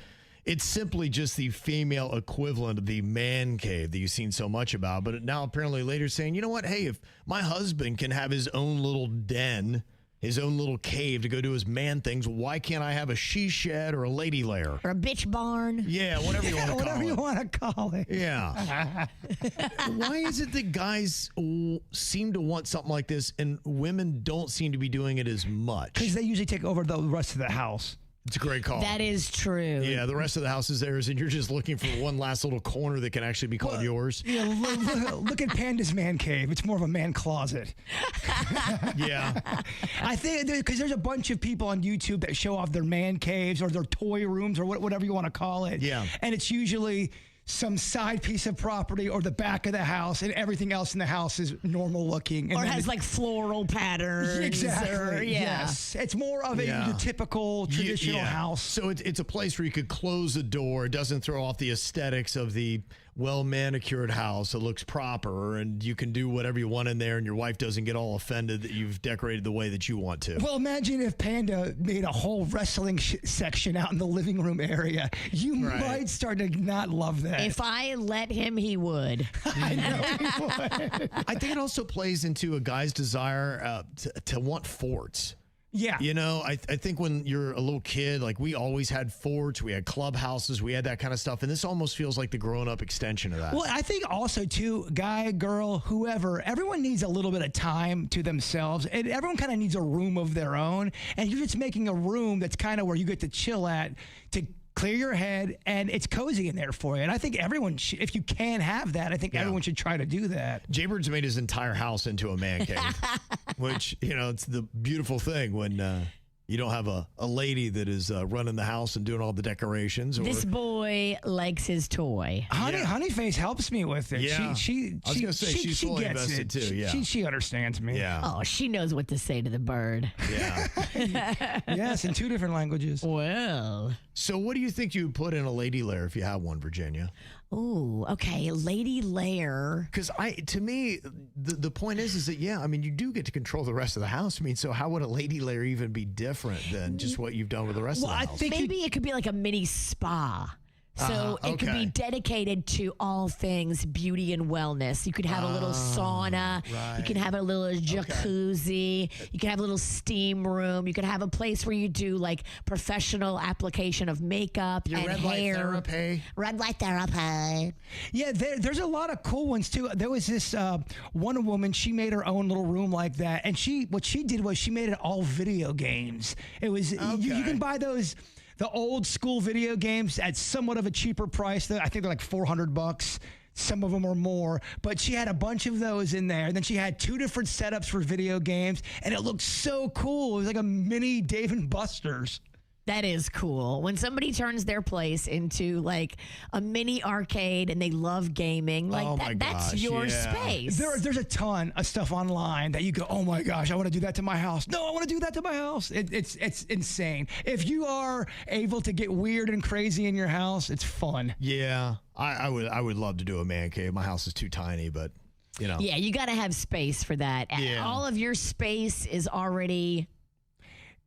it's simply just the female equivalent of the man cave that you've seen so much about. But now apparently later saying, you know what? Hey, if my husband can have his own little den, his own little cave to go do his man things, why can't I have a she shed or a lady lair? Or a bitch barn? Yeah, whatever you want to call it. Whatever you want to call it. Yeah. Why is it that guys seem to want something like this and women don't seem to be doing it as much? Because they usually take over the rest of the house. It's a great call. That is true. Yeah, the rest of the house is theirs, and you're just looking for one last little corner that can actually be called yours. Yeah, look at Panda's man cave. It's more of a man closet. Yeah. I think because there's a bunch of people on YouTube that show off their man caves or their toy rooms or whatever you want to call it. Yeah. And it's usually some side piece of property or the back of the house, and everything else in the house is normal looking. And or has like floral patterns. Exactly. Or, yeah. Yes. It's more of a typical traditional house. So it's a place where you could close the door. It doesn't throw off the aesthetics of the well-manicured house. It looks proper, and you can do whatever you want in there, and your wife doesn't get all offended that you've decorated the way that you want to. Well, imagine if Panda made a whole wrestling section out in the living room area. You might start to not love that. If I let him, he would. I know he would. I think it also plays into a guy's desire to want forts. Yeah. You know, I think when you're a little kid, like we always had forts, we had clubhouses, we had that kind of stuff. And this almost feels like the grown-up extension of that. Well, I think also, too, guy, girl, whoever, everyone needs a little bit of time to themselves. And everyone kind of needs a room of their own. And you're just making a room that's kind of where you get to chill at, to clear your head, and it's cozy in there for you. And I think everyone, if you can have that, I think everyone should try to do that. Jbird's made his entire house into a man cave, which, you know, it's the beautiful thing when you don't have a lady that is running the house and doing all the decorations. Or, this boy likes his toy. Honeyface helps me with it. Yeah. I was going to say, she's fully gets invested it. too. Yeah. She understands me. Yeah. Oh, she knows what to say to the bird. Yeah. Yes, in 2 different languages. Well. So what do you think you would put in a lady lair if you had one, Virginia? Oh, okay. Lady Lair. Because to me, the point is that, yeah, I mean, you do get to control the rest of the house. I mean, so how would a lady lair even be different than just what you've done with the rest of the house? I think maybe it could be like a mini spa. So it could be dedicated to all things beauty and wellness. You could have a little sauna. Right. You could have a little jacuzzi. You could have a little steam room. You could have a place where you do like professional application of makeup Your and red hair. light therapy. Red light therapy. Yeah, there's a lot of cool ones too. There was this one woman, she made her own little room like that. And what she did was she made it all video games. It was, you can buy those, the old school video games at somewhat of a cheaper price. I think they're like $400. Some of them are more, but she had a bunch of those in there. And then she had 2 different setups for video games, and it looked so cool. It was like a mini Dave and Buster's. That is cool. When somebody turns their place into like a mini arcade and they love gaming, like that's your space. There's a ton of stuff online that you go, oh my gosh, I want to do that to my house. No, I want to do that to my house. It's insane. If you are able to get weird and crazy in your house, it's fun. Yeah, I would love to do a man cave. My house is too tiny, but you know. Yeah, you got to have space for that. Yeah. All of your space is already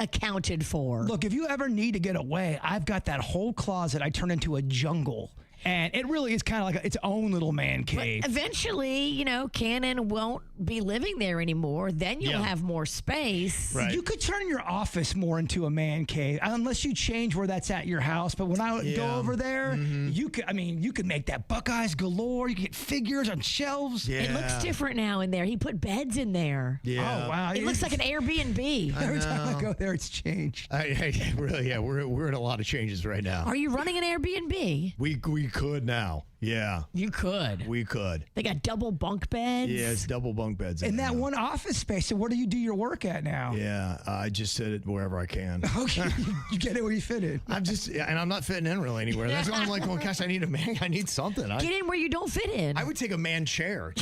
accounted for. Look, if you ever need to get away, I've got that whole closet I turn into a jungle. And it really is kind of like its own little man cave. But eventually, you know, Cannon won't be living there anymore. Then you'll have more space. Right. You could turn your office more into a man cave, unless you change where that's at your house. But when I go over there, you could make that Buckeyes galore. You can get figures on shelves. Yeah. It looks different now in there. He put beds in there. Yeah. Oh, wow. It looks like an Airbnb. Every time I go there, it's changed. Really, yeah, we're in a lot of changes right now. Are you running an Airbnb? We could now. Yeah. You could. We could. They got double bunk beds. Yeah, it's double bunk beds. In that now. one office space. So where do you do your work at now? Yeah, I just sit it wherever I can. Okay, you get it where you fit in. And I'm not fitting in really anywhere. That's why I'm like, well, gosh, I need something. Get in where you don't fit in. I would take a man chair.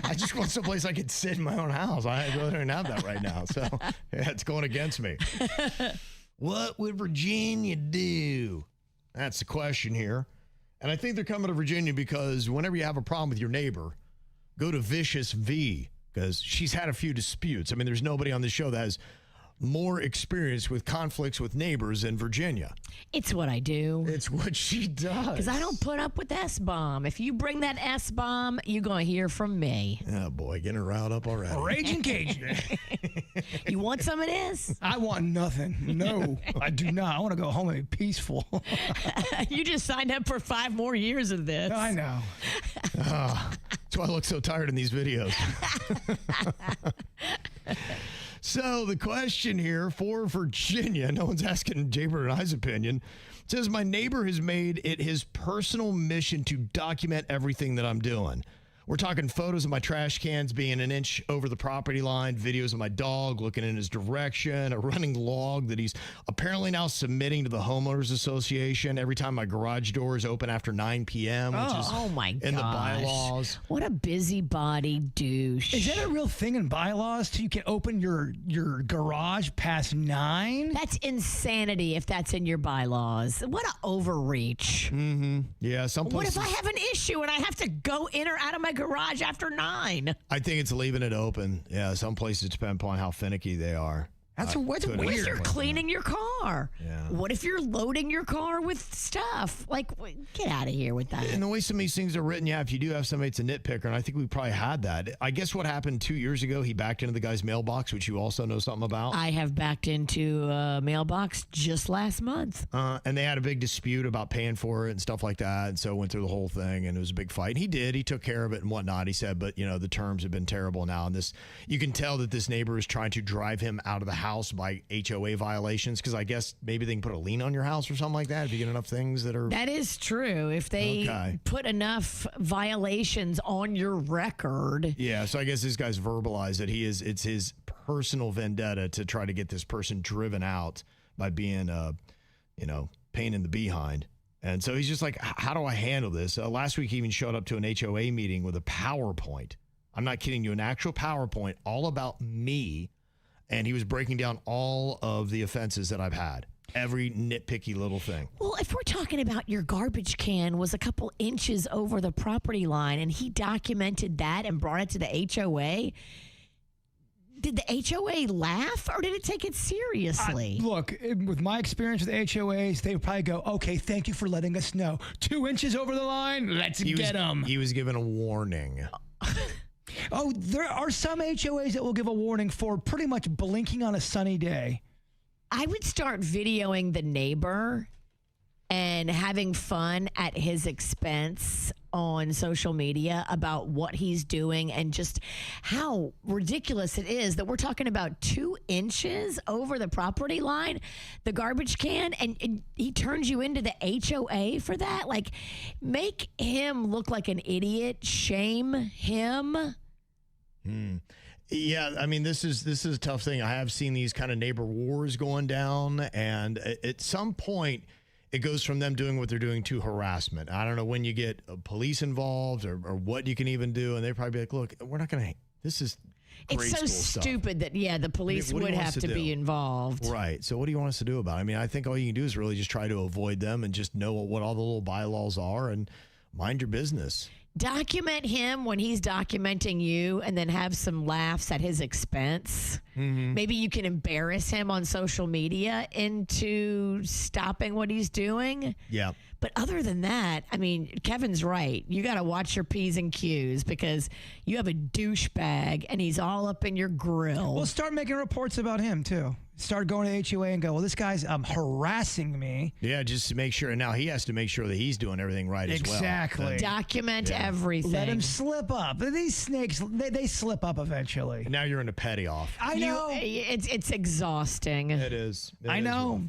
I just want someplace I could sit in my own house. I really don't have that right now. So yeah, it's going against me. What would Virginia do? That's the question here. And I think they're coming to Virginia because whenever you have a problem with your neighbor, go to Vicious V, because she's had a few disputes. I mean, there's nobody on the show that has more experience with conflicts with neighbors in Virginia. It's what I do. It's what she does. Because I don't put up with S-bomb. If you bring that S-bomb, you're going to hear from me. Oh, boy, getting her riled up already. Raging Cajun. You want some of this? I want nothing. No, I do not. I want to go home and be peaceful. You just signed up for 5 more years of this. I know. That's why I look so tired in these videos. So the question here for Virginia, no one's asking Jbird and I's opinion, says my neighbor has made it his personal mission to document everything that I'm doing. We're talking photos of my trash cans being an inch over the property line, videos of my dog looking in his direction, a running log that he's apparently now submitting to the homeowners association every time my garage door is open after 9 p.m., which is in the bylaws. What a busybody douche. Is that a real thing in bylaws too? You can open your garage past 9? That's insanity if that's in your bylaws. What an overreach. Mm-hmm. Yeah, some places. What if I have an issue and I have to go in or out of my garage after 9? I think it's leaving it open. Yeah, some places depend upon how finicky they are. That's what's weird. What if you're cleaning your car? Yeah. What if you're loading your car with stuff? Like, get out of here with that. And the way some of these things are written, yeah, if you do have somebody that's a nitpicker, and I think we probably had that. I guess what happened 2 years ago, he backed into the guy's mailbox, which you also know something about. I have backed into a mailbox just last month. And they had a big dispute about paying for it and stuff like that. And so went through the whole thing, and it was a big fight. He took care of it and whatnot. He said, but, the terms have been terrible now. And you can tell that this neighbor is trying to drive him out of the house by HOA violations, because I guess maybe they can put a lien on your house or something like that if you get enough things that are... That is true. If they put enough violations on your record. Yeah, so I guess this guy's verbalized that it's his personal vendetta to try to get this person driven out by being pain in the behind. And so he's just like, how do I handle this? Last week he even showed up to an HOA meeting with a PowerPoint. I'm not kidding you, an actual PowerPoint all about me. And he was breaking down all of the offenses that I've had. Every nitpicky little thing. Well, if we're talking about your garbage can was a couple inches over the property line and he documented that and brought it to the HOA, did the HOA laugh or did it take it seriously? Look, with my experience with HOAs, they would probably go, okay, thank you for letting us know. 2 inches over the line, let's get them. He was given a warning. Oh, there are some HOAs that will give a warning for pretty much blinking on a sunny day. I would start videoing the neighbor and having fun at his expense on social media about what he's doing and just how ridiculous it is that we're talking about 2 inches over the property line, the garbage can, and he turns you into the HOA for that. Like, make him look like an idiot, shame him. Yeah, I mean, this is a tough thing. I have seen these kind of neighbor wars going down, and at some point, it goes from them doing what they're doing to harassment. I don't know when you get police involved or what you can even do, and they'd probably be like, look, we're not going to, this is grade It's so school stupid stuff. that, the police would have to be involved. Right. So what do you want us to do about it? I mean, I think all you can do is really just try to avoid them and just know what all the little bylaws are and mind your business. Document him when he's documenting you and then have some laughs at his expense. Mm-hmm. Maybe you can embarrass him on social media into stopping what he's doing. Yeah. But other than that, I mean, Kevin's right. You got to watch your P's and Q's because you have a douchebag and he's all up in your grill. Well, start making reports about him, too. start going to HOA and go, well, this guy's harassing me. Yeah, just to make sure. And now he has to make sure that he's doing everything right as well. Exactly. Document everything. Let him slip up. These snakes, they slip up eventually. Now you're in a petty off. I know. It's exhausting. It is. I know.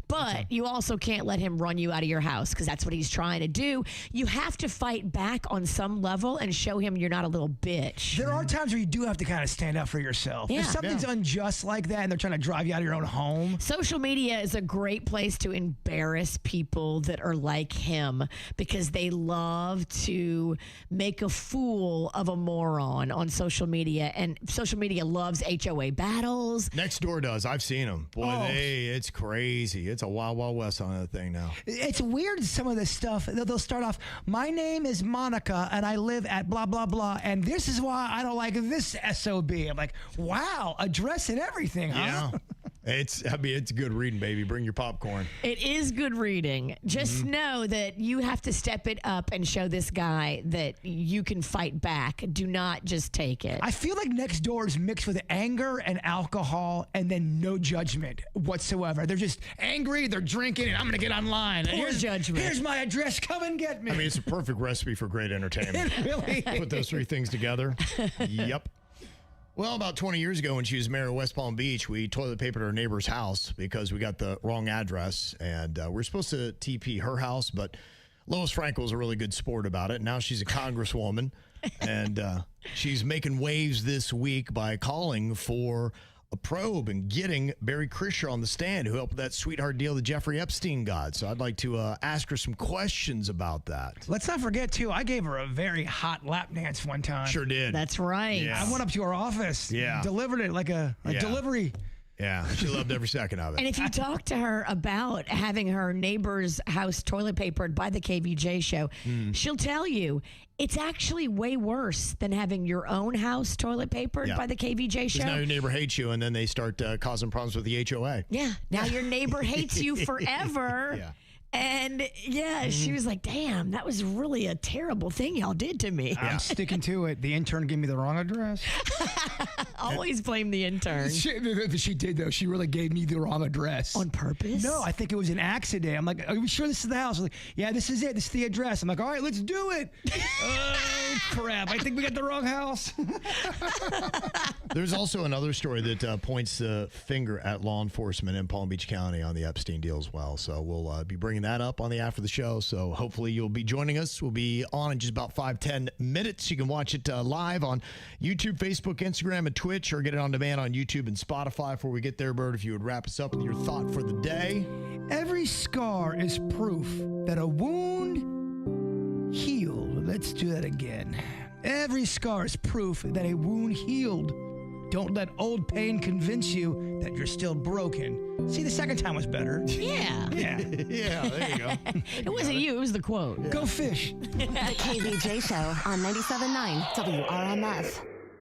But you also can't let him run you out of your house because that's what he's trying to do. You have to fight back on some level and show him you're not a little bitch. There are times where you do have to kind of stand up for yourself. Yeah. If something's unjust like that and they're trying to drive you out of your own home. Social media is a great place to embarrass people that are like him because they love to make a fool of a moron on social media. And social media loves HOA battles. Next door does. I've seen them. Boy, it's crazy. It's a wild, wild west on that thing now. It's weird, some of this stuff. They'll start off, my name is Monica, and I live at blah, blah, blah, and this is why I don't like this SOB. I'm like, wow, address and everything, huh? Yeah. It's good reading, baby. Bring your popcorn. It is good reading. Just know that you have to step it up and show this guy that you can fight back. Do not just take it. I feel like next door is mixed with anger and alcohol and then no judgment whatsoever. They're just angry, they're drinking, and I'm going to get online. Poor judgment. Here's my address. Come and get me. I mean, it's a perfect recipe for great entertainment. It really is. Put those three things together. Yep. Well, about 20 years ago when she was mayor of West Palm Beach, we toilet papered our neighbor's house because we got the wrong address. And we're supposed to TP her house, but Lois Frankel was a really good sport about it. Now she's a congresswoman, and she's making waves this week by calling for a probe and getting Barry Krischer on the stand, who helped with that sweetheart deal that Jeffrey Epstein got. So I'd like to ask her some questions about that. Let's not forget, too, I gave her a very hot lap dance one time. Sure did. That's right. Yeah. I went up to her office, delivered it like a delivery. Yeah, she loved every second of it. And if you talk to her about having her neighbor's house toilet papered by the KVJ show, she'll tell you it's actually way worse than having your own house toilet papered by the KVJ show. Now your neighbor hates you, and then they start causing problems with the HOA. Yeah. Now your neighbor hates you forever. Yeah. And she was like, damn, that was really a terrible thing y'all did to me. I'm sticking to it. The intern gave me the wrong address. Always blame the intern. She did, though. She really gave me the wrong address. On purpose? No, I think it was an accident. I'm like, are you sure this is the house? I'm like, yeah, this is it. This is the address. I'm like, all right, let's do it. Oh, crap. I think we got the wrong house. There's also another story that points the finger at law enforcement in Palm Beach County on the Epstein deal as well. So we'll be bringing that up on the after the show. So hopefully you'll be joining us. We'll be on in just about 5-10 minutes. You can watch it live on YouTube, Facebook, Instagram, and Twitch, or get it on demand on YouTube and Spotify. Before we get there, Bird, if you would wrap us up with your thought for the day. Every scar is proof that a wound healed. Let's do that again. Every scar is proof that a wound healed. Don't let old pain convince you that you're still broken. See, the second time was better. Yeah. Yeah. Yeah, there you go. It wasn't you, it was the quote. Go fish. The KVJ Show on 97.9 WRMF.